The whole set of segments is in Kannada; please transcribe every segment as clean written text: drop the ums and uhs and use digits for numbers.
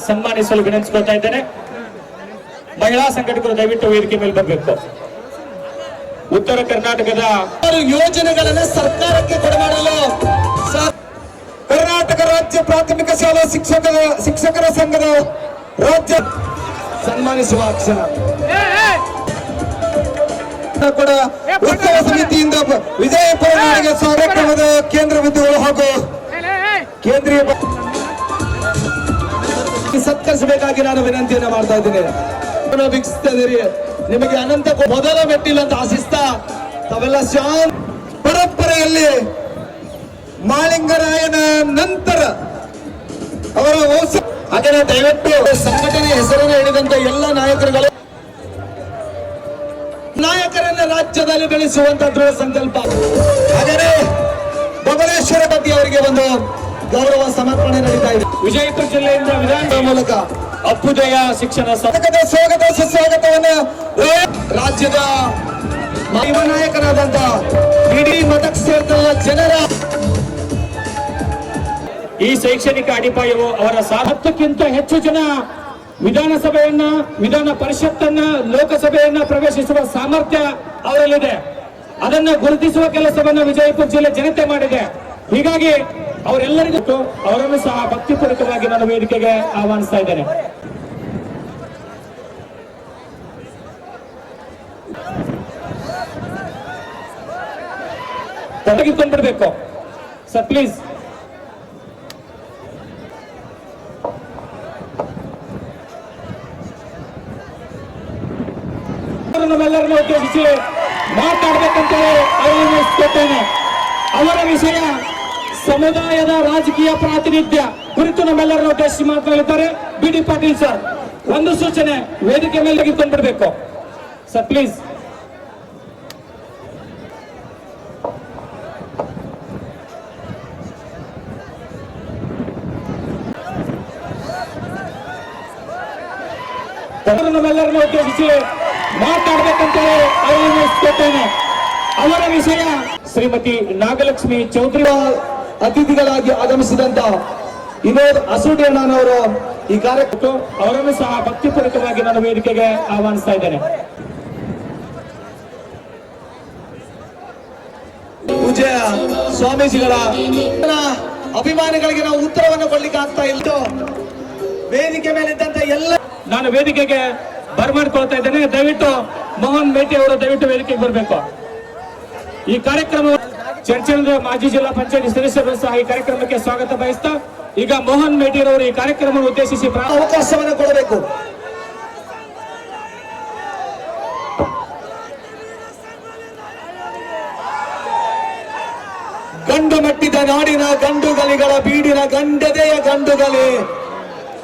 ಸನ್ಮಾನಿಸಲು ವಿನಂತಿಸ್ಕೊಳ್ತಾ ಇದ್ದೇನೆ. ಮಹಿಳಾ ಸಂಘಟಕರು ದಯವಿಟ್ಟು ವೇದಿಕೆ ಮೇಲೆ ಬರಬೇಕು. ಉತ್ತರ ಕರ್ನಾಟಕದ ಯೋಜನೆಗಳನ್ನು ಸರ್ಕಾರಕ್ಕೆ ಕೊಡಮಾಡಲು ಕರ್ನಾಟಕ ರಾಜ್ಯ ಪ್ರಾಥಮಿಕ ಶಾಲಾ ಶಿಕ್ಷಕರ ಸಂಘದ ರಾಜ್ಯ ಸನ್ಮಾನಿಸುವ ಕ್ಷಣ ಕೂಡ ಉತ್ಸವ ಸಮಿತಿಯಿಂದ ವಿಜಯಪುರ ನಾಡಿಗೆ ಕಾರ್ಯಕ್ರಮದ ಕೇಂದ್ರ ಬಿಂದುಗಳು ಹಾಗೂ ಕೇಂದ್ರೀಯ ಸತ್ಕರಿಸಬೇಕಾಗಿ ನಾನು ವಿನಂತಿಯನ್ನು ಮಾಡ್ತಾ ಇದ್ದೇನೆ. ವೀಕ್ಷಿಸ್ತಿದ್ದೀರಿ, ನಿಮಗೆ ಅನಂತ ಮೊದಲ ಮೆಟ್ಟಿಲು ಅಂತ ಆಶಿಸ್ತಾ ತಾವೆಲ್ಲ ಶಾಂತ ಪರಂಪರೆಯಲ್ಲಿ ಮಾಳಿಂಗರಾಯನ ನಂತರ ಅವರ ವಂಶ ಹಾಗೆ ದಯವಿಟ್ಟು ಸಂಘಟನೆ ಹೆಸರನ್ನು ಹೇಳಿದಂತ ಎಲ್ಲ ನಾಯಕರನ್ನ ರಾಜ್ಯದಲ್ಲಿ ಬೆಳೆಸುವಂತ ದೃಢ ಸಂಕಲ್ಪ. ಹಾಗೆ ಬಬಲೇಶ್ವರ ಬಗ್ಗೆ ಅವರಿಗೆ ಒಂದು ಗೌರವ ಸಮರ್ಪಣೆ ನಡೀತಾ ಇದೆ. ವಿಜಯಪುರ ಜಿಲ್ಲೆಯಿಂದ ವಿಧಾನದ ಮೂಲಕ ಅಪ್ಪುಜಯ ಶಿಕ್ಷಣ ಸಂಘದ ಸ್ವಾಗತ ಸುಸ್ವಾಗತವನ್ನು ರಾಜ್ಯದ ಯುವ ನಾಯಕರಾದಂತ ಇಡೀ ಮತಕ್ಷೇತ್ರದ ಜನರ ಈ ಶೈಕ್ಷಣಿಕ ಅಡಿಪಾಯವು ಅವರ 10ಕ್ಕಿಂತ ಹೆಚ್ಚು ಜನ ವಿಧಾನಸಭೆಯನ್ನ, ವಿಧಾನ ಪರಿಷತ್ತನ್ನ, ಲೋಕಸಭೆಯನ್ನ ಪ್ರವೇಶಿಸುವ ಸಾಮರ್ಥ್ಯ ಅವರಲ್ಲಿದೆ. ಅದನ್ನು ಗುರುತಿಸುವ ಕೆಲಸವನ್ನು ವಿಜಯಪುರ ಜಿಲ್ಲೆ ಜನತೆ ಮಾಡಿದೆ. ಹೀಗಾಗಿ ಅವರೆಲ್ಲರಿಗೂ ಅವರನ್ನು ಸಹ ಭಕ್ತಿಪೂರ್ವಕವಾಗಿ ನಾನು ವೇದಿಕೆಗೆ ಆಹ್ವಾನಿಸ್ತಾ ಇದ್ದೇನೆ. ತೊಡಗಿಕೊಂಡ್ಬಿಡ್ಬೇಕು ಸರ್, ಪ್ಲೀಸ್. ನಮ್ಮೆಲ್ಲರನ್ನು ಉದ್ದೇಶಿಸಿ ಮಾತಾಡಬೇಕಂತೇಳಿ ಆಹ್ವಾನಿಸುತ್ತೇನೆ. ಅವರ ವಿಷಯ ಸಮುದಾಯದ ರಾಜಕೀಯ ಪ್ರಾತಿನಿಧ್ಯ ಕುರಿತು ನಮ್ಮೆಲ್ಲರನ್ನು ಉದ್ದೇಶಿಸಿ ಮಾತನಾಡಿದ್ದಾರೆ ಬಿ.ಡಿ. ಪಾಟೀಲ್ ಸರ್. ಒಂದು ಸೂಚನೆ, ವೇದಿಕೆ ಮೇಲೆ ತೆಗೆದುಕೊಂಡ್ಬಿಡ್ಬೇಕು ಸರ್, ಪ್ಲೀಸ್. ನಮ್ಮೆಲ್ಲರನ್ನು ಉದ್ದೇಶಿಸಿ ಮಾತಾಡಬೇಕಂತೇಳಿ ಆಹ್ವಾನಿಸುತ್ತೇನೆ. ಅವರ ವಿಷಯ ಶ್ರೀಮತಿ ನಾಗಲಕ್ಷ್ಮಿ ಚೌಧರಿ ಅತಿಥಿಗಳಾಗಿ ಆಗಮಿಸಿದಂತ ವಿನೋದ್ ಅಸೂಡಿಯಣ್ಣನವರು ಈ ಕಾರ್ಯಕ್ರಮ ಅವರನ್ನು ಸಹ ಭಕ್ತಿಪೂರ್ವಕವಾಗಿ ನಾನು ವೇದಿಕೆಗೆ ಆಹ್ವಾನಿಸ್ತಾ ಇದ್ದೇನೆ. ಪೂಜ್ಯ ಸ್ವಾಮೀಜಿಗಳ ಅಭಿಮಾನಿಗಳಿಗೆ ನಾವು ಉತ್ತರವನ್ನು ಕೊಡ್ಲಿಕ್ಕೆ ಆಗ್ತಾ ಇಲ್ಲ. ವೇದಿಕೆ ಮೇಲಿದ್ದಂತ ಎಲ್ಲ ನಾನು ವೇದಿಕೆಗೆ ಬರ್ಮಾಡ್ಕೊಳ್ತಾ ಇದ್ದೇನೆ. ದಯವಿಟ್ಟು ಮೋಹನ್ ಮೇಟಿ ಅವರು ದಯವಿಟ್ಟು ವೇದಿಕೆಗೆ ಬರಬೇಕು. ಈ ಕಾರ್ಯಕ್ರಮ ಚರ್ಚೆಯಿಂದ ಮಾಜಿ ಜಿಲ್ಲಾ ಪಂಚಾಯತ್ ಸದಸ್ಯರು ಸಹ ಈ ಕಾರ್ಯಕ್ರಮಕ್ಕೆ ಸ್ವಾಗತ ಬಯಸ್ತಾ ಈಗ ಮೋಹನ್ ಮೇಟಿರವರು ಈ ಕಾರ್ಯಕ್ರಮವನ್ನು ಉದ್ದೇಶಿಸಿ ಅವಕಾಶವನ್ನು ಕೊಡಬೇಕು. ಗಂಡು ಮಟ್ಟಿದ ನಾಡಿನ ಗಂಡುಗಲಿಗಳ ಬೀಡಿನ ಗಂಡದೆಯ ಗಂಡುಗಲಿ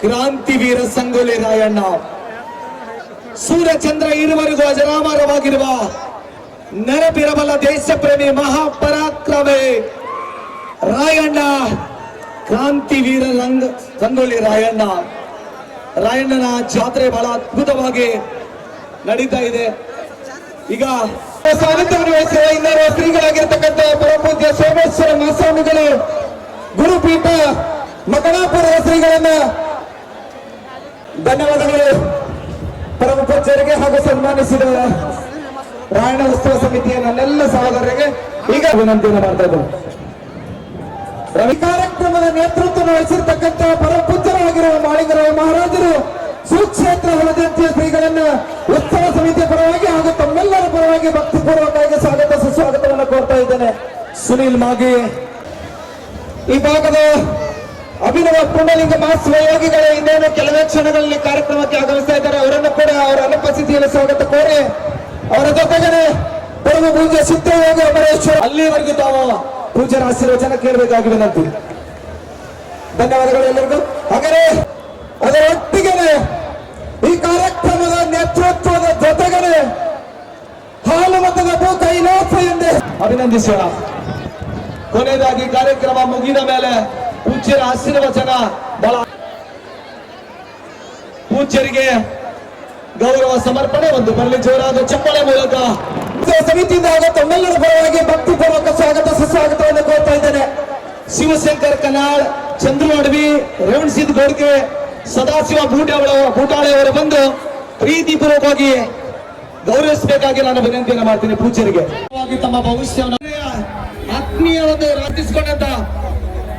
ಕ್ರಾಂತಿವೀರ ಸಂಗೊಳ್ಳಿ ರಾಯಣ್ಣ. ಸೂರ್ಯಚಂದ್ರ ಇರುವರೆಗೂ ಅಜರಾಮರವಾಗಿರುವ ನೆನಪಿರಬಲ್ಲ ದೇಶ ಪ್ರೇಮಿ ಮಹಾಪರಾಕ್ರಮಿ ರಾಯಣ್ಣ, ಕ್ರಾಂತಿವೀರ ಸಂಗೊಳ್ಳಿ ರಾಯಣ್ಣನ ಜಾತ್ರೆ ಬಹಳ ಅದ್ಭುತವಾಗಿ ನಡೀತಾ ಇದೆ. ಈಗ ಸಾಹಿತ್ಯವನ್ನು ವಹಿಸಿದ ಇನ್ನೋರ್ವ ಶ್ರೀಗಳಾಗಿರ್ತಕ್ಕಂಥ ಪರಮಪೂಜ್ಯ ಸೋಮೇಶ್ವರ ಮಹಾಸ್ವಾಮಿಗಳು ಗುರುಪೀಠ ಮಕಣಾಪುರದ ಶ್ರೀಗಳನ್ನ ಧನ್ಯವಾದಗಳು ಪರಮಪೂಜ್ಯರಿಗೆ ಹಾಗೂ ಸನ್ಮಾನಿಸಿದ ರಾಯಣ್ಣ ಉತ್ಸವ ಸಮಿತಿಯ ನನ್ನೆಲ್ಲ ಸಹೋದರರಿಗೆ ಈಗ ವಿನಂತಿಯನ್ನು ಮಾಡ್ತಾ ಇದ್ದೇನೆ. ಈ ಕಾರ್ಯಕ್ರಮದ ನೇತೃತ್ವ ವಹಿಸಿರ್ತಕ್ಕಂಥ ಪರಮಪೂಜ್ಯರಾಗಿರುವ ಮಾಳಿಂಗರಾಯ ಮಹಾರಾಜರು ಸುಕ್ಷೇತ್ರ ಹೊಲದಂತಿಯ ಶ್ರೀಗಳನ್ನ ಉತ್ಸವ ಸಮಿತಿಯ ಪರವಾಗಿ ಹಾಗೂ ತಮ್ಮೆಲ್ಲರ ಪರವಾಗಿ ಭಕ್ತಿಪೂರ್ವಕವಾಗಿ ಸ್ವಾಗತ ಸುಸ್ವಾಗತವನ್ನು ಕೋರ್ತಾ ಇದ್ದೇನೆ. ಸುನೀಲ್ ಮಾಗಿ ಈ ಭಾಗದ ಅಭಿನವ ಪುಂಡಲಿಂಗ ಮಹಾಸ್ವ ಯೋಗಿಗಳು ಇನ್ನೇನು ಕೆಲವೇ ಕ್ಷಣಗಳಲ್ಲಿ ಕಾರ್ಯಕ್ರಮಕ್ಕೆ ಆಗಮಿಸ್ತಾ ಇದ್ದಾರೆ. ಅವರನ್ನು ಕೂಡ ಅವರ ಅನುಪಸ್ಥಿತಿಯಲ್ಲಿ ಸ್ವಾಗತ ಕೋರಿ ಅವರ ಜೊತೆಗೆ ಪರಮ ಪೂಜ್ಯ ಸಿದ್ದಯೋಗ ಅಮರೇಶ್ವರ ಅಲ್ಲಿವರೆಗೂ ತಾವು ಪೂಜ್ಯರ ಆಶೀರ್ವಚನ ಕೇಳಬೇಕಾಗಿ ವಿನಂತಿ. ಧನ್ಯವಾದಗಳು ಎಲ್ಲರಿಗೂ. ಹಾಗೆ ಅದರೊಟ್ಟಿಗೆ ಈ ಕಾರ್ಯಕ್ರಮದ ನೇತೃತ್ವದ ಜೊತೆಗೆ ಹಾಲು ಮತದ ಭೂ ಕೈಲಾಸ ಎಂದೇ ಅಭಿನಂದಿಸೋಣ. ಕೊನೆಯದಾಗಿ ಕಾರ್ಯಕ್ರಮ ಮುಗಿದ ಮೇಲೆ ಪೂಜ್ಯರ ಆಶೀರ್ವಚನ ಬಹಳ ಪೂಜ್ಯರಿಗೆ ಗೌರವ ಸಮರ್ಪಣೆ ಒಂದು ಬರಲಿ ಜೋರಾದ ಚಪ್ಪಳೆ ಮೂಲಕ ಸಮಿತಿಯಿಂದ ತಮ್ಮೆಲ್ಲರ ಪರವಾಗಿ ಭಕ್ತಿಪೂರ್ವಕ ಸ್ವಾಗತ ಸುಸ್ವಾಗತವನ್ನು ಕೋರ್ತಾ ಇದ್ದೇನೆ. ಶಿವಶಂಕರ್ ಕನಾಳ್, ಚಂದ್ರು ಅಡವಿ, ರೇವಣ್ ಸಿದ್ ಗೋಡ್ಕೆ, ಸದಾಶಿವ ಬೂಟಾಳೆ ಅವರು ಬಂದು ಪ್ರೀತಿಪೂರ್ವಕವಾಗಿ ಗೌರವಿಸಬೇಕಾಗಿ ನಾನು ವಿನಂತಿಯನ್ನು ಮಾಡ್ತೀನಿ ಪೂಜ್ಯರಿಗೆ. ತಮ್ಮ ಭವಿಷ್ಯವನ್ನು ಆತ್ಮೀಯವನ್ನು ರಾಜಿಸಿಕೊಂಡಂತ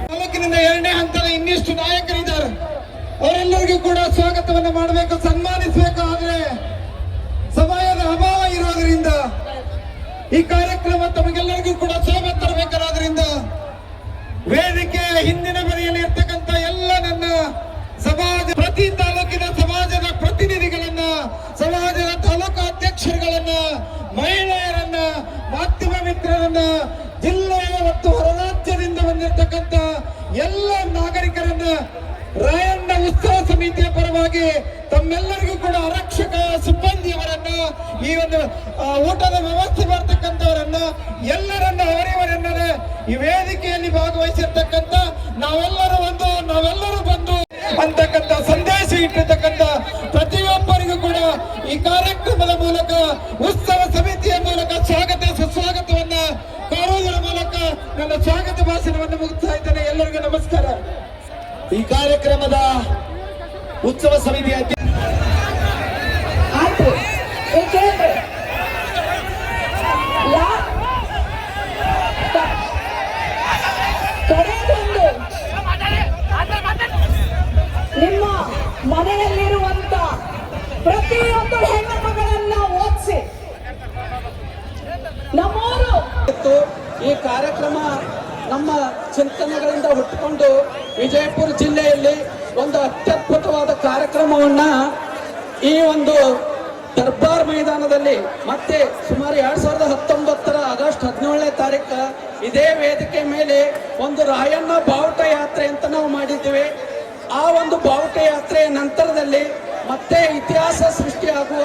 ತಾಲೂಕಿನಿಂದ 2ನೇ ಹಂತದ ಇನ್ನಿಷ್ಟು ನಾಯಕರಿದ್ದಾರೆ. ಅವರೆಲ್ಲರಿಗೂ ಕೂಡ ಸ್ವಾಗತವನ್ನು ಮಾಡಬೇಕು, ಸನ್ಮಾನಿಸಬೇಕು. ಆದ್ರೆ ಸಮಯದ ಅಭಾವ ಇರೋದ್ರಿಂದ ಈ ಕಾರ್ಯಕ್ರಮ ತಮಗೆಲ್ಲರಿಗೂ ಕೂಡ ಶೋಭೆ ತರಬೇಕಾದ್ರಿಂದ ವೇದಿಕೆಯ ಹಿಂದಿನ ಬದಿಯಲ್ಲಿ ಇರ್ತಕ್ಕಂಥ ಎಲ್ಲ ನನ್ನ ಸಮಾಜ, ಪ್ರತಿ ತಾಲೂಕಿನ ಸಮಾಜದ ಪ್ರತಿನಿಧಿಗಳನ್ನ, ಸಮಾಜದ ತಾಲೂಕು ಅಧ್ಯಕ್ಷರುಗಳನ್ನ, ಮಹಿಳೆಯರನ್ನ, ಮಾಧ್ಯಮ ಮಿತ್ರರನ್ನ, ಜಿಲ್ಲೆಯ ಮತ್ತು ಹೊರ ರಾಜ್ಯದಿಂದ ಬಂದಿರತಕ್ಕಂಥ ಎಲ್ಲ ನಾಗರಿಕರನ್ನ ರಾಯಣ್ಣ ಉತ್ಸವ ಸಮಿತಿಯ ಪರವಾಗಿ ತಮ್ಮೆಲ್ಲರಿಗೂ ಕೂಡ ಆರಕ್ಷಕ ಸಿಬ್ಬಂದಿಯವರನ್ನ, ಈ ಒಂದು ಊಟದ ವ್ಯವಸ್ಥೆ ಮಾಡ್ತಕ್ಕಂಥವರನ್ನ ಎಲ್ಲರನ್ನ ಅವರಿವರೆನ್ನರೇ ಈ ವೇದಿಕೆಯಲ್ಲಿ ಭಾಗವಹಿಸಿರ್ತಕ್ಕಂಥ ನಾವೆಲ್ಲರೂ ಬಂದು ಅಂತಕ್ಕಂಥ ಸಂದೇಶ ಇಟ್ಟಿರ್ತಕ್ಕಂಥ ಪ್ರತಿಯೊಬ್ಬರಿಗೂ ಕೂಡ ಈ ಕಾರ್ಯಕ್ರಮದ ಮೂಲಕ, ಉತ್ಸವ ಸಮಿತಿಯ ಮೂಲಕ ಸ್ವಾಗತ ಸುಸ್ವಾಗತವನ್ನ ಕೋರುವುದರ ಮೂಲಕ ನನ್ನ ಸ್ವಾಗತ ಭಾಷಣವನ್ನು ಮುಗಿಸ್ತಾ ಇದ್ದೇನೆ. ಎಲ್ಲರಿಗೂ ನಮಸ್ಕಾರ. ಈ ಕಾರ್ಯಕ್ರಮದ ಉತ್ಸವ ಸಮಿತಿಯ ನಿಮ್ಮ ಮನೆಯಲ್ಲಿರುವಂತ ಪ್ರತಿಯೊಂದು ಹೆಣ್ಣು ಮಗಳನ್ನ ಓದಿಸಿ ನಮ್ಮೂರು. ಈ ಕಾರ್ಯಕ್ರಮ ನಮ್ಮ ಚಿಂತನೆಗಳಿಂದ ಹುಟ್ಟುಕೊಂಡು ವಿಜಯಪುರ ಜಿಲ್ಲೆಯಲ್ಲಿ ಒಂದು ಅತ್ಯದ್ಭುತವಾದ ಕಾರ್ಯಕ್ರಮವನ್ನ ಈ ಒಂದು ದರ್ಬಾರ್ ಮೈದಾನದಲ್ಲಿ ಮತ್ತೆ ಸುಮಾರು 2019 ಆಗಸ್ಟ್ 17ನೇ ತಾರೀಕು ಇದೇ ವೇದಿಕೆ ಮೇಲೆ ಒಂದು ರಾಯಣ್ಣ ಬಾವುಟ ಯಾತ್ರೆ ಅಂತ ನಾವು ಮಾಡಿದ್ದೇವೆ. ಆ ಒಂದು ಬಾವುಟ ಯಾತ್ರೆಯ ನಂತರದಲ್ಲಿ ಮತ್ತೆ ಇತಿಹಾಸ ಸೃಷ್ಟಿಯಾಗುವ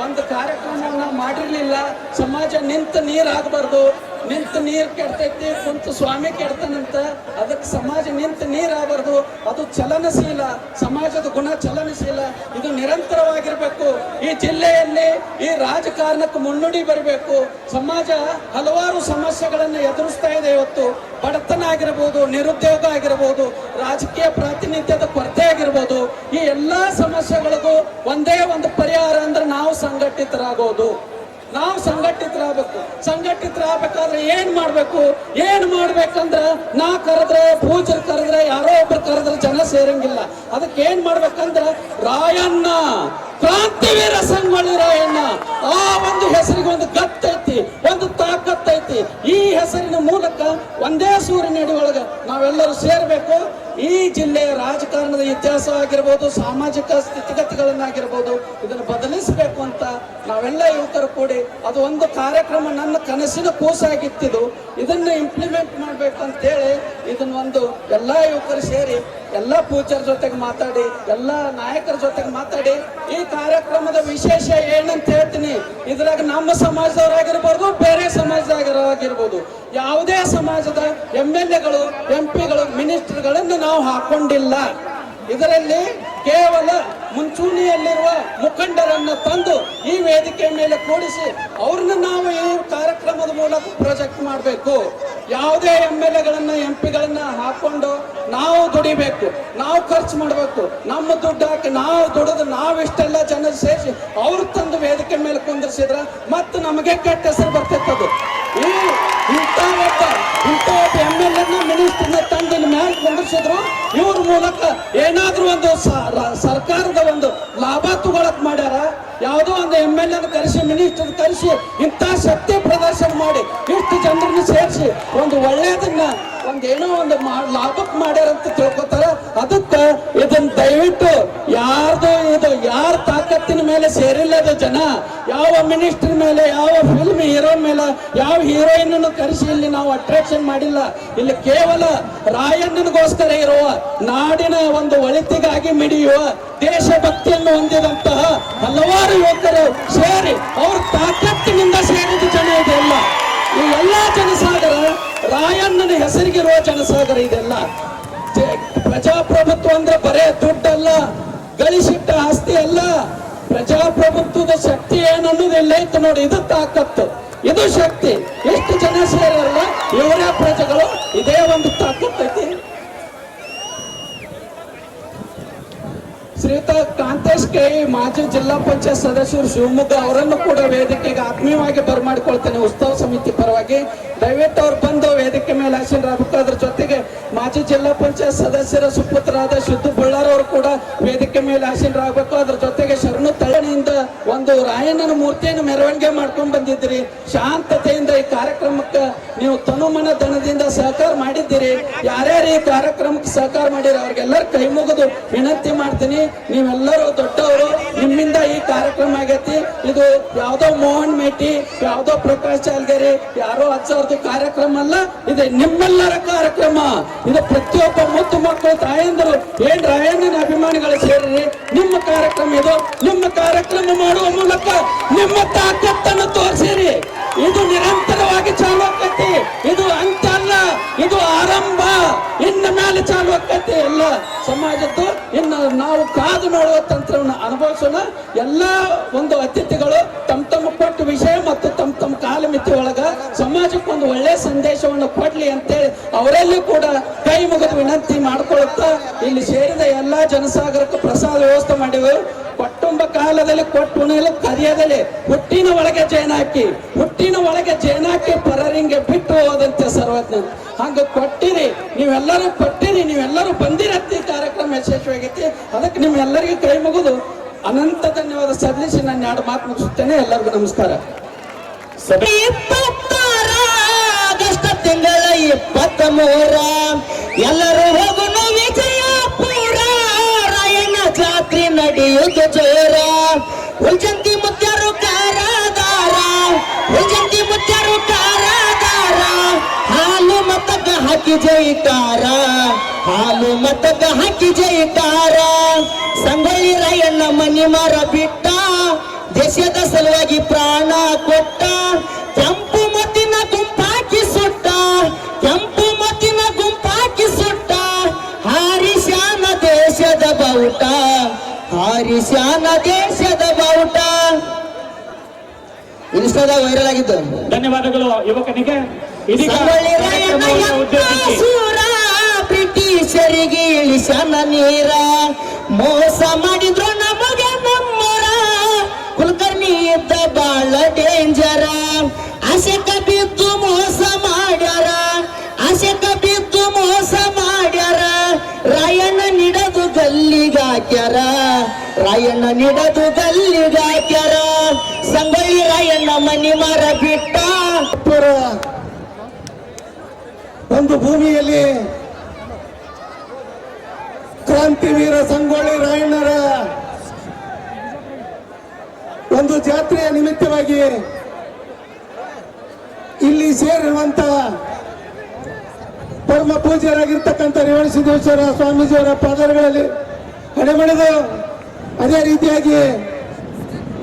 ಒಂದು ಕಾರ್ಯಕ್ರಮವನ್ನು ಮಾಡಿರಲಿಲ್ಲ. ಸಮಾಜ ನಿಂತ ನೀರಾಗಬಾರ್ದು, ನಿಂತ ನೀರು ಕೆಡ್ತೈತಿ, ಕುಂತು ಸ್ವಾಮಿ ಕೆಡ್ತಾನಂತ. ಅದಕ್ಕೆ ಸಮಾಜ ನಿಂತ ನೀರಾಗಬಾರ್ದು, ಅದು ಚಲನಶೀಲ, ಸಮಾಜದ ಗುಣ ಚಲನಶೀಲ, ಇದು ನಿರಂತರವಾಗಿರ್ಬೇಕು. ಈ ಜಿಲ್ಲೆಯಲ್ಲಿ ಈ ರಾಜಕಾರಣಕ್ಕೆ ಮುನ್ನುಡಿ ಬರಬೇಕು. ಸಮಾಜ ಹಲವಾರು ಸಮಸ್ಯೆಗಳನ್ನು ಎದುರಿಸ್ತಾ ಇದೆ ಇವತ್ತು. ಬಡತನ ಆಗಿರ್ಬೋದು, ನಿರುದ್ಯೋಗ ಆಗಿರ್ಬೋದು, ರಾಜಕೀಯ ಪ್ರಾತಿನಿಧ್ಯದ ಕೊರತೆ ಆಗಿರ್ಬೋದು. ಈ ಎಲ್ಲಾ ಸಮಸ್ಯೆಗಳಿಗೂ ಒಂದೇ ಒಂದು ಪರಿಹಾರ ಅಂದ್ರೆ ನಾವು ಸಂಘಟಿತರಾಗೋದು. ನಾವು ಸಂಘಟಿತರಾಗಬೇಕಾದ್ರೆ ಏನ್ ಮಾಡ್ಬೇಕಂದ್ರ ನಾ ಕರೆದ್ರೆ, ಪೂಜರು ಕರೆದ್ರೆ, ಯಾರೋ ಒಬ್ರು ಕರೆದ್ರೆ ಜನ ಸೇರಂಗಿಲ್ಲ. ಅದಕ್ಕೆ ಏನ್ ಮಾಡ್ಬೇಕಂದ್ರ ರಾಯಣ್ಣ, ಕ್ರಾಂತಿವೀರ ಸಂಗೊಳ್ಳಿ ರಾಯಣ್ಣ, ಆ ಒಂದು ಹೆಸರಿಗೆ ಒಂದು ಗತ್ತೈತಿ, ಒಂದು ತಾಕತ್ತೈತಿ. ಈ ಹೆಸರಿನ ಮೂಲಕ ಒಂದೇ ಸೂರಿನಡಿ ಒಳಗ ನಾವೆಲ್ಲರೂ ಸೇರ್ಬೇಕು. ಈ ಜಿಲ್ಲೆಯ ರಾಜಕಾರಣದ ಇತಿಹಾಸ ಆಗಿರ್ಬೋದು, ಸಾಮಾಜಿಕ ಸ್ಥಿತಿಗತಿಗಳನ್ನಾಗಿರ್ಬೋದು, ಇದನ್ನು ಬದಲಿಸಬೇಕು ಅಂತ ನಾವೆಲ್ಲ ಯುವಕರು ಕೂಡಿ ಅದು ಒಂದು ಕಾರ್ಯಕ್ರಮ ನನ್ನ ಕನಸಿನ ಕೂಸಾಗಿತ್ತಿದು. ಇದನ್ನ ಇಂಪ್ಲಿಮೆಂಟ್ ಮಾಡ್ಬೇಕಂತೇಳಿ ಇದನ್ನೊಂದು ಎಲ್ಲ ಯುವಕರು ಸೇರಿ ಎಲ್ಲ ಪೂಜ್ಯರ ಜೊತೆಗೆ ಮಾತಾಡಿ, ಎಲ್ಲ ನಾಯಕರ ಜೊತೆಗೆ ಮಾತಾಡಿ ಈ ಕಾರ್ಯಕ್ರಮದ ವಿಶೇಷ ಏನಂತ ಹೇಳ್ತೀನಿ. ಇದ್ರಾಗ ನಮ್ಮ ಸಮಾಜದವರಾಗಿರ್ಬೋದು, ಬೇರೆ ಸಮಾಜದವರಾಗಿರ್ಬೋದು, ಯಾವುದೇ ಸಮಾಜದ MLAಗಳು, MP ಗಳು, ಮಿನಿಸ್ಟರ್ಗಳನ್ನು ನಾವು ಹಾಕೊಂಡಿಲ್ಲ. ಇದರಲ್ಲಿ ಕೇವಲ ಮುಂಚೂಣಿಯಲ್ಲಿರುವ ಮುಖಂಡರನ್ನ ತಂದು ಈ ವೇದಿಕೆ ಮೇಲೆ ಕೂಡಿಸಿ ಅವ್ರನ್ನ ನಾವು ಈ ಕಾರ್ಯಕ್ರಮದ ಮೂಲಕ ಪ್ರೊಜೆಕ್ಟ್ ಮಾಡಬೇಕು. ಯಾವುದೇ MLAಗಳನ್ನ MP ಗಳನ್ನ ಹಾಕೊಂಡು ನಾವು ದುಡಿಬೇಕು, ನಾವು ಖರ್ಚು ಮಾಡಬೇಕು, ನಮ್ಮ ದುಡ್ಡು ಹಾಕಿ ನಾವು ದುಡಿದು ನಾವಿಷ್ಟೆಲ್ಲ ಜನ ಸೇರಿಸಿ ಅವ್ರು ತಂದು ವೇದಿಕೆ ಮೇಲೆ ಕುಂದಿರ್ಸಿದ್ರ ಮತ್ತೆ ನಮಗೆ ಕೆಟ್ಟ ಹೆಸರು ಬರ್ತೈತದು. ಇಂಥ ಒಬ್ಬ MLA ಮಿನಿಸ್ಟರ್ನ ತಂದು ಮೇಲೆ ಕುಂದಿರ್ಸಿದ್ರು ಇವ್ರ ಮೂಲಕ ಏನಾದ್ರೂ ಒಂದು ಸರ್ಕಾರದ ಒಂದು ಲಾಭ ತಗೊಳಕ್ ಮಾಡ್ಯಾರ. ಯಾವುದೋ ಒಂದು MLA ಕರೆಸಿ, ಮಿನಿಸ್ಟರ್ ಕರೆಸಿ ಇಂಥ ಶಕ್ತಿ ಪ್ರದರ್ಶನ ಮಾಡಿ ಇಷ್ಟು ಜನರನ್ನ ಸೇರಿಸಿ ಒಂದು ಒಳ್ಳೇದನ್ನ ಒಂದೇನೋ ಒಂದು ಲಾಭಕ್ಕೆ ಮಾಡ್ಯಾರಂತ ತಿಳ್ಕೊತಾರ. ಅದಕ್ಕೆ ಇದನ್ನ ದಯವಿಟ್ಟು ಯಾರ ತಾಕತ್ತಿನ ಮೇಲೆ ಸೇರಿಲ್ಲದ ಜನ, ಯಾವ ಮಿನಿಸ್ಟರ್ ಮೇಲೆ, ಯಾವ ಫಿಲ್ಮ್ ಹೀರೋ ಮೇಲೆ, ಯಾವ ಹೀರೋಯಿನ್ ಕರೆಸಿ ಇಲ್ಲಿ ನಾವು ಅಟ್ರಾಕ್ಷನ್ ಮಾಡಿಲ್ಲ. ಇಲ್ಲಿ ಕೇವಲ ರಾಯಣ್ಣನಿಗೋಸ್ಕರ ಇರುವ, ನಾಡಿನ ಒಂದು ಒಳಿತಿಗಾಗಿ ಮಿಡಿಯುವ, ದೇಶಭಕ್ತಿಯನ್ನು ಹೊಂದಿದಂತಹ ಹಲವಾರು ಯುವಕರು ಸೇರಿ ಅವ್ರ ತಾಕತ್ತಿನಿಂದ ಸೇರಿದ ಜನ ಇದೆಲ್ಲ. ಈ ಎಲ್ಲಾ ಜನಸಾಗರ ರಾಯಣ್ಣನ ಹೆಸರಿಗಿರುವ ಜನಸಾಗರ. ಇದೆಲ್ಲ ಪ್ರಜಾಪ್ರಭುತ್ವ ಅಂದ್ರೆ ಬರೇ ದುಡ್ಡಲ್ಲ, ಗಳಿಸಿಟ್ಟ ಆಸ್ತಿ ಅಲ್ಲ. ಪ್ರಜಾಪ್ರಭುತ್ವದ ಶಕ್ತಿ ಏನನ್ನೋದಿಲ್ಲ ಇತ್ತು ನೋಡಿ, ಇದು ತಾಕತ್ತು, ಇದು ಶಕ್ತಿ. ಎಷ್ಟು ಜನ ಸೇರಲ್ಲ ಇವರೇ ಪ್ರಜೆಗಳು, ಇದೇ ಒಂದು ತಾಕತ್ತೈತಿ. ಶ್ರೀಯುತ ಕಾಂತೇಶ್ ಕೆ ಮಾಜಿ ಜಿಲ್ಲಾ ಪಂಚಾಯತ್ ಸದಸ್ಯರು ಶಿವಮೊಗ್ಗ ಅವರನ್ನು ಕೂಡ ವೇದಿಕೆಗೆ ಆತ್ಮೀಯವಾಗಿ ಬರಮಾಡಿಕೊಳ್ತೇನೆ ಉತ್ಸವ ಸಮಿತಿ ಪರವಾಗಿ. ದಯವಿಟ್ಟು ಅವ್ರು ಬಂದು ವೇದಿಕೆ ಮೇಲೆ ಆಸೀನರಾಗಬೇಕು. ಅದ್ರ ಜೊತೆಗೆ ಮಾಜಿ ಜಿಲ್ಲಾ ಪಂಚಾಯತ್ ಸದಸ್ಯರ ಸುಪುತ್ರರಾದ ಸಿದ್ದು ಬಳ್ಳಾರ್ ಅವರು ಕೂಡ ವೇದಿಕೆ ಮೇಲೆ ಆಸೀನರಾಗಬೇಕು. ಅದ್ರ ಜೊತೆಗೆ ಶರಣು ತಳಣಿಯಿಂದ ಒಂದು ರಾಯಣ್ಣನ ಮೂರ್ತಿಯನ್ನು ಮೆರವಣಿಗೆ ಮಾಡ್ಕೊಂಡು ಬಂದಿದ್ದೀರಿ. ಶಾಂತತೆಯಿಂದ ಈ ಕಾರ್ಯಕ್ರಮಕ್ಕೆ ನೀವು ತನುಮನ ಧನದಿಂದ ಸಹಕಾರ ಮಾಡಿದ್ದೀರಿ. ಯಾರ್ಯಾರು ಈ ಕಾರ್ಯಕ್ರಮಕ್ಕೆ ಸಹಕಾರ ಮಾಡಿರಿ ಅವ್ರಿಗೆಲ್ಲರ ಕೈ ಮುಗಿದು ವಿನಂತಿ ಮಾಡ್ತೀನಿ, ನೀವೆಲ್ಲರೂ ದೊಡ್ಡವರು, ನಿಮ್ಮಿಂದ ಈ ಕಾರ್ಯಕ್ರಮ ಆಗೈತಿ. ಇದು ಯಾವ್ದೋ ಮೋಹನ್ ಮೇಟಿ, ಯಾವ್ದೋ ಪ್ರಕಾಶ್ ಚಾಲ್ಗೇರಿ, ಯಾರೋ ಹಚ್ಚೋರ್ದು ಕಾರ್ಯಕ್ರಮ ಅಲ್ಲ, ಇದು ನಿಮ್ಮೆಲ್ಲರ ಕಾರ್ಯಕ್ರಮ. ಇದು ಪ್ರತಿಯೊಬ್ಬ ಮುದ್ದು ಮಕ್ಕಳು ತಾಯಂದರು ಏನ್ ರಾಯಣ್ಣನ ಅಭಿಮಾನಿಗಳು ಸೇರಿ ನಿಮ್ಮ ಕಾರ್ಯಕ್ರಮ ಇದು. ನಿಮ್ಮ ಕಾರ್ಯಕ್ರಮ ಮಾಡುವ ಮೂಲಕ ನಿಮ್ಮ ತಾಕತ್ತನ್ನು ತೋರಿಸಿರಿ. ಇದು ನಿರಂತರವಾಗಿ ಚಾಲು ಆಕತಿ. ಇದು ಅಂತ್ಯ ಅಲ್ಲ, ಇದು ಆರಂಭ. ಇನ್ನ ಮೇಲೆ ಚಾಲು ಆಕತಿ ಎಲ್ಲ ಸಮಾಜದ್ದು. ಇನ್ನು ನಾವು ಕಾದು ನೋಡುವ ತಂತ್ರವನ್ನು ಅನುಭವಿಸೋಣ. ಎಲ್ಲ ಒಂದು ಅತಿಥಿಗಳು ತಮ್ಮ ಕೊಟ್ಟ ವಿಷಯ ಮತ್ತು ತಮ್ಮ ಕಾಲಮಿತಿ ಒಳಗ ಸಮಾಜಕ್ಕೆ ಒಂದು ಒಳ್ಳೆ ಸಂದೇಶವನ್ನು ಕೊಡ್ಲಿ ಅಂತೇಳಿ ಅವರಲ್ಲಿ ಕೂಡ ಕೈ ಮುಗಿದು ವಿನಂತಿ ಮಾಡ್ಕೊಳ್ಳುತ್ತಾ ಇಲ್ಲಿ ಸೇರಿದ ಎಲ್ಲಾ ಜನಸಾಗರಕ್ಕೆ ಪ್ರಸಾದ ವ್ಯವಸ್ಥೆ ಮಾಡಿವೆ. ಕೊಟ್ಟುಂಬ ಕಾಲದಲ್ಲಿ ಕೊಟ್ಟು ಉಣಲು ಕರಿಯದಲ್ಲಿ ಹುಟ್ಟಿನ ಒಳಗೆ ಜೇನಾಕಿ, ಹುಟ್ಟಿನ ಒಳಗೆ ಜೇನಾಕಿ ಪರರಿಂಗೆ ಬಿಟ್ಟು ಹೋದಂತೆ ಸರ್ವಜ್ಞ. ಹಂಗ ಕೊಟ್ಟಿರಿ, ನೀವೆಲ್ಲರೂ ಕೊಟ್ಟಿರಿ, ನೀವೆಲ್ಲರೂ ಬಂದಿರತ್ತಿ. ಕಾರ್ಯಕ್ರಮ ಯಶಸ್ವಿಯಾಗೈತಿ. ಅದಕ್ಕೆ ನಿಮ್ಮೆಲ್ಲರಿಗೂ ಕೈ ಮುಗಿದು ಅನಂತ ಧನ್ಯವಾದ ಸಲ್ಲಿಸಿ ನನ್ನ ಎರಡು ಮಾತು ಮುಗಿಸುತ್ತೇನೆ. ಎಲ್ಲರಿಗೂ ನಮಸ್ಕಾರ. 26 ಆಗಸ್ಟ್ ತಿಂಗಳ 23 ಎಲ್ಲರೂ ಹೋಗುನು ವಿಜಯಪುರ. ರಾಯಣ್ಣ ಜಾತ್ರೆ ನಡೆಯುವುದು ಜೋರ. ಹುಲ್ಜಂತಿ ಮುತ್ಯಾರು ಕಾರಾದಾರ, ಹುಲ್ಜಂತಿ ಮುತ್ಯಾರು ಕಾರಾದಾರ. ಹಾಲು ಮತಕ ಹಾಕಿ ಜೈಕಾರ, ಹಾಲು ಮತಕ ಹಾಕಿ ಜೈಕಾರ. ಸಂಗೊಳ್ಳಿ ರಾಯಣ್ಣ ಮನಿ ಮಾರ ಬಿಟ್ಟ, ದೇಶದ ಸಲುವಾಗಿ ಪ್ರಾಣ ಕೊಟ್ಟ. ಕೆಂಪು ಮತಿನ ಗುಂಪಾಕಿ ಸುಟ್ಟ, ಕೆಂಪು ಮತಿನ ಗುಂಪಾಕಿ ಸುಟ್ಟ. ಹಾರಿಸ್ಯಾನ ದೇಶದ ಬಾವುಟ, ಹಾರಿಸ್ಯಾನ ದೇಶದ ಬಾವುಟ. ಇನ್ಸ್ಟಾದ ವೈರಲ್ ಆಗಿದ್ದು. ಧನ್ಯವಾದಗಳು ಯುವಕನಿಗೆ. ಇದೀಗ ಸಂಗೊಳ್ಳಿ ರಾಯಣ್ಣ ಎಂತ ಸೂರ, ಬ್ರಿಟಿಷರಿಗೆ ಇಳಿಸ್ಯಾನ ನೀರ. ಮೋಸ ಮಾಡಿದ್ರು ನಮಗೆ ನಮ್ಮರ, ಕುಲಕರ್ಣಿ ಇದ್ದ ಬಾಳ ಡೇಂಜರ. ಆಸೆಕ ಬಿದ್ದು ಮೋಸ ಮಾಡ್ಯಾರ, ಆಸೆಕ ಬಿದ್ದು ಮೋಸ ಮಾಡ್ಯಾರ. ರಾಯಣ್ಣ ನಿಡದು ಗಲ್ಲಿಗಾಕ್ಯಾರ, ರಾಯಣ್ಣ ನಿಡದು ಗಲ್ಲಿಗಾಕ್ಯಾರ. ಸಂಗೊಳ್ಳಿ ರಾಯಣ್ಣ ಮನಿ ಮಾರ ಬಿಟ್ಟ. ಒಂದು ಭೂಮಿಯಲ್ಲಿ ಕ್ರಾಂತಿವೀರ ಸಂಗೊಳ್ಳಿ ರಾಯಣ್ಣರ ಒಂದು ಜಾತ್ರೆಯ ನಿಮಿತ್ತವಾಗಿ ಇಲ್ಲಿ ಸೇರಿರುವಂತ ಪರಮ ಪೂಜ್ಯರಾಗಿರ್ತಕ್ಕಂಥ ರೇವಣಸಿದ್ದೇಶ್ವರ ಸ್ವಾಮೀಜಿಯವರ ಪಾದಗಳಲ್ಲಿ ಹಣೆಮಣಿದು, ಅದೇ ರೀತಿಯಾಗಿ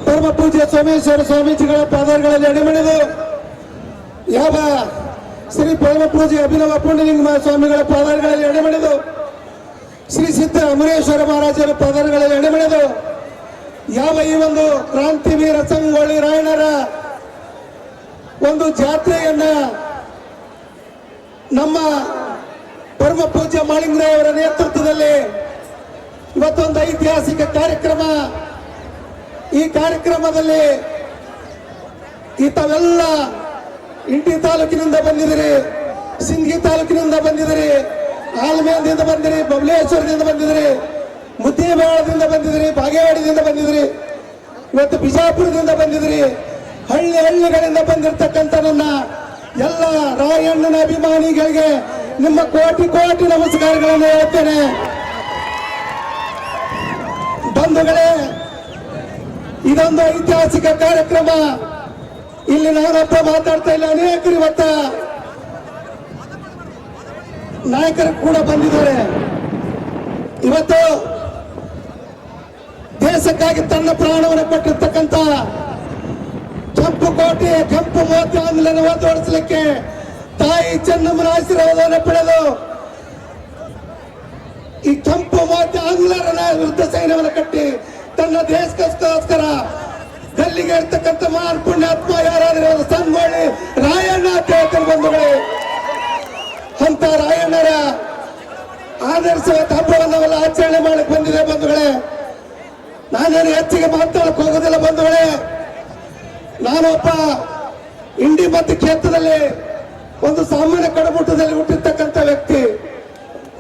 ಪರಮ ಪೂಜ್ಯ ಸೋಮೇಶ್ವರ ಸ್ವಾಮೀಜಿಗಳ ಪಾದಗಳಲ್ಲಿ ಹಣೆಮಣಿದು, ಯಾವ ಶ್ರೀ ಪರಮ ಪೂಜ್ಯ ಅಭಿನವ ಪುಂಡಲಿಂಗ ಸ್ವಾಮಿಗಳ ಪಾದಗಳಲ್ಲಿ ಹಣೆಮಣಿದು, ಶ್ರೀ ಸಿದ್ಧ ಅಮರೇಶ್ವರ ಮಹಾರಾಜರ ಪಾದಗಳಲ್ಲಿ ಹಣೆಮಣಿದು, ಯಾವ ಈ ಒಂದು ಕ್ರಾಂತಿವೀರ ಸಂಗೊಳ್ಳಿ ರಾಯಣ್ಣರ ಒಂದು ಜಾತ್ರೆಯನ್ನ ನಮ್ಮ ಪರಮ ಪೂಜ್ಯ ಮಾಳಿಂಗರಾಯವರ ನೇತೃತ್ವದಲ್ಲಿ ಇವತ್ತೊಂದು ಐತಿಹಾಸಿಕ ಕಾರ್ಯಕ್ರಮ. ಈ ಕಾರ್ಯಕ್ರಮದಲ್ಲಿ ತಾವೆಲ್ಲ ಇಂಟಿ ತಾಲೂಕಿನಿಂದ ಬಂದಿದ್ದೀರಿ, ಸಿಂದಗಿ ತಾಲೂಕಿನಿಂದ ಬಂದಿದ್ದೀರಿ, ಆಲ್ಮೇದಿಂದ ಬಂದಿರಿ, ಬಬಲೇಶ್ವರದಿಂದ ಬಂದಿದ್ದೀರಿ, ಮುದ್ದೇಬೇಳದಿಂದ ಬಂದಿದ್ದೀರಿ, ಬಾಗೇವಾಡಿದಿಂದ ಬಂದಿದ್ದೀರಿ, ಇವತ್ತು ಬಿಜಾಪುರದಿಂದ ಬಂದಿದ್ದೀರಿ. ಹಳ್ಳಿಗಳಿಂದ ಬಂದಿರತಕ್ಕಂಥ ನನ್ನ ಎಲ್ಲ ರಾಯಣ್ಣನ ಅಭಿಮಾನಿಗಳಿಗೆ ನಿಮ್ಮ ಕೋಟಿ ಕೋಟಿ ನಮಸ್ಕಾರಗಳನ್ನು ಹೇಳ್ತೇನೆ. ಬಂಧುಗಳೇ, ಇದೊಂದು ಐತಿಹಾಸಿಕ ಕಾರ್ಯಕ್ರಮ. ಇಲ್ಲಿ ನಾನೊಬ್ಬ ಮಾತಾಡ್ತಾ ಇಲ್ಲ, ಅನೇಕರು ಇವತ್ತ ನಾಯಕರು ಕೂಡ ಬಂದಿದ್ದಾರೆ. ಇವತ್ತು ದೇಶಕ್ಕಾಗಿ ತನ್ನ ಪ್ರಾಣವನ್ನು ಕೊಟ್ಟಿರ್ತಕ್ಕಂಥ ಕೆಂಪು ಕೋಟೆ, ಕೆಂಪು ಮೋತಿ ಆಂಗ್ಲನ ಹೊರತುಪಡಿಸಲಿಕ್ಕೆ ತಾಯಿ ಚೆನ್ನಮ್ಮನ ಆಶೀರ್ವಾದವನ್ನು ಪಡೆದು ಈ ಕೆಂಪು ಮೋತಿ ಆಂಗ್ಲರನ ವಿರುದ್ಧ ಸೈನ್ಯವನ್ನು ಕಟ್ಟಿ ತನ್ನ ದೇಶಕ್ಕೋಸ್ಕರ ಗಲ್ಲಿಗೆ ಇರ್ತಕ್ಕಂಥ ಮಹಾನ್ ಪುಣ್ಯಾತ್ಮ ಯಾರಾದ್ರೆ ಸಂಗೊಳ್ಳಿ ರಾಯಣ್ಣ ಅಂತ ಹೇಳ್ತಾರೆ ಬಂಧುಗಳೇ. ಅಂತ ರಾಯಣ್ಣರ ಆದರ್ಶ ಹಬ್ಬವನ್ನು ನಾವೆಲ್ಲ ಆಚರಣೆ ಮಾಡಕ್ ಬಂದಿದೆ ಬಂಧುಗಳೇ. ನಾನೇನು ಹೆಚ್ಚಿಗೆ ಮಾತಾಡಕ್ ಹೋಗೋದಿಲ್ಲ ಬಂಧುಗಳೇ. ನಾನೊಬ್ಬ ಇಂಡಿ ಮತ್ತು ಕ್ಷೇತ್ರದಲ್ಲಿ ಒಂದು ಸಾಮಾನ್ಯ ಕಡಮುಟ್ಟದಲ್ಲಿ ಹುಟ್ಟಿರ್ತಕ್ಕಂಥ ವ್ಯಕ್ತಿ.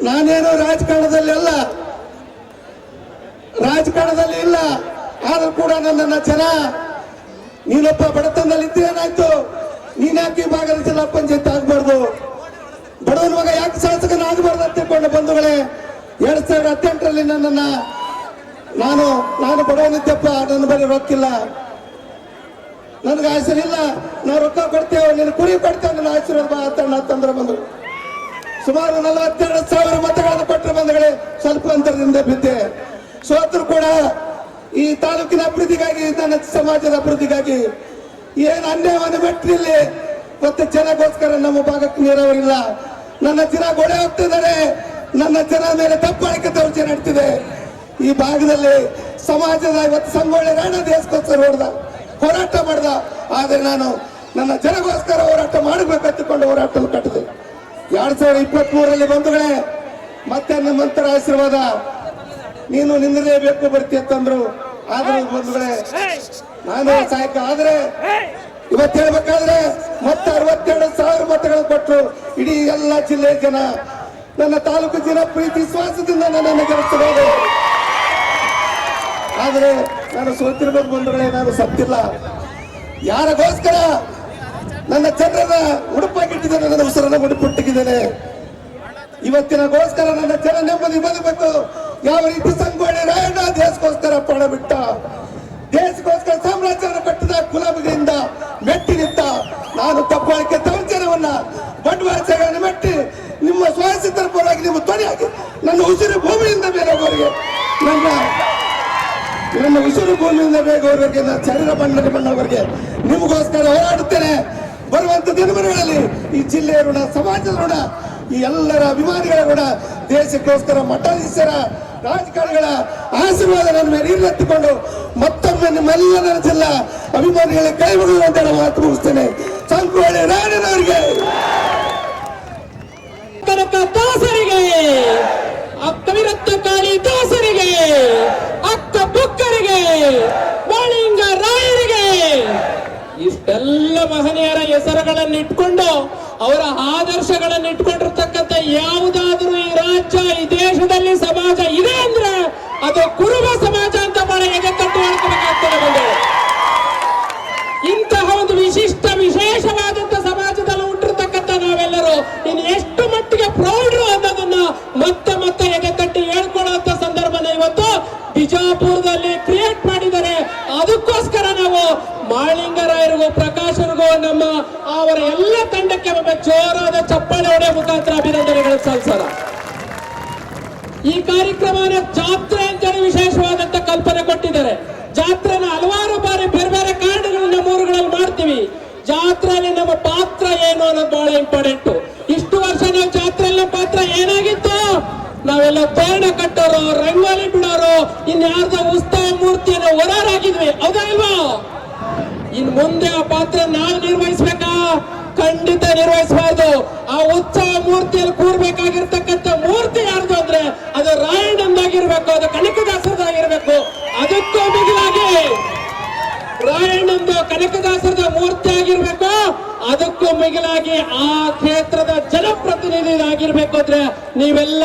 ನಾನೇನು ರಾಜಕಾರಣದಲ್ಲಿ ಇಲ್ಲ. ಆದ್ರೂ ಕೂಡ ನನ್ನನ್ನ ಜನ ನೀನೊಬ್ಬ ಬಡತನದಲ್ಲಿ ಇದ್ದೇನಾಯ್ತು, ನೀನ್ ಯಾಕೆ ಈ ಭಾಗದ ಜಿಲ್ಲಾ ಪಂಚಾಯತ್ ಆಗ್ಬಾರ್ದು, ಬಡವನ ಮಗ ಯಾಕೆ ಶಾಸಕನ ಆಗ್ಬಾರ್ದು ಅಂತ ತಿಳ್ಕೊಂಡ ಬಂಧುಗಳೇ. 2018ರಲ್ಲಿ ನನ್ನನ್ನ ನಾನು ಬಡವನಿದ್ದಪ್ಪ, ನನ್ನ ಬಳಿ ರೊಕ್ಕಿಲ್ಲ, ನನಗೆ ಆಸರಿಲ್ಲ, ನಾವು ರೊಕ್ಕ ಕೊಡ್ತೇವೆ, ನೀನು ಕುರಿ ಕೊಡ್ತೇವೆ, ನನ್ನ ಆಶೀರ್ವಾದ ಅಂತಂದ್ರೆ ಬಂದ್ರು. ಸುಮಾರು 42,000 ಮತಗಳನ್ನು ಕೊಟ್ಟರೆ ಬಂಧುಗಳೇ, ಸ್ವಲ್ಪ ಅಂತರದಿಂದ ಬಿದ್ದೆ. ಸೋತರು ಕೂಡ ಈ ತಾಲೂಕಿನ ಅಭಿವೃದ್ಧಿಗಾಗಿ, ನನ್ನ ಸಮಾಜದ ಅಭಿವೃದ್ಧಿಗಾಗಿ ಏನು ಅನ್ಯಾಯವನ್ನು ಮೆಟ್ಟಿಲ್ಲಿ ಮತ್ತೆ ಜನಗೋಸ್ಕರ ನಮ್ಮ ಭಾಗಕ್ಕೆ ನೀರಾವರಿಲ್ಲ. ನನ್ನ ಜನ ಗೋಳೆ ಹೋಗ್ತಿದ್ದಾರೆ, ನನ್ನ ಜನ ಮೇಲೆ ದಬ್ಬಾಳಿಕೆ ದೌರ್ಜನ್ಯ ನಡೀತಿದೆ. ಈ ಭಾಗದಲ್ಲಿ ಸಮಾಜದ ಇವತ್ತು ಸಂಗೊಳ್ಳಿ ರಾಯಣ್ಣ ದೇಶಕ್ಕೋಸ್ಕರ ಹೋರಾಟ ಮಾಡ್ದ. ಆದ್ರೆ ನಾನು ನನ್ನ ಜನಗೋಸ್ಕರ ಹೋರಾಟ ಮಾಡಬೇಕಂತಕೊಂಡು ಹೋರಾಟ ಕಟ್ಟಿದೆ. 2023ರಲ್ಲಿ ಬಂಧುಗಳೇ, ಮತ್ತೆ ನಿಮ್ಮಂತರ ಆಶೀರ್ವಾದ, ನೀನು ನಿಂದಲೇಬೇಕು ಬರ್ತಿ ಅಂತಂದ್ರು. ಆದ್ರೆ ಬಂಧುಗಳೇ, ನಾನು ಸಹಾಯಕ ಆದ್ರೆ ಇವತ್ತು ಹೇಳ್ಬೇಕಾದ್ರೆ ಮತ್ತೆ 62,000 ಮತಗಳು ಕೊಟ್ಟರು. ಇಡೀ ಎಲ್ಲ ಜಿಲ್ಲೆಯ ಜನ, ನನ್ನ ತಾಲೂಕು ಜನ ಪ್ರೀತಿ ವಿಶ್ವಾಸದಿಂದ ನನ್ನನ್ನು ಗೆಲ್ಲಿಸಬಹುದು. ಆದ್ರೆ ನಾನು ಸೋತಿರ್ಬೇಕು ಬಂಧುಗಳೇ, ನಾನು ಸತ್ತಿಲ್ಲ. ಯಾರಿಗೋಸ್ಕರ ನನ್ನ ಜನರನ್ನ ಉಡುಪಾಗಿಟ್ಟಿದ್ದೇನೆ, ನನ್ನ ಉಸಿರನ್ನ ಮುಡಿಪುಟ್ಟಿದ್ದೇನೆ. ಇವತ್ತಿನಗೋಸ್ಕರ ನನ್ನ ಜನ ನೆಮ್ಮದಿ ಬದುಕಬೇಕು. ಯಾವ ರೀತಿ ಸಂಗೊಳ್ಳಿ ರಾಯಣ್ಣ ದೇಶಕ್ಕೋಸ್ಕರ ಪ್ರಾಣ ಬಿಟ್ಟ, ದೇಶಕ್ಕೋಸ್ಕರ ಸಾಮ್ರಾಜ್ಯವನ್ನು ಕಟ್ಟಿದ ಗುಲಾಮಿಗಳಿಂದ ಮೆಟ್ಟಿ ನಿಂತ, ನಾನು ದಬ್ಬಾಳಿಕೆ ದೌರ್ಜನ್ಯವನ್ನ ಬಂಡವಾಳಗಳನ್ನು ಮೆಟ್ಟಿ ನಿಮ್ಮ ಸ್ವಾಸಿತರ ಪರವಾಗಿ ನಿಮ್ಮ ಧ್ವನಿಯಾಗಿ ನನ್ನ ಉಸಿರು ಭೂಮಿಯಿಂದ ಬೇರೆಯವರಿಗೆ, ನನ್ನ ಉಸಿರು ಭೂಮಿಯಿಂದ ಬೇಗವರೆಗೆ, ನನ್ನ ಶರೀರ ಬಣ್ಣವರೆಗೆ ನಿಮಗೋಸ್ಕರ ಹೋರಾಡುತ್ತೇನೆ. ಬರುವಂತ ದಿನಗಳಲ್ಲಿ ಈ ಜಿಲ್ಲೆಯ ಋಣ, ಸಮಾಜದ ಋಣ, ಈ ಎಲ್ಲರ ಅಭಿಮಾನಿಗಳ ಋಣ, ದೇಶಕ್ಕೋಸ್ಕರ ಮಠಾಧೀಶರ ರಾಜಕಾರಣಿಗಳ ಆಶೀರ್ವಾದ ನನ್ನ ಮೇಲೆ ಇರಲೆತ್ತಿಕೊಂಡು ಮತ್ತೊಮ್ಮೆ ನಿಮ್ಮೆಲ್ಲ ನನ್ನ ಜಿಲ್ಲಾ ಅಭಿಮಾನಿಗಳ ಕೈ ಮುಗಿಯುವಂತ ಮಾತು ಮುಗಿಸ್ತೇನೆ. ಸಂಗೊಳ್ಳಿ ರಾಯಣ್ಣನವರಿಗೆ, ಕನಕ ದಾಸರಿಗೆ, ಕವಿರತ್ನ ಕಾಳಿ ದಾಸರಿಗೆ, ಅಕ್ಕ ಬುಕ್ಕರಿಗೆ, ಮಾಳಿಂಗ ರಾಯರಿಗೆ, ಇಷ್ಟೆಲ್ಲ ಮಹನೀಯರ ಹೆಸರುಗಳನ್ನು ಇಟ್ಕೊಂಡು ಅವರ ಆದರ್ಶಗಳನ್ನು ಇಟ್ಕೊಂಡಿರ್ತಕ್ಕಂಥ ಯಾವುದಾದ್ರೂ ಈ ರಾಜ್ಯ, ಈ ದೇಶದಲ್ಲಿ ಸಮಾಜ ಇದೆ ಅಂದ್ರೆ ಅದು ಕುರುಬ ಸಮಾಜ ಅಂತ ಬಹಳ ಎದೆತಟ್ಟು ಹೇಳ್ಕೋಬೇಕಾಗ್ತದೆ ಬಂದು. ಇಂತಹ ಒಂದು ವಿಶೇಷವಾದಂತ ಸಮಾಜದಲ್ಲಿ ಹುಟ್ಟಿರ್ತಕ್ಕಂಥ ನಾವೆಲ್ಲರೂ ಇನ್ನು ಎಷ್ಟು ಮಟ್ಟಿಗೆ ಪ್ರೌಢರು ಅನ್ನೋದನ್ನ ಮತ್ತೆ ಮತ್ತೆ ಎದೆತಟ್ಟಿ ಹೇಳ್ಕೊಳ್ಳುವಂತ ಸಂದರ್ಭನ ಇವತ್ತು ಬಿಜಾಪುರದಲ್ಲಿ ಕ್ರಿಯೇಟ್ ಮಾಡಿದ್ದಾರೆ. ಅದಕ್ಕೋಸ್ಕರ ನಾವು ಮಾಳಿಂಗರಾಯರಿಗೂ ಪ್ರಕಾಶರಿಗೂ ನಮ್ಮ ಅವರ ಎಲ್ಲ ತಂಡಕ್ಕೆ ಒಮ್ಮೆ ಜೋರಾದ ಚಪ್ಪಾಳೆ ಹೊಡೆಯ ಮುಖಾಂತರ ಅಭಿನಂದನೆಗಳು ಸಲ್ಲಿಸೋಣ. ಈ ಕಾರ್ಯಕ್ರಮನ ಜಾತ್ರೆ ಅಂತೇಳಿ ವಿಶೇಷವಾದಂತ ಕಲ್ಪನೆ ಕೊಟ್ಟಿದ್ದಾರೆ. ಜಾತ್ರೆನ ಹಲವಾರು ಬಾರಿ ಬೇರೆ ಬೇರೆ ಕಾರಣಗಳನ್ನ ಮೂರುಗಳಲ್ಲಿ ಮಾಡ್ತೀವಿ. ಜಾತ್ರೆಯಲ್ಲಿ ನಮ್ಮ ಪಾತ್ರ ಏನು ಅನ್ನೋದು ಬಹಳ ಇಂಪಾರ್ಟೆಂಟ್. ಇಷ್ಟು ವರ್ಷ ನಾವು ಜಾತ್ರೆಯಲ್ಲಿ ಪಾತ್ರ ಏನಾಗಿತ್ತು? ನಾವೆಲ್ಲ ತೋರಣ ಕಟ್ಟೋರು, ರಂಗೋಲಿ ಬಿಡೋರು, ಇನ್ಯಾರ್ದ ಉತ್ಸವ ಮೂರ್ತಿಯನ್ನು ಹೊರಾರಾಗಿದ್ವಿ, ಹೌದಾ ಇಲ್ವಾ? ಇನ್ ಮುಂದೆ ಆ ಪಾತ್ರ ನಾವು ನಿರ್ವಹಿಸ್ಬೇಕಾ? ಖಂಡಿತ ನಿರ್ವಹಿಸಬಾರ್ದು. ಆ ಉತ್ಸವ ಮೂರ್ತಿಯಲ್ಲಿ ಕೂರ್ಬೇಕಾಗಿರ್ತಕ್ಕಂಥ ಮೂರ್ತಿ ಯಾರ್ದು ಅಂದ್ರೆ ಅದು ರಾಯಣ್ಣಂದಾಗಿರ್ಬೇಕು, ಅದು ಕನಕದಾಸರದಾಗಿರ್ಬೇಕು. ಅದಕ್ಕೂ ಮಿಗಿಲಾಗಿ ರಾಯಣ್ಣಂದು ಕನಕದಾಸರದ ಮೂರ್ತಿ ಆಗಿರ್ಬೇಕು. ಅದಕ್ಕೂ ಮಿಗಿಲಾಗಿ ಆ ಕ್ಷೇತ್ರದ ಜನಪ್ರತಿನಿಧಿ ಆಗಿರ್ಬೇಕು. ಅಂದ್ರೆ ನೀವೆಲ್ಲ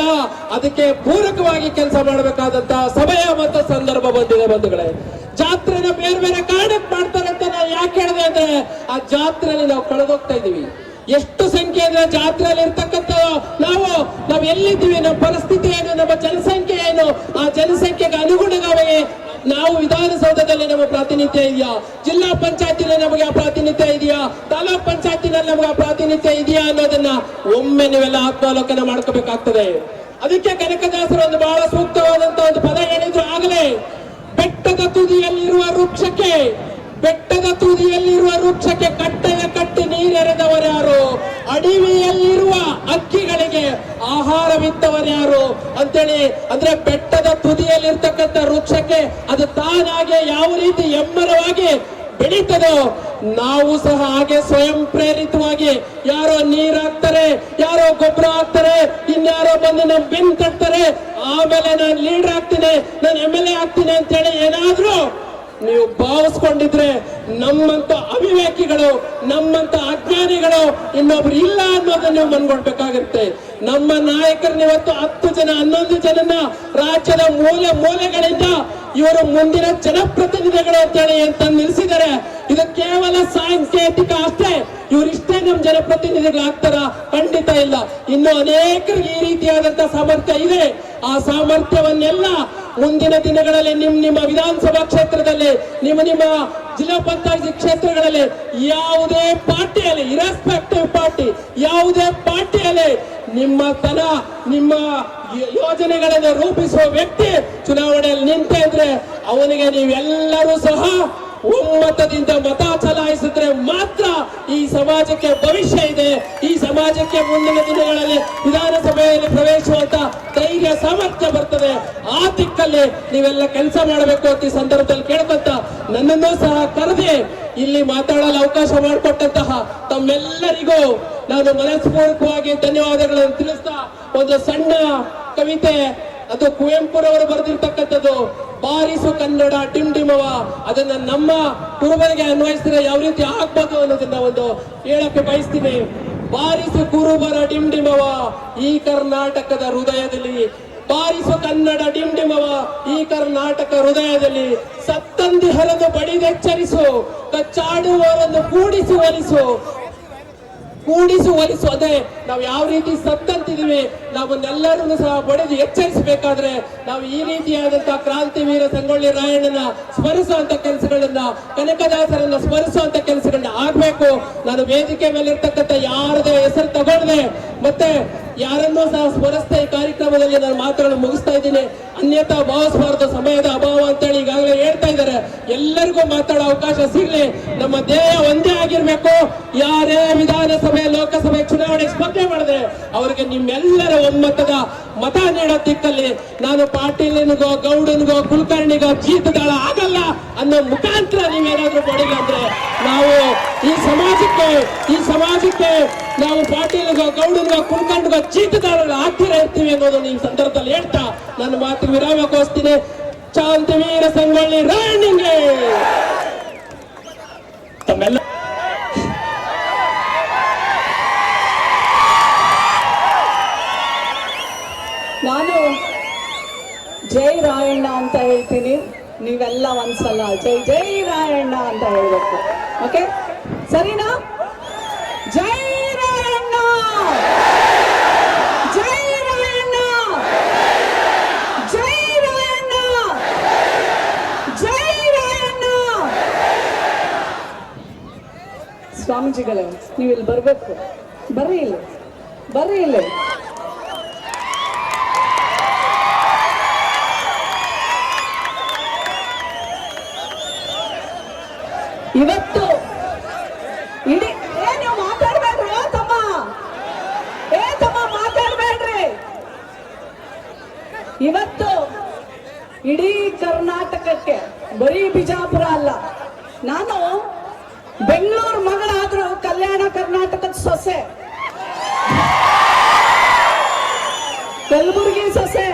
ಅದಕ್ಕೆ ಪೂರಕವಾಗಿ ಕೆಲಸ ಮಾಡಬೇಕಾದಂತ ಸಮಯ ಮತ್ತು ಸಂದರ್ಭ ಬಂದಿದೆ ಬಂಧುಗಳೇ. ಜಾತ್ರೆನ ಬೇರೆ ಬೇರೆ ಕಾರಣಕ್ಕೆ ಮಾಡ್ತಾರೆ ಅಂತ ನಾವು ಯಾಕೆ ಹೇಳಿದೆ ಅಂದ್ರೆ ಆ ಜಾತ್ರೆಯಲ್ಲಿ ನಾವು ಕಳೆದೋಗ್ತಾ ಇದೀವಿ. ಎಷ್ಟು ಸಂಖ್ಯೆ ಇದೆ ಜಾತ್ರೆಯಲ್ಲಿ ಇರ್ತಕ್ಕಂಥ ನಾವು ಎಲ್ಲಿದ್ದೀವಿ, ನಮ್ಮ ಪರಿಸ್ಥಿತಿ ಏನು, ನಮ್ಮ ಜನಸಂಖ್ಯೆ ಏನು, ಆ ಜನಸಂಖ್ಯೆಗೆ ಅನುಗುಣವಾಗಿ ನಾವು ವಿಧಾನಸೌಧದಲ್ಲಿ ನಮ್ಮ ಪ್ರಾತಿನಿಧ್ಯ ಇದೆಯಾ, ಜಿಲ್ಲಾ ಪಂಚಾಯತಿನಲ್ಲಿ ನಮಗೆ ಆ ಪ್ರಾತಿನಿಧ್ಯ ಇದೆಯಾ, ತಾಲೂಕ್ ಪಂಚಾಯತಿನಲ್ಲಿ ನಮಗೆ ಆ ಪ್ರಾತಿನಿಧ್ಯ ಇದೆಯಾ ಅನ್ನೋದನ್ನ ಒಮ್ಮೆ ನೀವೆಲ್ಲ ಆತ್ಮಾವಲೋಕನ ಮಾಡ್ಕೋಬೇಕಾಗ್ತದೆ. ಅದಕ್ಕೆ ಕನಕದಾಸರು ಒಂದು ಬಹಳ ಸೂಕ್ತವಾದಂತ ಒಂದು ಪದ ಹೇಳಿದ್ರು ಆಗಲೇ, ಬೆಟ್ಟದ ತುದಿಯಲ್ಲಿರುವ ವೃಕ್ಷಕ್ಕೆ ಕಟ್ಟೆಯ ಕಟ್ಟಿ ನೀರೆರೆದವರ್ಯಾರು, ಅಡವಿಯಲ್ಲಿರುವ ಅಕ್ಕಿಗಳಿಗೆ ಆಹಾರವಿತ್ತವರ್ಯಾರು ಅಂತೇಳಿ. ಅಂದ್ರೆ ಬೆಟ್ಟದ ತುದಿಯಲ್ಲಿರ್ತಕ್ಕಂಥ ವೃಕ್ಷಕ್ಕೆ ಅದು ತಾನಾಗೆ ಯಾವ ರೀತಿ ಎಮ್ಮರವಾಗಿ ಬೆಳೀತದೋ ನಾವು ಸಹ ಹಾಗೆ ಸ್ವಯಂ ಪ್ರೇರಿತವಾಗಿ ಯಾರೋ ನೀರ್ ಹಾಕ್ತಾರೆ, ಯಾರೋ ಗೊಬ್ಬರ ಹಾಕ್ತಾರೆ, ಇನ್ಯಾರೋ ಬಂದು ನಮ್ ಬಿನ್ ಕಟ್ತಾರೆ, ಆಮೇಲೆ ನಾನು ಲೀಡರ್ ಆಗ್ತೀನಿ, ನಾನು MLA ಆಗ್ತೀನಿ ಅಂತ ಹೇಳಿ ಏನಾದ್ರೂ ನೀವು ಭಾವಿಸ್ಕೊಂಡಿದ್ರೆ ನಮ್ಮಂತ ಅವಿವೇಕಿಗಳು, ನಮ್ಮಂತ ಅಜ್ಞಾನಿಗಳು ಇನ್ನೊಬ್ರು ಇಲ್ಲ ಅನ್ನೋದನ್ನ ನೀವು ಮನ್ಕೊಳ್ಬೇಕಾಗುತ್ತೆ. ನಮ್ಮ ನಾಯಕರನ್ನ ಇವತ್ತು 10 ಜನ 11 ಜನನ ರಾಜ್ಯದ ಮೂಲೆ ಮೂಲೆಗಳಿಂದ ಇವರು ಮುಂದಿನ ಜನಪ್ರತಿನಿಧಿಗಳು ಅಂತೇಳಿ ಅಂತ ನಿಲ್ಲಿಸಿದ್ದಾರೆ. ಇದು ಕೇವಲ ಸಾಂಕೇತಿಕ ಅಷ್ಟೇ. ಇವರಿಷ್ಟೇ ನಮ್ ಜನಪ್ರತಿನಿಧಿಗಳಾಗ್ತಾರ? ಖಂಡಿತ ಇಲ್ಲ. ಇನ್ನು ಅನೇಕರಿಗೆ ಈ ರೀತಿಯಾದಂತಹ ಸಾಮರ್ಥ್ಯ ಇದೆ. ಆ ಸಾಮರ್ಥ್ಯವನ್ನೆಲ್ಲ ಮುಂದಿನ ದಿನಗಳಲ್ಲಿ ನಿಮ್ಮ ವಿಧಾನಸಭಾ ಕ್ಷೇತ್ರದಲ್ಲಿ, ನಿಮ್ಮ ಜಿಲ್ಲಾ ಪಂಚಾಯತ್ ಕ್ಷೇತ್ರಗಳಲ್ಲಿ ಯಾವುದೇ ಪಾರ್ಟಿಯಲ್ಲಿ, ಇರೆಸ್ಪೆಕ್ಟಿವ್ ಪಾರ್ಟಿ, ಯಾವುದೇ ಪಾರ್ಟಿಯಲ್ಲಿ ನಿಮ್ಮ ಯೋಜನೆಗಳನ್ನು ರೂಪಿಸುವ ವ್ಯಕ್ತಿ ಚುನಾವಣೆಯಲ್ಲಿ ನಿಂತೆ ಇದ್ರೆ ಅವನಿಗೆ ನೀವೆಲ್ಲರೂ ಸಹ ಒಮ್ಮತದಿಂದ ಮತ ಚಲಾಯಿಸಿದ್ರೆ ಮಾತ್ರ ಈ ಸಮಾಜಕ್ಕೆ ಭವಿಷ್ಯ ಇದೆ. ಈ ಸಮಾಜಕ್ಕೆ ಮುಂದಿನ ದಿನಗಳಲ್ಲಿ ವಿಧಾನಸಭೆಯಲ್ಲಿ ಪ್ರವೇಶಿಸುವಂತ ಧೈರ್ಯ ಸಾಮರ್ಥ್ಯ ಬರ್ತದೆ. ಆ ದಿಕ್ಕಲ್ಲಿ ನೀವೆಲ್ಲ ಕೆಲಸ ಮಾಡಬೇಕು ಅಂತ ಈ ಸಂದರ್ಭದಲ್ಲಿ ಕೇಳ್ಕೊಂತ ನನ್ನನ್ನು ಸಹ ಕರೆದಿ ಇಲ್ಲಿ ಮಾತಾಡಲು ಅವಕಾಶ ಮಾಡಿಕೊಟ್ಟಂತಹ ತಮ್ಮೆಲ್ಲರಿಗೂ ನಾನು ಮನಸ್ಪೂರ್ವಕವಾಗಿ ಧನ್ಯವಾದಗಳನ್ನು ತಿಳಿಸ್ತಾ, ಒಂದು ಸಣ್ಣ ಕವಿತೆ, ಅದು ಕುವೆಂಪುರವರು ಬರೆದಿರ್ತಕ್ಕಂಥದ್ದು, ಬಾರಿಸು ಕನ್ನಡ ಡಿಂಡಿಮವ. ಅದನ್ನ ನಮ್ಮ ಕುರುಬರಿಗೆ ಅನ್ವಯಿಸಿದ್ರೆ ಯಾವ ರೀತಿ ಆಗ್ಬೋದು ಅನ್ನೋದನ್ನ ಒಂದು ಹೇಳಕ್ಕೆ ಬಯಸ್ತೀನಿ. ಬಾರಿಸು ಕುರುಬರ ಡಿಂಡಿಮವ ಈ ಕರ್ನಾಟಕದ ಹೃದಯದಲ್ಲಿ, ಬಾರಿಸು ಕನ್ನಡ ಡಿಂಡಿಮವ ಈ ಕರ್ನಾಟಕ ಹೃದಯದಲ್ಲಿ, ಸತ್ತಂದಿಹರನ್ನು ಬಡಿದೆಚ್ಚರಿಸು, ಕಚ್ಚಾಡುವವರನ್ನು ಕೂಡಿಸಿ ಒಲಿಸು. ಅದೇ ನಾವು ಯಾವ ರೀತಿ ಸತ್ತಂತಿದೀವಿ, ನಾವನ್ನೆಲ್ಲರನ್ನು ಸಹ ಬಡಿದು ಎಚ್ಚರಿಸಬೇಕಾದ್ರೆ ನಾವು ಈ ರೀತಿಯಾದಂತಹ ಕ್ರಾಂತಿ ವೀರ ಸಂಗೊಳ್ಳಿ ರಾಯಣ್ಣನ ಸ್ಮರಿಸುವಂತ ಕೆಲಸಗಳನ್ನ, ಕನಕದಾಸರನ್ನ ಸ್ಮರಿಸುವಂತ ಕೆಲಸಗಳನ್ನ ಆಗ್ಬೇಕು. ನಾನು ವೇದಿಕೆ ಮೇಲೆ ಇರ್ತಕ್ಕಂಥ ಯಾರದೇ ಹೆಸರು ತಗೊಳ್ಳದೆ ಮತ್ತೆ ಯಾರನ್ನೂ ಸಹ ಸ್ಮರಿಸ್ತಾ ಈ ಕಾರ್ಯಕ್ರಮದಲ್ಲಿ ನಾನು ಮಾತುಗಳನ್ನು ಮುಗಿಸ್ತಾ ಇದ್ದೀನಿ. ಅನ್ಯತಾ ಭಾವಿಸಬಾರದು, ಸಮಯದ ಅಭಾವ ಅಂತೇಳಿ ಈಗಾಗಲೇ ಹೇಳ್ತಾ ಇದ್ದಾರೆ. ಎಲ್ಲರಿಗೂ ಮಾತಾಡೋ ಅವಕಾಶ ಸಿಗ್ಲಿ. ನಮ್ಮ ಧ್ಯೇಯ ಒಂದೇ ಆಗಿರ್ಬೇಕು. ಯಾರೇ ವಿಧಾನಸಭೆ ಲೋಕಸಭೆ ಚುನಾವಣೆ ಸ್ಪರ್ಧೆ ಮಾಡಿದ್ರೆ ಅವರಿಗೆ ನಿಮ್ಮೆಲ್ಲರ ಒಮ್ಮತದ ಮತ ನೀಡೋ ದಿಕ್ಕಲ್ಲಿ ನಾನು ಪಾಟೀಲನಿಗೋ ಗೌಡನಿಗೋ ಕುಲಕರ್ಣಿಗೋ ಜೀತದಾಳ ಆಗಲ್ಲ ಅನ್ನೋ ಮುಖಾಂತರ ನೀವೇನಾದ್ರೂ ಮಾಡಿಲ್ಲ ಅಂದ್ರೆ ನಾವು ಈ ಸಮಾಜಕ್ಕೆ ನಾವು ಪಾಟೀಲ್ಗೋ ಗೌಡನಿಗೋ ಕುಲಕರ್ಣಿಗೋ ಜೀತದಾಳ ಆಗ್ತೀರಾ ಇರ್ತೀವಿ ಅನ್ನೋದನ್ನ ಈ ಸಂದರ್ಭದಲ್ಲಿ ಹೇಳ್ತಾ ನನ್ನ ಮಾತಿಗೆ ವಿರಾಮ ಕೋಸ್ತೀನಿ. ಕ್ರಾಂತಿವೀರ ಸಂಗೊಳ್ಳಿ ರಾಯಣ್ಣನಿಗೆ ತಮ್ಮೆಲ್ಲ ನಾನು ಜೈ ರಾಯಣ್ಣ ಅಂತ ಹೇಳ್ತೀನಿ, ನೀವೆಲ್ಲ ಒಂದ್ಸಲ ಜೈ ರಾಯಣ್ಣ ಅಂತ ಹೇಳ್ಬೇಕು. ಓಕೆ, ಸರಿನಾ? ಜೈ ರಾಯಣ್ಣ, ಜೈ ರಾಯಣ್ಣ, ಜೈ ರಾಯಣ್ಣ, ಜೈ ರಾಯಣ್ಣ. ಸ್ವಾಮೀಜಿಗಳೇ, ನೀವು ಇಲ್ಲಿ ಬರ್ಬೇಕು. ಬರ್ರಿ ಇಲ್ಲಿ. ಇವತ್ತು ಇಡೀ ನೀವು ಮಾತಾಡ್ಬೇಡ್ರಿ ತಮ್ಮ ಮಾತಾಡ್ಬೇಡ್ರಿ. ಇವತ್ತು ಇಡೀ ಕರ್ನಾಟಕಕ್ಕೆ, ಬರೀ ಬಿಜಾಪುರ ಅಲ್ಲ, ನಾನು ಬೆಂಗಳೂರು ಮಗಳಾದ್ರೂ ಕಲ್ಯಾಣ ಕರ್ನಾಟಕದ ಸೊಸೆ, ಕಲಬುರಗಿ ಸೊಸೆ.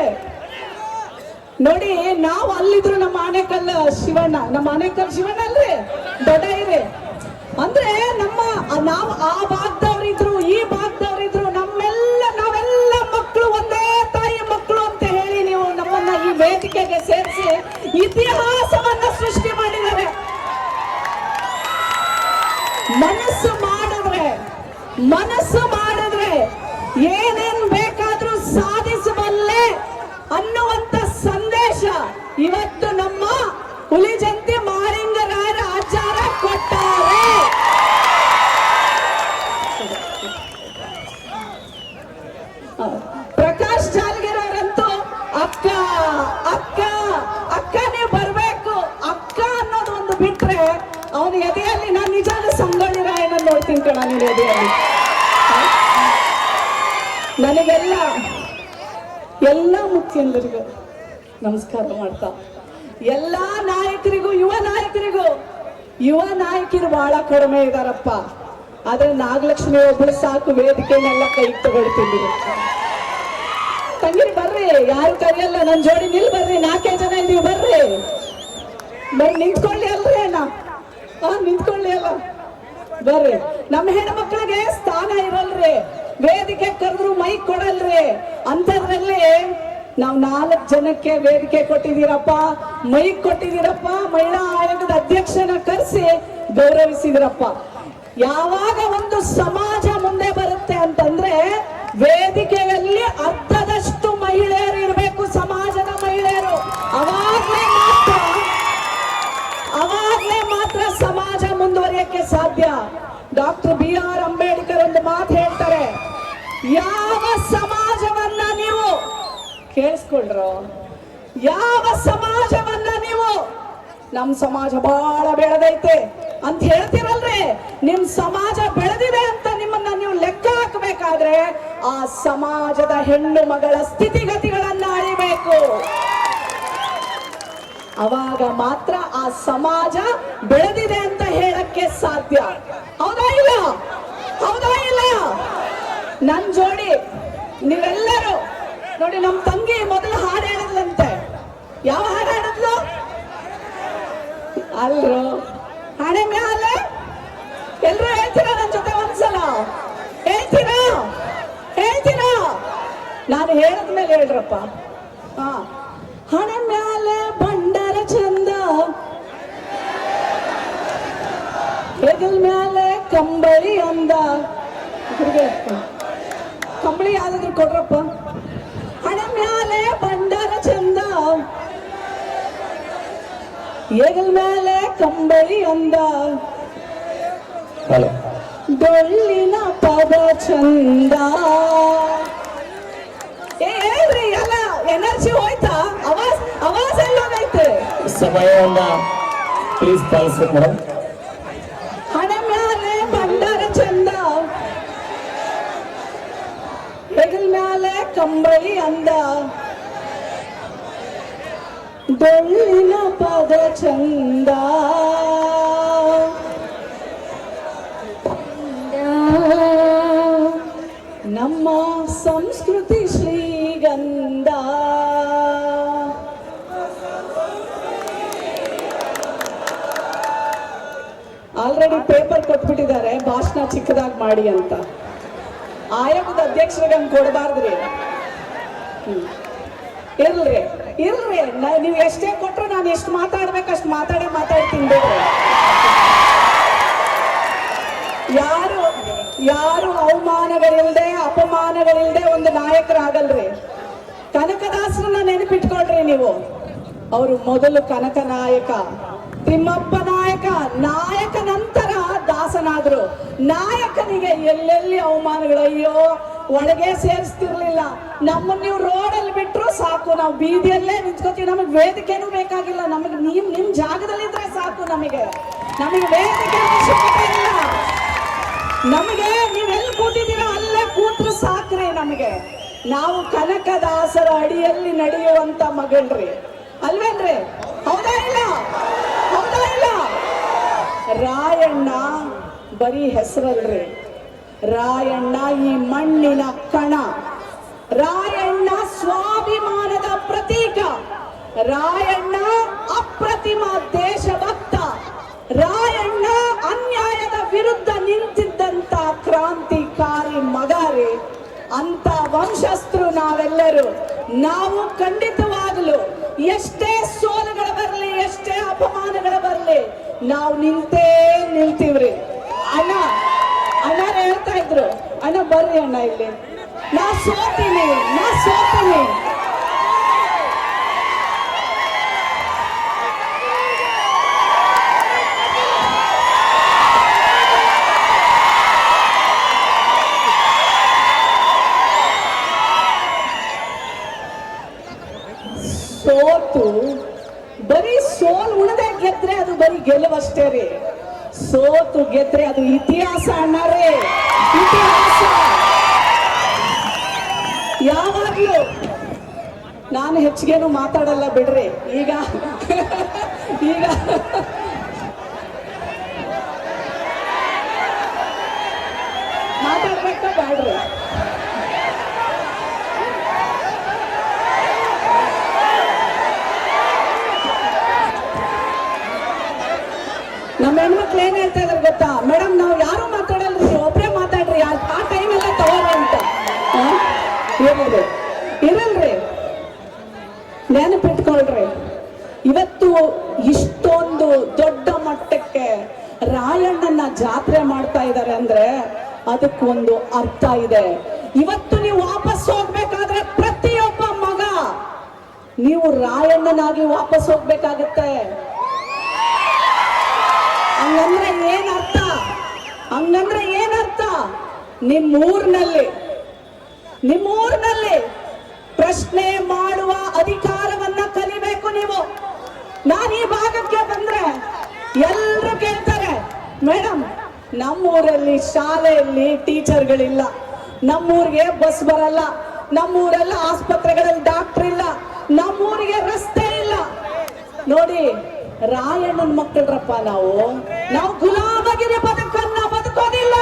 ನೋಡಿ, ನಾವು ಅಲ್ಲಿದ್ರು ನಮ್ಮ ಆನೇಕಲ್ ಶಿವಣ್ಣ ಅಲ್ರಿ, ದೊಡ್ಡ ಇರಿ ಅಂದ್ರೆ ನಾವು ಆ ಭಾಗದವರಿದ್ರು, ಈ ಭಾಗದವರಿದ್ರು, ನಾವೆಲ್ಲ ಮಕ್ಕಳು ಒಂದೇ ತಾಯಿ ಮಕ್ಕಳು ಅಂತ ಹೇಳಿ ನೀವು ನಮ್ಮನ್ನ ಈ ವೇದಿಕೆಗೆ ಸೇರಿಸಿ ಇತಿಹಾಸವನ್ನ ಸೃಷ್ಟಿ ಮಾಡಿದ್ದಾರೆ. ಮನಸ್ಸು ಮಾಡಿದ್ರೆ ಏನೇನ್ ಬೇಕಾದ್ರೂ ಸಾಧಿಸಬಲ್ಲೆ ಅನ್ನುವಂತ ಸಂದೇಶ ಇವತ್ತು ನಮ್ಮ ಹುಲಿಜಂತಿ ಮಾರಿಂಗರಾಯರ ಆಚಾರ ಕೊಟ್ಟಾರೆ. ಪ್ರಕಾಶ್ ಜಾಲಗಿರವರಂತೂ ಅಕ್ಕ ಅಕ್ಕ ಅಕ್ಕ ನೀವು ಬರ್ಬೇಕು, ಅಕ್ಕ ಅನ್ನೋದು ಒಂದು ಬಿಟ್ರೆ ಅವನ ಎದೆಯಲ್ಲಿ ನಾನು ನಿಜಾದ ಸಂಗೊಳ್ಳಿ ರಾಯಣ್ಣ ನೋಡ್ತೀನಿ ಕಣ ನಿನ್ನ ಎದೆಯಲ್ಲಿ. ನನಗೆಲ್ಲ ಮುಖ್ಯಂದರಿಗೂ ನಮಸ್ಕಾರ ಮಾಡ್ತಾ, ಎಲ್ಲಾ ನಾಯಕರಿಗೂ, ಯುವ ನಾಯಕರಿಗೂ ಯುವ ನಾಯಕಿರು ಬಹಳ ಕಡಿಮೆ ಇದಾರಪ್ಪ. ಆದ್ರೆ ನಾಗಲಕ್ಷ್ಮಿ ಒಬ್ಳು ಸಾಕು, ವೇದಿಕೆನೆಲ್ಲ ಕೈಗೆ ತಗೊಳ್ತೀನಿ. ತಂಗಿರಿ ಬರ್ರಿ, ಯಾರು ಕರೆಯಲ್ಲ, ನನ್ ಜೋಡಿ ನಿಲ್ ಬರ್ರಿ, 4 ಜನ ಇದೀವಿ, ಬರ್ರಿ ನಿಂತ್ಕೊಳ್ಳಿ ಅಲ್ರಿ ಅಣ್ಣ, ನಿಂತ್ಕೊಳ್ಳಿ ಅಲ್ಲ, ಬರ್ರಿ. ನಮ್ಮ ಹೆಣ್ಮಕ್ಳಿಗೆ ಸ್ಥಾನ ಇರಲ್ರಿ, ವೇದಿಕೆ ಕರೆದ್ರು ಮೈಕ್ ಕೊಡಲ್ರಿ. ಅಂತದ್ರಲ್ಲಿ ನಾವ್ 4 ಜನಕ್ಕೆ ವೇದಿಕೆ ಕೊಟ್ಟಿದ್ದೀರಪ್ಪ, ಮೈಕ್ ಕೊಟ್ಟಿದ್ದೀರಪ್ಪ, ಮಹಿಳಾ ಆಯೋಗದ ಅಧ್ಯಕ್ಷನ ಕರೆಸಿ ಗೌರವಿಸಿದಿರಪ್ಪ. ಯಾವಾಗ ಒಂದು ಸಮಾಜ ಮುಂದೆ ಬರುತ್ತೆ ಅಂತಂದ್ರೆ ವೇದಿಕೆಯಲ್ಲಿ ಅರ್ಧದಷ್ಟು ಮಹಿಳೆಯರು ಇರಬೇಕು, ಸಮಾಜದ ಮಹಿಳೆಯರು. ಅವಾಗ್ಲೇ ಮಾತ್ರ ಸಮಾಜ ಮುಂದುವರಿಯಕ್ಕೆ ಸಾಧ್ಯ. ಡಾಕ್ಟರ್ BR ಅಂಬೇಡ್ಕರ್ ಒಂದು ಮಾತು ಹೇಳ್ತಾರೆ, ಯಾವ ಸಮಾಜವನ್ನ ನೀವು ಕೇಳಿಸ್ಕೊಳ್ರೋ, ಯಾವ ಸಮಾಜವನ್ನ ನೀವು ನಮ್ ಸಮಾಜ ಬಹಳ ಬೆಳೆದೈತೆ ಅಂತ ಹೇಳ್ತಿರಲ್ರಿ, ನಿಮ್ ಸಮಾಜ ಬೆಳೆದಿದೆ ಅಂತ ನಿಮ್ಮನ್ನ ನೀವು ಲೆಕ್ಕ ಹಾಕಬೇಕಾದ್ರೆ ಆ ಸಮಾಜದ ಹೆಣ್ಣು ಮಗಳ ಸ್ಥಿತಿಗತಿಗಳನ್ನ ಅರಿಬೇಕು. ಅವಾಗ ಮಾತ್ರ ಆ ಸಮಾಜ ಬೆಳೆದಿದೆ ಅಂತ ಹೇಳಕ್ಕೆ ಸಾಧ್ಯ. ಹೌದಾ ಇಲ್ಲ? ಹೌದಾ ಇಲ್ಲ? ನನ್ ಜೋಡಿ ನೀವೆಲ್ಲರೂ ನೋಡಿ, ನಮ್ ತಂಗಿ ಮೊದಲು ಹಾಡು ಹೇಳಿದ್ಲಂತೆ. ಯಾವ ಹಾಡು ಹೇಳಿದ್ಲು? ಅಲ್ರು ಹಣೆ ಮ್ಯಾಲೆ ಎಲ್ರು ಹೇಳ್ತೀರಾ ನನ್ ಜೊತೆ ಒಂದ್ಸಲ? ಹೇಳ್ತೀರಾ? ನಾನು ಹೇಳದ್ಮೇಲೆ ಹೇಳ್ರಪ್ಪ. ಹಣೆ ಮ್ಯಾಲೆ ಬಂಡಾರ ಚಂದ, ಹೆಗಲ್ ಮ್ಯಾಲೆ ಕಂಬಳಿ ಅಂದ. ಕಂಬಳಿ ಯಾವ್ದಾದ್ರು ಕೊಡ್ರಪ್ಪ. ಹಣೆ ಮ್ಯಾಲೆ ಬಂಡಾರ ಚಂದ, ಹೆಗಲ್ ಮ್ಯಾಲೆ ಕಂಬಳಿ ಅಂದ, ಡೊಳ್ಳಿನ ಪದ ಚಂದ. ಹೇಳ್ರಿ, ಎಲ್ಲ ಎನರ್ಜಿ ಹೋಯ್ತಾ? ಅವಾಜ್ ಎಲ್ಲೋಗೈತೆ? ಸಮಯವನ್ನ ಪ್ಲೀಸ್ ಪಾಲಿಸಿ ಮೇಡಮ್. ಹಣೆ ಮ್ಯಾಲೆ ಬಂಡಾರ ಚಂದ, ಹೆಗಲ್ ಮ್ಯಾಲೆ ಕಂಬಳಿ ಅಂದ, ಡೊಳ್ಳಿನ ಪದ ಚಂದ. ನಮ್ಮ ಸಂಸ್ಕೃತಿ ಶ್ರೀಗಂಧ. ಆಲ್ರೆಡಿ ಪೇಪರ್ ಕೊಟ್ಬಿಟ್ಟಿದ್ದಾರೆ ಭಾಷಣ ಚಿಕ್ಕದಾಗಿ ಮಾಡಿ ಅಂತ. ಆಯೋಗದ ಅಧ್ಯಕ್ಷರಿಗೆ ಹಂಗೆ ಕೊಡಬಾರ್ದ್ರಿ. ಇರ್ಲಿ ನೀವು ಎಷ್ಟೇ ಕೊಟ್ರು ನಾನು ಎಷ್ಟು ಮಾತಾಡ್ಬೇಕು ಅಷ್ಟು ಮಾತಾಡ್ತೀನಿ. ಯಾರು ಅವಮಾನಗಳಿಲ್ದೆ ಅಪಮಾನಗಳಿಲ್ದೆ ಒಂದು ನಾಯಕರಾಗಲ್ರಿ. ಕನಕದಾಸರನ್ನ ನೆನಪಿಟ್ಕೊಳ್ರಿ ನೀವು. ಅವರು ಮೊದಲು ಕನಕ ನಾಯಕ, ತಿಮ್ಮಪ್ಪ ನಾಯಕ ನಂತರ ದಾಸನಾದ್ರು. ನಾಯಕನಿಗೆ ಎಲ್ಲೆಲ್ಲಿ ಅವಮಾನಗಳು, ಅಯ್ಯೋ ಒಳಗೆ ಸೇರಿಸ್ತಿರ್ಲಿಲ್ಲ. ನಮ್ಮನ್ನ ನೀವು ರೋಡಲ್ಲಿ ಬಿಟ್ರು ಸಾಕು, ನಾವು ಬೀದಿಯಲ್ಲೇ ನಿಂತ್ಕೋತೀವಿ, ನಮಗೆ ವೇದಿಕೆನೂ ಬೇಕಾಗಿಲ್ಲ. ನಮಗೆ ನಿಮ್ ಜಾಗದಲ್ಲಿದ್ರೆ ಸಾಕು, ನಮಗೆ ವೇದಿಕೆ ಅವಶ್ಯಕತೆ ಇಲ್ಲ. ನಮಗೆ ನೀವೆಲ್ಲಿ ಕೂತಿದ್ದೀರಾ ಅಲ್ಲೇ ಕೂತ್ರು ಸಾಕ್ರಿ. ನಮಗೆ ನಾವು ಕನಕದಾಸರ ಅಡಿಯಲ್ಲಿ ನಡೆಯುವಂತ ಮಗಳ್ರಿ, ಅಲ್ವೇನ್ರಿ? ಹೌದಾ ಇಲ್ಲ? ರಾಯಣ್ಣ ಬರೀ ಹೆಸರಲ್ರಿ, ರಾಯಣ್ಣ ಈ ಮಣ್ಣಿನ ಕಣ, ರಾಯಣ್ಣ ಸ್ವಾಭಿಮಾನದ ಪ್ರತೀಕ, ರಾಯಣ್ಣ ಅಪ್ರತಿಮ ದೇಶಭಕ್ತ, ರಾಯಣ್ಣ ಅನ್ಯಾಯದ ವಿರುದ್ಧ ನಿಂತಿದ್ದಂತ ಕ್ರಾಂತಿಕಾರಿ ಮಗಾರಿ. ಅಂತ ವಂಶಸ್ಥರು ನಾವೆಲ್ಲರೂ. ನಾವು ಖಂಡಿತವಾಗಲು ಎಷ್ಟೇ ಸೋಲುಗಳು ಬರಲಿ, ಎಷ್ಟೇ ಅಪಮಾನಗಳು ಬರಲಿ, ನಾವು ನಿಲ್ತೀವ್ರಿ. ಅಣ್ಣ ಹೇಳ್ತಾ ಇದ್ರು, ಅಣ್ಣ ಬರ್ರಿ ಅಣ್ಣ ಇಲ್ಲಿ, ನಾ ಸೋತೀನಿ. ಬರೀ ಸೋಲು ಉಣದೆ ಗೆದ್ರೆ ಅದು ಬರೀ ಗೆಲುವಷ್ಟೇ ರೀ. ಸೋತು ಗೆದ್ರೆ ಅದು ಇತಿಹಾಸ ಅಣ್ಣರೇ, ಇತಿಹಾಸ. ಯಾವಾಗ್ಲೂ ನಾನು ಹೆಚ್ಚಿಗೆನು ಮಾತಾಡಲ್ಲ ಬಿಡ್ರಿ. ಈಗ ನಮ್ಮ ಹೆಣ್ಮಕ್ಳು ಏನ್ ಹೇಳ್ತಾ ಇದಾರೆ ಗೊತ್ತಾ, ಮೇಡಮ್ ನಾವು ಯಾರು ಮಾತಾಡಲ್ರಿ, ನೀವು ಒಬ್ರೇ ಮಾತಾಡ್ರಿ, ಆ ಟೈಮ್ ಎಲ್ಲ ತಗೋರಿ ಅಂತ. ಇರಲ್ರಿ, ನೆನಪಿಟ್ಕೊಳ್ರಿ. ಇವತ್ತು ಇಷ್ಟೊಂದು ದೊಡ್ಡ ಮಟ್ಟಕ್ಕೆ ರಾಯಣ್ಣನ ಜಾತ್ರೆ ಮಾಡ್ತಾ ಇದ್ದಾರೆ ಅಂದ್ರೆ ಅದಕ್ಕೊಂದು ಅರ್ಥ ಇದೆ. ಇವತ್ತು ನೀವು ವಾಪಸ್ ಹೋಗ್ಬೇಕಾದ್ರೆ ಪ್ರತಿಯೊಬ್ಬ ಮಗ ನೀವು ರಾಯಣ್ಣನಾಗಿ ವಾಪಸ್ ಹೋಗ್ಬೇಕಾಗತ್ತೆ. ಹಂಗಂದ್ರೆ ಏನರ್ಥ? ಹಂಗಂದ್ರೆ ಏನರ್ಥ? ನಿಮ್ಮೂರಿನಲ್ಲಿ ಪ್ರಶ್ನೆ ಮಾಡುವ ಅಧಿಕಾರವನ್ನ ಕಲಿಬೇಕು ನೀವು. ನಾನು ಈ ಭಾಗಕ್ಕೆ ಬಂದ್ರೆ ಎಲ್ಲರೂ ಕೇಳ್ತಾರೆ, ಮೇಡಮ್ ನಮ್ಮೂರಲ್ಲಿ ಶಾಲೆಯಲ್ಲಿ ಟೀಚರ್ಗಳಿಲ್ಲ, ನಮ್ಮೂರಿಗೆ ಬಸ್ ಬರಲ್ಲ, ನಮ್ಮೂರೆಲ್ಲ ಆಸ್ಪತ್ರೆಗಳಲ್ಲಿ ಡಾಕ್ಟರ್ ಇಲ್ಲ, ನಮ್ಮೂರಿಗೆ ರಸ್ತೆ ಇಲ್ಲ. ನೋಡಿ, ರಾಯಣ್ಣನ ಮಕ್ಕಳ್ರಪ್ಪ ನಾವು ಗುಲಾಮಗಿರಿ ಬದುಕನ್ನ ಬದುಕೋದಿಲ್ಲ.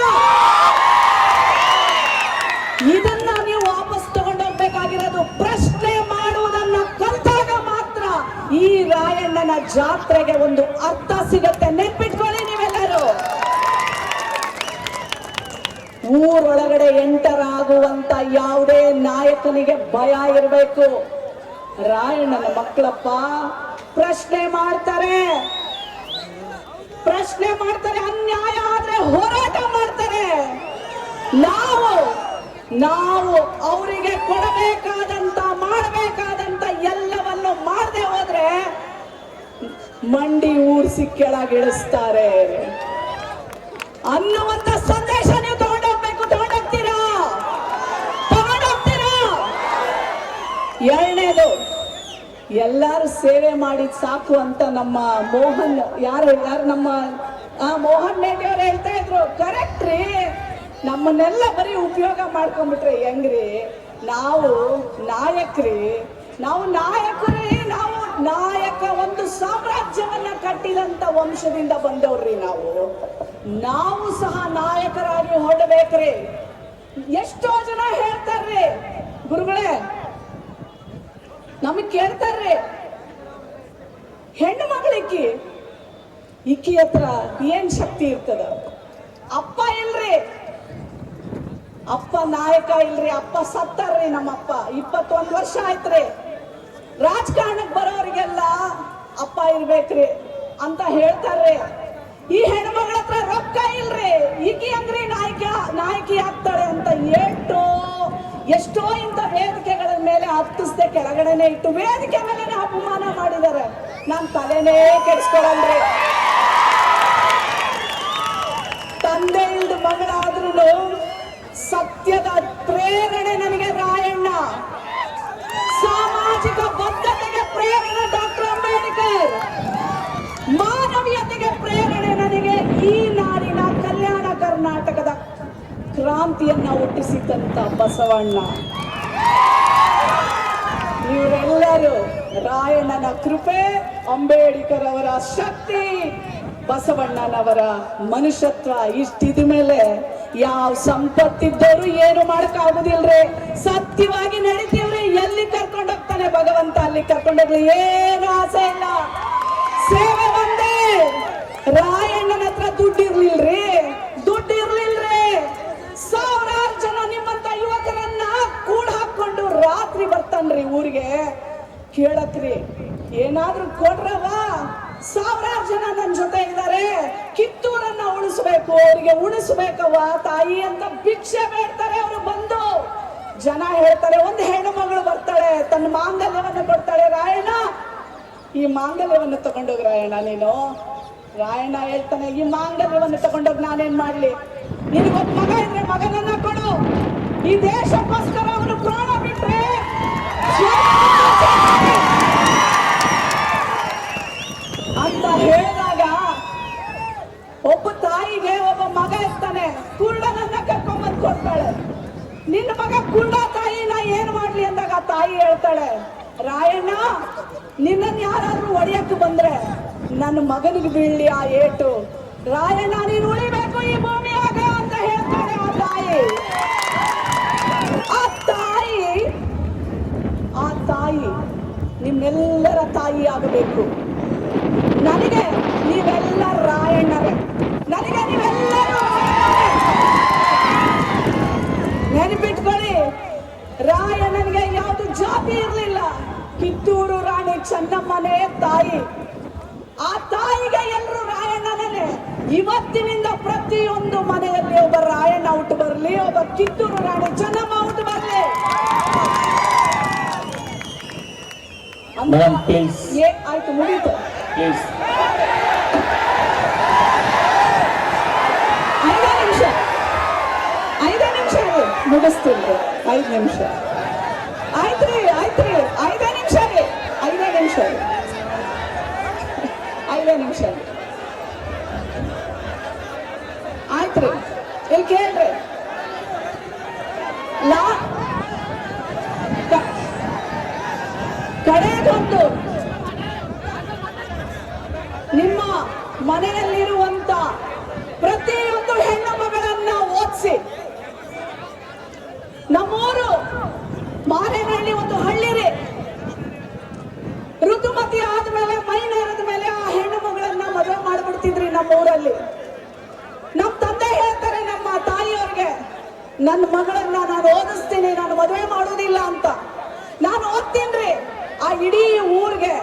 ಇದನ್ನ ನೀವು ವಾಪಸ್ ತಗೊಂಡೋಗ್ಬೇಕಾಗಿರೋದು. ಪ್ರಶ್ನೆ ಮಾಡುವುದನ್ನ ಕಲಿತಾಗ ಮಾತ್ರ ಈ ರಾಯಣ್ಣನ ಜಾತ್ರೆಗೆ ಒಂದು ಅರ್ಥ ಸಿಗತ್ತೆ. ನೆನ್ಪಿಟ್ಕೊಳ್ಳಿ ನೀವೆಲ್ಲರೂ. ಊರೊಳಗಡೆ ಎಂಟರ್ ಆಗುವಂತ ಯಾವುದೇ ನಾಯಕನಿಗೆ ಭಯ ಇರಬೇಕು. ರಾಯಣ್ಣನ ಮಕ್ಕಳಪ್ಪ ಪ್ರಶ್ನೆ ಮಾಡ್ತಾರೆ, ಅನ್ಯಾಯ ಆದ್ರೆ ಹೋರಾಟ ಮಾಡ್ತಾರೆ. ನಾವು ಅವರಿಗೆ ಕೊಡಬೇಕಾದಂತ ಮಾಡಬೇಕಾದಂತ ಎಲ್ಲವನ್ನು ಮಾಡದೆ ಹೋದ್ರೆ ಮಂಡಿ ಊರ್ಸಿ ಕೆಳಗಿಳಿಸ್ತಾರೆ ಅನ್ನುವಂತ ಸಂದೇಶ ನೀವು ತಗೊಂಡೋಗ್ಬೇಕು. ತಗೊಂಡೋಗ್ತೀರಾ? ಎರಡನೇದು, ಎಲ್ಲಾರು ಸೇವೆ ಮಾಡಿದ್ ಸಾಕು ಅಂತ ನಮ್ಮ ಮೋಹನ್ ಯಾರು ನಮ್ಮ ಮೋಹನ್ ಮೇಟಿ ಅವ್ರು ಹೇಳ್ತಾ ಇದ್ರು. ಕರೆಕ್ಟ್ ರೀ, ನಮ್ಮನ್ನೆಲ್ಲ ಬರೀ ಉಪಯೋಗ ಮಾಡ್ಕೊಂಡ್ಬಿಟ್ರೆ ಹೆಂಗ್ರಿ? ನಾವು ನಾಯಕರು, ನಾವು ನಾಯಕ ಒಂದು ಸಾಮ್ರಾಜ್ಯವನ್ನ ಕಟ್ಟಿದಂತ ವಂಶದಿಂದ ಬಂದವ್ರಿ. ನಾವು ಸಹ ನಾಯಕರಾಗಿ ಹೊರಡಬೇಕ್ರಿ. ಎಷ್ಟೋ ಜನ ಹೇಳ್ತಾರ್ರಿ, ಗುರುಗಳೇ ನಮಗ್ ಕೇಳ್ತಾರ್ರಿ, ಹೆಣ್ಣು ಮಗಳಿಗೆ ಇಕ್ಕಿ ಹತ್ರ ಏನ್ ಶಕ್ತಿ ಇರ್ತದ? ಅಪ್ಪ ಇಲ್ರಿ, ಅಪ್ಪ ನಾಯಕ ಇಲ್ರಿ, ಅಪ್ಪ ಸತ್ತಾರ್ರಿ. ನಮ್ಮಪ್ಪ 21 ವರ್ಷ ಆಯ್ತ್ರಿ. ರಾಜಕಾರಣಕ್ಕೆ ಬರೋರಿಗೆಲ್ಲ ಅಪ್ಪ ಇರ್ಬೇಕ್ರಿ ಅಂತ ಹೇಳ್ತಾರ್ರಿ. ಈ ಹೆಣ್ಮಗಳ ಹತ್ರ ರೊಕ್ಕ ಇಲ್ರಿ, ಈಕಿ ಅಂದ್ರಿ ನಾಯಕಿ ಆಗ್ತಾಳೆ ಅಂತ ಎಷ್ಟೋ ಇಂಥ ವೇದಿಕೆಗಳ ಮೇಲೆ ಹತ್ತಿಸದೆ ಕೆಳಗಡೆನೆ ಇಟ್ಟು ವೇದಿಕೆ ಮೇಲೆ ಅಪಮಾನ ಮಾಡಿದ್ದಾರೆ. ನಾನ್ ತಲೆನೇ ಕೆಡಿಸ್ಕೊಳಲ್ರಿ. ತಂದೆ ಇಲ್ದ ಮಗಳಾದ್ರೂ ಸತ್ಯದ ಪ್ರೇರಣೆ ನನಗೆ ರಾಯಣ್ಣ, ಸಾಮಾಜಿಕ ಬದ್ಧತೆಗೆ ಪ್ರೇರಣೆ ಡಾಕ್ಟರ್ ಅಂಬೇಡ್ಕರ್, ಮಾನವೀಯತೆಗೆ ಪ್ರೇರಣೆ ನನಗೆ ಈ ನಾಡಿನ ಕಲ್ಯಾಣ ಕರ್ನಾಟಕದ ಕ್ರಾಂತಿಯನ್ನ ಹುಟ್ಟಿಸಿದಂತ ಬಸವಣ್ಣ. ಇವರೆಲ್ಲರೂ ರಾಯಣ್ಣನ ಕೃಪೆ, ಅಂಬೇಡ್ಕರ್ ಅವರ ಶಕ್ತಿ, ಬಸವಣ್ಣನವರ ಮನುಷ್ಯತ್ವ ಇಷ್ಟಿದ ಮೇಲೆ ಯಾವ ಸಂಪತ್ತಿದ್ದವರು ಏನು ಮಾಡಕ್ ಆಗುದಿಲ್ರಿ. ಸತ್ಯವಾಗಿ ನಡೀತೀವ್ರಿ. ಎಲ್ಲಿ ಕರ್ಕೊಂಡೋಗ್ತಾನೆ ಭಗವಂತ ಅಲ್ಲಿ ಕರ್ಕೊಂಡೋಗ್ಲಿ, ಏನು ಆಸೆ ಇಲ್ಲ. ಸೇವೆ ಒಂದೇ. ರಾಯಣ್ಣನ ಹತ್ರ ದುಡ್ಡು ಇರ್ಲಿಲ್ರಿ. ಸಾವಿರಾರು ಜನ ನಿಮ್ಮಂತ ಯುವಕರನ್ನ ಕೂಡ ಹಾಕೊಂಡು ರಾತ್ರಿ ಬರ್ತಾನ್ರಿ ಊರಿಗೆ ಕೇಳಕ್ರಿ, ಏನಾದ್ರೂ ಕೊಡ್ರವ? ಸಾವಿರಾರು ಜನ ನನ್ನ ಜೊತೆ ಇದ್ದಾರೆ, ಕಿತ್ತೂರನ್ನ ಉಳಿಸ್ಬೇಕು, ಅವರಿಗೆ ಉಳಿಸ್ಬೇಕವ್ವ ತಾಯಿ ಅಂತ ಭಿಕ್ಷೆ ಬೇಡ್ತಾರೆ. ಅವರು ಬಂದು ಜನ ಹೇಳ್ತಾರೆ, ಒಂದು ಹೆಣ್ಣು ಮಗಳು ಬರ್ತಾಳೆ, ತನ್ನ ಮಾಂಗಲ್ಯವನ್ನು ಕೊಡ್ತಾಳೆ, ರಾಯಣ್ಣ ಈ ಮಾಂಗಲ್ಯವನ್ನು ತಗೊಂಡೋಗಿ ರಾಯಣ್ಣ ನೀನು. ರಾಯಣ್ಣ ಹೇಳ್ತಾನೆ, ಈ ಮಾಂಗಲ್ಯವನ್ನು ತಗೊಂಡೋಗಿ ನಾನೇನ್ ಮಾಡ್ಲಿ? ನಿನಗೊಬ್ಬ ಮಗ ಇದ್ರೆ ಮಗನನ್ನ ಕೊಡು. ಈ ದೇಶಕ್ಕೋಸ್ಕರ ಅವನು ಪ್ರಾಣ ಬಿಟ್ರೆ ಅಂತ ಹೇಳಿದಾಗ ಒಬ್ಬ ತಾಯಿಗೆ ಒಬ್ಬ ಮಗ ಇರ್ತಾನೆ, ಕುರುಡನನ್ನ ಕರ್ಕೊಂಡ್ಬಂದು ಕೊಡ್ತಾಳೆ. ನಿನ್ನ ಮಗ ಕುರುಡ, ತಾಯಿ ನಾ ಏನ್ ಮಾಡ್ಲಿ ಅಂದಾಗ ತಾಯಿ ಹೇಳ್ತಾಳೆ, ರಾಯಣ್ಣ ನಿನ್ನನ್ ಯಾರಾದ್ರೂ ಒಡೆಯಕ್ಕೆ ಬಂದ್ರೆ ನನ್ನ ಮಗನಿಗೆ ಬೀಳ್ಲಿ ಆ ಏಟು. ರಾಯಣ್ಣ ನೀನು ಉಳಿಬೇಕು ಈ ಭೂಮಿಯಾಗ ಅಂತ ಹೇಳ್ತಾಳೆ ಆ ತಾಯಿ. ಆ ತಾಯಿ ನಿಮ್ಮೆಲ್ಲರ ತಾಯಿ ಆಗಬೇಕು. ನನಗೆ ನೀವೆಲ್ಲ ರಾಯಣ್ಣ ತಾಯಿ. ಆ ತಾಯಿಗೆ ಎಲ್ಲರೂ ರಾಯಣ್ಣನೇ. ಇವತ್ತಿನಿಂದ ಪ್ರತಿಯೊಂದು ಮನೆಯಲ್ಲಿ ಒಬ್ಬ ರಾಯಣ್ಣ ಹುಟ್ಟು ಬರಲಿ, ಒಬ್ಬ ಕಿತ್ತೂರು ರಾಣಿ ಚೆನ್ನಮ್ಮ ಹುಟ್ಟು ಬರಲಿ. ಮೇಡಮ್ ಪ್ಲೀಸ್ ಆಯ್ತು, ಮುಗೀತು. ಪ್ಲೀಸ್. 5 ನಿಮಿಷ ಮುಗಿಸ್ತೀನಿ. 5 ನಿಮಿಷ ಆಯ್ತ್ರಿ. 5 ನಿಮಿಷ ರೀ. 5 ನಿಮಿಷ ಆಯ್ತ್ರಿ. ಇಲ್ಲಿ ಕೇಳ್ರಿ. ಕಡೆಗೊಂದು ನಿಮ್ಮ ಮನೆಯಲ್ಲಿರುವಂತ ಪ್ರತಿಯೊಂದು ಹೆಣ್ಣು ಮಗಳನ್ನ ಓದಿಸಿ. ನಮ್ಮೂರು ಮಾರೇನಹಳ್ಳಿ ಒಂದು ಹಳ್ಳಿ ರೀ. ಋತುಮತಿ ಆದ್ಮೇಲೆ ಮೈನೇರದ ಮೇಲೆ ಆ ಹೆಣ್ಣು ಮಗಳನ್ನ ಮದುವೆ ಮಾಡ್ಬಿಡ್ತಿದ್ರಿ ನಮ್ಮೂರಲ್ಲಿ. ನಮ್ ತಂದೆ ಹೇಳ್ತಾರೆ ನಮ್ಮ ತಾಯಿಯವ್ರಿಗೆ, ನನ್ನ ಮಗಳನ್ನ ನಾನು ಓದಿಸ್ತೀನಿ, ನಾನು ಮದುವೆ ಮಾಡೋದಿಲ್ಲ ಅಂತ. ನಾನು ಓದ್ತೀನ್ರಿ, ಆ ಇಡೀ ಊರಿಗೆ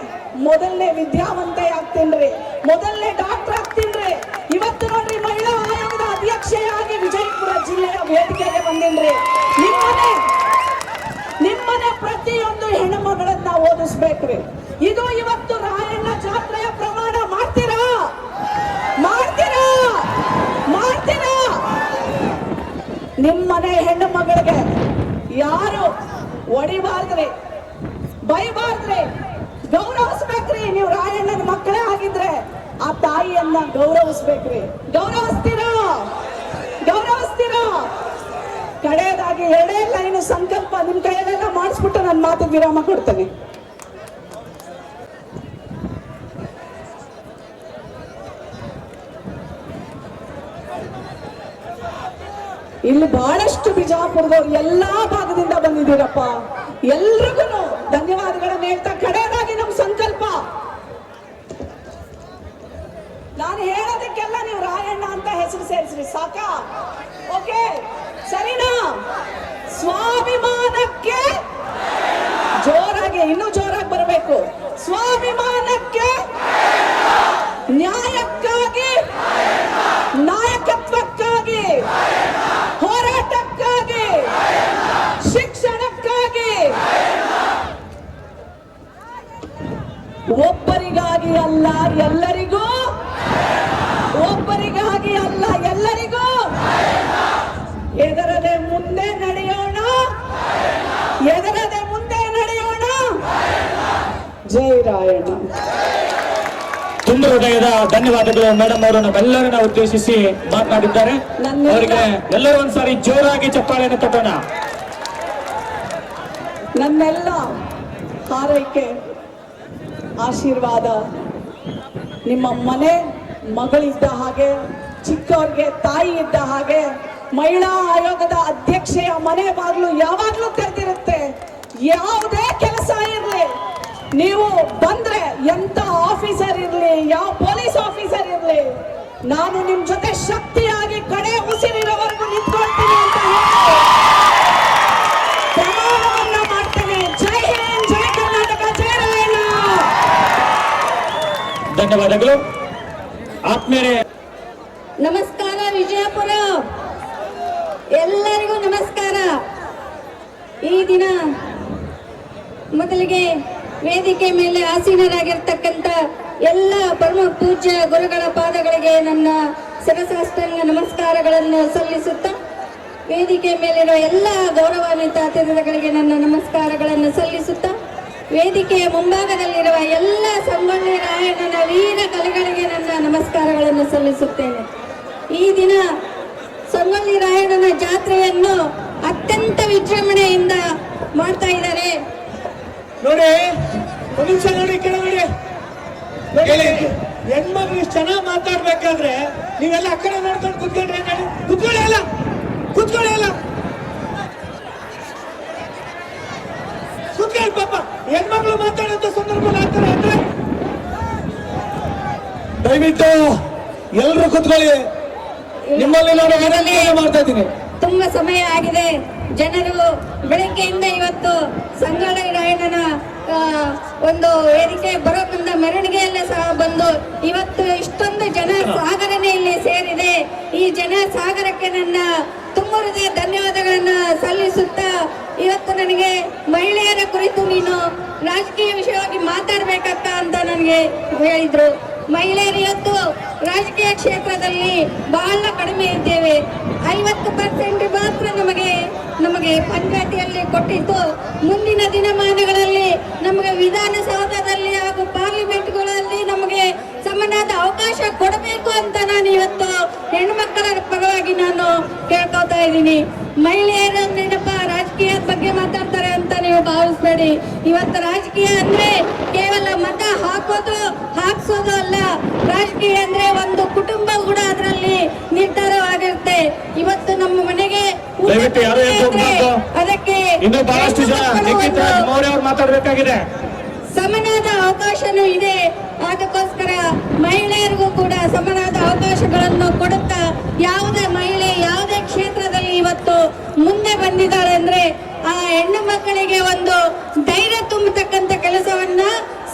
ಮೊದಲನೇ ವಿದ್ಯಾವಂತೆ ಆಗ್ತೀನ್ರಿ, ಮೊದಲನೇ ಡಾಕ್ಟರ್ ಆಗ್ತೀನ್ರಿ. ಇವತ್ತು ನೋಡ್ರಿ, ಮಹಿಳಾ ಆಯೋಗದ ಅಧ್ಯಕ್ಷೆಯಾಗಿ ವಿಜಯಪುರ ಜಿಲ್ಲೆಯ ವೇದಿಕೆಗೆ ಬಂದಿನ್ರಿ. ನಿಮ್ಮನೆ ಪ್ರತಿಯೊಂದು ಹೆಣ್ಣು ಮಗಳನ್ನ ಓದಿಸ್ಬೇಕ್ರಿ. ಇದು ಇವತ್ತು ರಾಯಣ್ಣ ಜಾತ್ರೆಯ ಪ್ರಮಾಣ. ಮಾಡ್ತೀರಾ? ನಿಮ್ಮನೆ ಹೆಣ್ಣು ಮಗಳಿಗೆ ಯಾರು ಹೊಡಿಬಾರ್ದ್ರಿ, ಬೈಬಾರ್ದ್ರಿ, ಗೌರವಿಸ್ಬೇಕ್ರಿ. ನೀವು ರಾಯಣ್ಣನ ಮಕ್ಕಳೇ ಆಗಿದ್ರೆ ಆ ತಾಯಿಯನ್ನ ಗೌರವಿಸ್ಬೇಕ್ರಿ. ಗೌರವಿಸ್ತೀರಾ? ಕಡೆಯದಾಗಿ 2 ಲೈನು ಸಂಕಲ್ಪ ನಿಮ್ ಕೈಯಲ್ಲೆಲ್ಲ ಮಾಡಿಸ್ಬಿಟ್ಟು ನನ್ನ ಮಾತು ವಿರಾಮ ಕೊಡ್ತೇನೆ. ಇಲ್ಲಿ ಬಹಳಷ್ಟು ಬಿಜಾಪುರದವ್ರು ಎಲ್ಲಾ ಭಾಗದಿಂದ ಬಂದಿದ್ದೀರಪ್ಪ. ಎಲ್ರಿಗೂ ಧನ್ಯವಾದಗಳನ್ನ ಹೇಳ್ತಾ ಕಡೆಯದಾಗಿ ನಮ್ ಸಂಕಲ್ಪ. ನಾನು ಹೇಳೋದಕ್ಕೆಲ್ಲ ನೀವು ರಾಯಣ್ಣ ಅಂತ ಹೆಸರು ಸೇರಿಸ್ರಿ, ಸಾಕಾ? ಓಕೆ, ಸರಿನಾ? ಸ್ವಾಭಿಮಾನಕ್ಕೆ ಜೋರಾಗಿ, ಇನ್ನೂ ಜೋರಾಗಿ ಬರಬೇಕು. ಸ್ವಾಭಿಮಾನಕ್ಕೆ, ನ್ಯಾಯಕ್ಕಾಗಿ, ನಾಯಕತ್ವಕ್ಕಾಗಿ, ಹೋರಾಟಕ್ಕಾಗಿ, ಶಿಕ್ಷಣಕ್ಕಾಗಿ, ಒಬ್ಬರಿಗಾಗಿ ಅಲ್ಲ ಎಲ್ಲರಿಗೂ, ಒಬ್ಬರಿಗಾಗಿ ಅಲ್ಲ ಎಲ್ಲರಿಗೂ. ಎದರದೆ ಮುಂದೆ ನಡೆಯೋಣ, ಎದರದೆ ಮುಂದೆ ನಡೆಯೋಣ. ಜೈ ರಾಯಣ್ಣ. ತುಂಬ ಹೃದಯದ ಧನ್ಯವಾದಗಳು ಮೇಡಮ್ ಅವರು ನಮ್ಮೆಲ್ಲರನ್ನ ಉದ್ದೇಶಿಸಿ ಮಾತನಾಡಿದ್ದಾರೆ. ಅವರಿಗೆ ಎಲ್ಲರೂ ಒಂದ್ಸಾರಿ ಜೋರಾಗಿ ಚಪ್ಪಾಳೆಯನ್ನು ತಗೋಣ. ನನ್ನೆಲ್ಲ ಹಾರೈಕೆ, ಆಶೀರ್ವಾದ ನಿಮ್ಮ ಮನೆ ಮಗಳಿದ್ದ ಹಾಗೆ, ಚಿಕ್ಕವ್ರಿಗೆ ತಾಯಿ ಇದ್ದ ಹಾಗೆ. ಮಹಿಳಾ ಆಯೋಗದ ಅಧ್ಯಕ್ಷೆಯ ಮನೆ ಬಾಗಿಲು ಯಾವಾಗ್ಲೂ ತೆರೆದಿರುತ್ತೆ. ಯಾವುದೇ ಕೆಲಸ ಇರಲಿ, ನೀವು ಬಂದ್ರೆ ಎಂತ ಆಫೀಸರ್ ಇರ್ಲಿ, ಯಾವ ಪೊಲೀಸ್ ಆಫೀಸರ್ ಇರ್ಲಿ, ನಾನು ನಿಮ್ ಜೊತೆ ಶಕ್ತಿಯಾಗಿ ಕಡೆ ಉಸಿರಿನವರೆಗೂ ನಿಂತ್ಕೊಳ್ತೀನಿ ಅಂತ ಹೇಳಿ ಪ್ರಮಾಣವನ್ನ ಮಾಡ್ತೇನೆ. ಜೈ ಹಿಂದ್, ಜೈ ಕರ್ನಾಟಕ, ಜೈ ರಾಯಣ್ಣ. ಧನ್ಯವಾದಗಳು ಆತ್ಮೀಯರೇ. ನಮಸ್ಕಾರ ವಿಜಯಪುರ, ಎಲ್ಲರಿಗೂ ನಮಸ್ಕಾರ. ಈ ದಿನ ಮೊದಲಿಗೆ ವೇದಿಕೆ ಮೇಲೆ ಆಸೀನರಾಗಿರ್ತಕ್ಕಂಥ ಎಲ್ಲ ಪರಮ ಪೂಜ್ಯ ಗುರುಗಳ ಪಾದಗಳಿಗೆ ನನ್ನ ಶಿರಸಾಷ್ಟಾಂಗ ನಮಸ್ಕಾರಗಳನ್ನು ಸಲ್ಲಿಸುತ್ತಾ, ವೇದಿಕೆ ಮೇಲಿರುವ ಎಲ್ಲ ಗೌರವಾನ್ವಿತ ಅತಿಥಿಗಳಿಗೆ ನನ್ನ ನಮಸ್ಕಾರಗಳನ್ನು ಸಲ್ಲಿಸುತ್ತಾ, ವೇದಿಕೆಯ ಮುಂಭಾಗದಲ್ಲಿರುವ ಎಲ್ಲ ಸಂಗೊಳ್ಳಿ ರಾಯಣ್ಣನ ವೀರ ಕಲೆಗಳಿಗೆ ನನ್ನ ನಮಸ್ಕಾರಗಳನ್ನು ಸಲ್ಲಿಸುತ್ತೇನೆ. ಈ ದಿನ ಸಂಗೊಳ್ಳಿ ರಾಯಣ್ಣನ ಜಾತ್ರೆಯನ್ನು ಅತ್ಯಂತ ವಿಜೃಂಭಣೆಯಿಂದ ಮಾಡ್ತಾ ಇದ್ದಾರೆ. ನೋಡಿ, ಒಂದು ನಿಮಿಷ ನೋಡಿ, ಕೆಳಗಡೆ ಹೆಣ್ಮಕ್ಳು ಇಷ್ಟು ಚೆನ್ನಾಗಿ ಮಾತಾಡ್ಬೇಕಾದ್ರೆ ನೀವೆಲ್ಲ ಆ ಕಡೆ ನೋಡ್ಕೊಂಡು ಕುತ್ಕೊಂಡ್ರೆ ಕುತ್ಕೊಳ್ಳಿ ಅಲ್ಲ, ಕುತ್ಕೊಳ್ಳಿ ಪಾಪ. ಹೆಣ್ಮಕ್ಳು ಮಾತಾಡೋಂಥ ಸಂದರ್ಭದಲ್ಲಿ ಆಗ್ತಾರೆ ಅಂದ್ರೆ ದಯವಿಟ್ಟು ಎಲ್ಲರೂ ಕುತ್ಕೊಳ್ಳಿ. ನಿಮ್ಮಲ್ಲಿ ನಾನು ವಿನಂತಿ ಮಾಡ್ತಾ ಇದ್ದೀನಿ. ತುಂಬಾ ಸಮಯ ಆಗಿದೆ. ಜನರು ಬೆಳಗ್ಗೆಯಿಂದ ಇವತ್ತು ಸಂಗೊಳ್ಳಿ ರಾಯಣ್ಣನ ಒಂದು ವೇದಿಕೆ ಬರೋ ಮುಂದೆ ಮೆರವಣಿಗೆಯಲ್ಲೇ ಸಹ ಬಂದು ಇವತ್ತು ಇಷ್ಟೊಂದು ಜನ ಸಾಗರನೇ ಇಲ್ಲಿ ಸೇರಿದೆ. ಈ ಜನ ಸಾಗರಕ್ಕೆ ನನ್ನ ತುಂಬ ಹೃದಯ ಧನ್ಯವಾದಗಳನ್ನ ಸಲ್ಲಿಸುತ್ತಾ, ಇವತ್ತು ನನಗೆ ಮಹಿಳೆಯರ ಕುರಿತು ನೀನು ರಾಜಕೀಯ ವಿಷಯವಾಗಿ ಮಾತಾಡ್ಬೇಕಕ್ಕ ಅಂತ ನನಗೆ ಹೇಳಿದ್ರು. ಮಹಿಳೆಯರು ಇವತ್ತು ರಾಜಕೀಯ ಕ್ಷೇತ್ರದಲ್ಲಿ ಬಹಳ ಕಡಿಮೆ ಇದ್ದೇವೆ. 50% ಮಾತ್ರ ನಮಗೆ ಪಂಚಾಯತಿಯಲ್ಲಿ ಕೊಟ್ಟಿದ್ದು. ಮುಂದಿನ ದಿನಮಾನಗಳಲ್ಲಿ ನಮಗೆ ವಿಧಾನಸೌಧದಲ್ಲಿ ಹಾಗೂ ಪಾರ್ಲಿಮೆಂಟ್ಗಳಲ್ಲಿ ನಮಗೆ ಸಮನಾದ ಅವಕಾಶ ಕೊಡಬೇಕು ಅಂತ ನಾನು ಇವತ್ತು ಹೆಣ್ಮಕ್ಕಳ ಪರವಾಗಿ ನಾನು ಕೇಳ್ಕೊತಾ ಇದ್ದೀನಿ. ಮಹಿಳೆಯರ ನೆನಪ ರಾಜಕೀಯದ ಬಗ್ಗೆ ಮಾತಾಡ್ತಾರೆ ಅಂತ ನೀವು ಭಾವಿಸ್ಬೇಡಿ. ಇವತ್ತು ರಾಜಕೀಯ ಅಂದ್ರೆ ಕೇವಲ ಮತ ಹಾಕ್ಸೋದು ಅಲ್ಲ. ರಾಜಕೀಯ ಅಂದ್ರೆ ಒಂದು ಕುಟುಂಬ ಕೂಡ ಅದರಲ್ಲಿ ನಿರ್ಧಾರವಾಗಿರುತ್ತೆ. ಇವತ್ತು ನಮ್ಮ ಮನೆಗೆ ಅದಕ್ಕೆ ಇನ್ನೂ ಬಹಳಷ್ಟು ಜನ ಮೌರ್ಯ ಅವರು ಮಾತಾಡಬೇಕಾಗಿದೆ. ಸಮನಾದ ಅವಕಾಶನೂ ಇದೆ. ಅದಕ್ಕೋಸ್ಕರ ಮಹಿಳೆಯರಿಗೂ ಕೂಡ ಸಮನಾದ ಅವಕಾಶಗಳನ್ನು ಕೊಡುತ್ತಾ ಯಾವುದೇ ಮಹಿಳೆ ಯಾವುದೇ ಕ್ಷೇತ್ರದಲ್ಲಿ ಇವತ್ತು ಮುಂದೆ ಬಂದಿದ್ದಾಳೆ ಅಂದ್ರೆ ಆ ಹೆಣ್ಣು ಮಕ್ಕಳಿಗೆ ಒಂದು ಧೈರ್ಯ ತುಂಬತಕ್ಕಂತ ಕೆಲಸವನ್ನ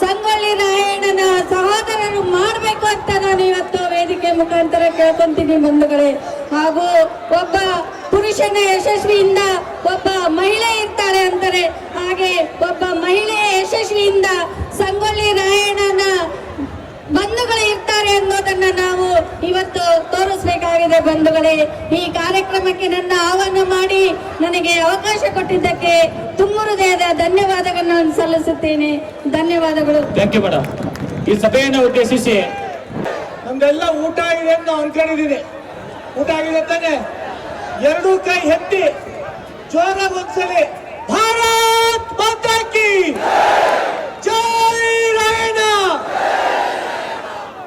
ಸಂಗೊಳ್ಳಿ ರಾಯಣ್ಣನ ಸಹೋದರರು ಮಾಡಬೇಕು ಅಂತ ನಾನು ಇವತ್ತು ವೇದಿಕೆ ಮುಖಾಂತರ ಕೇಳ್ಕೊಂತೀನಿ ಬಂಧುಗಳೇ. ಹಾಗೂ ಒಬ್ಬ ಪುರುಷನ ಯಶಸ್ವಿಯಿಂದ ಒಬ್ಬ ಮಹಿಳೆ ಇರ್ತಾಳೆ ಅಂತಾರೆ. ಹಾಗೆ ಒಬ್ಬ ಮಹಿಳೆಯ ಯಶಸ್ವಿಯಿಂದ ಸಂಗೊಳ್ಳಿ ರಾಯಣ್ಣನ ಬಂಧುಗಳು ಇರ್ತಾರೆ ಅನ್ನೋದನ್ನ ನಾವು ಇವತ್ತು ತೋರಿಸಬೇಕಾಗಿದೆ ಬಂಧುಗಳೇ. ಈ ಕಾರ್ಯಕ್ರಮಕ್ಕೆ ನನ್ನ ಆಹ್ವಾನ ಮಾಡಿ ನನಗೆ ಅವಕಾಶ ಕೊಟ್ಟಿದ್ದಕ್ಕೆ ತುಂಬ ಹೃದಯದ ಧನ್ಯವಾದಗಳನ್ನು ಸಲ್ಲಿಸುತ್ತೇನೆ. ಧನ್ಯವಾದಗಳು. Thank you madam. ಈ ಸಭೆಯನ್ನು ಉದ್ದೇಶಿಸಿ ನಮ್ದೆಲ್ಲ ಊಟ ಆಗಿದೆ ಅಂತ ನಾವು ಅನ್ಕೊಂಡಿದ್ದೀನಿ. ಊಟ ಆಗಿದೆ ತಾನೆ? ಎರಡೂ ಕೈ ಎತ್ತಿ ಜೋರಾಗಿ ಒಂದ್ಸಲಿ ಭಾರತ್ ಮಾತಾ ಕಿ ಜೈ ರಾಯಣ್ಣ,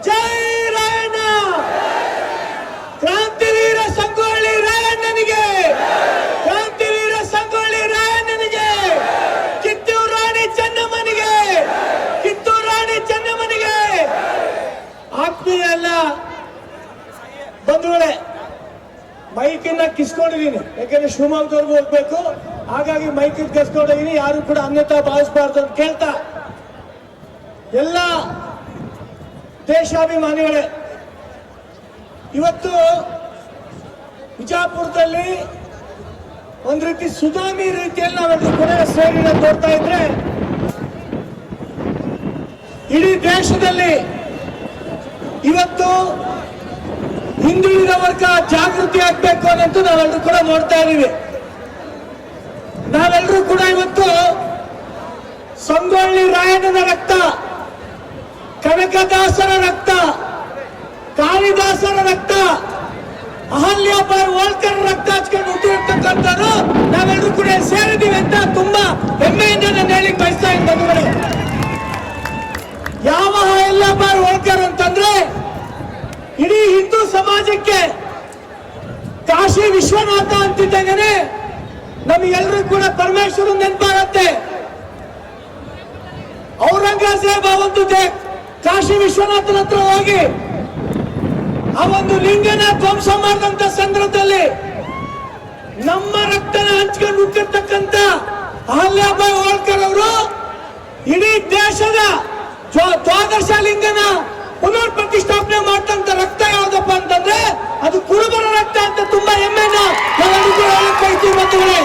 ಜೈ ರಾಯಣ್ಣ, ಕ್ರಾಂತಿವೀರ ಸಂಗೊಳ್ಳಿ ರಾಯಣ್ಣನಿಗೆ, ಕ್ರಾಂತಿವೀರ ಸಂಗೊಳ್ಳಿ ರಾಯಣ್ಣನಿಗೆ, ಕಿತ್ತೂರು ರಾಣಿ ಚೆನ್ನಮ್ಮನಿಗೆ, ಕಿತ್ತೂರು ರಾಣಿ ಚೆನ್ನಮ್ಮನಿಗೆ. ಆತ್ಮೀಯ ಎಲ್ಲ ಬಂಧುಗಳೇ, ಮೈಕನ್ನ ಕಿಸ್ಕೊಂಡಿದ್ದೀನಿ. ಯಾಕಂದ್ರೆ ಶಿವಮೊಗ್ಗದವರೆಗೂ ಹೋಗ್ಬೇಕು, ಹಾಗಾಗಿ ಮೈಕನ್ನ ಕಿಸ್ಕೊಂಡಿದ್ದೀನಿ. ಯಾರು ಕೂಡ ಅನ್ಯತಾ ಭಾವಿಸಬಾರ್ದು ಅಂತ ಕೇಳ್ತಾ, ಎಲ್ಲ ದೇಶಾಭಿಮಾನಿಗಳೇ, ಇವತ್ತು ವಿಜಯಪುರದಲ್ಲಿ ಒಂದ್ ರೀತಿ ಸುನಾಮಿ ರೀತಿಯಲ್ಲಿ ನಾವೆಲ್ಲರೂ ಕೂಡ ಸೇರಿ ನೋಡ್ತಾ ಇದ್ರೆ, ಇಡೀ ದೇಶದಲ್ಲಿ ಇವತ್ತು ಹಿಂದುಳಿದ ವರ್ಗ ಜಾಗೃತಿ ಆಗ್ಬೇಕು ಅನ್ನೋದು ನಾವೆಲ್ಲರೂ ಕೂಡ ನೋಡ್ತಾ ಇದೀವಿ. ನಾವೆಲ್ಲರೂ ಕೂಡ ಇವತ್ತು ಸಂಗೊಳ್ಳಿ ರಾಯಣ್ಣನ ರಕ್ತ, ಕನಕದಾಸರ ರಕ್ತ, ಕಾಳಿದಾಸರ ರಕ್ತ, ಅಹಲ್ಯಾಬಾಯಿ ಹೋಳ್ಕರ್ ರಕ್ತ ಹಚ್ಕೊಂಡು ಹುಟ್ಟಿರ್ತಕ್ಕಂಥವ್ರು ನಾವೆಲ್ಲರೂ ಕೂಡ ಸೇರಿದೀವಿ ಅಂತ ತುಂಬಾ ಹೆಮ್ಮೆಯಿಂದ ನಾನು ಹೇಳಿ ಬಯಸ್ತಾ ಇದ್ದೀನಿ. ಯಾವ ಅಹಲ್ಯಾಬಾಯಿ ಹೋಳ್ಕರ್ ಅಂತಂದ್ರೆ ಇಡೀ ಹಿಂದೂ ಸಮಾಜಕ್ಕೆ ಕಾಶಿ ವಿಶ್ವನಾಥ ಅಂತಿದ್ದಾಗನೆ ನಮಗೆಲ್ಲರೂ ಕೂಡ ಪರಮೇಶ್ವರ ನೆನಪಾಗತ್ತೆ. ಔರಂಗಜೇಬ ಒಂದು ಕಾಶಿ ವಿಶ್ವನಾಥನ ಹತ್ರ ಹೋಗಿ ಆ ಒಂದು ಲಿಂಗನ ಧ್ವಂಸ ಮಾಡಿದಂತ ಸಂದರ್ಭದಲ್ಲಿ ನಮ್ಮ ರಕ್ತನ ಹಂಚ್ಕೊಂಡು ಹುಟ್ಟಿರ್ತಕ್ಕಂಥ ಅಹಲ್ಯಾಬಾಯಿ ಹೋಳ್ಕರ್ ಅವರು ಇಡೀ ದೇಶದ ದ್ವಾದಶ ಲಿಂಗನ ಪುನರ್ ಪ್ರತಿಷ್ಠಾಪನೆ ಮಾಡ್ತಂತ ರಕ್ತ ಯಾವ್ದಪ್ಪ ಅಂತಂದ್ರೆ ಅದು ಕುರುಬರ ರಕ್ತ ಅಂತ ತುಂಬಾ ಹೆಮ್ಮೆನ ನಾವೆಲ್ಲರೂ.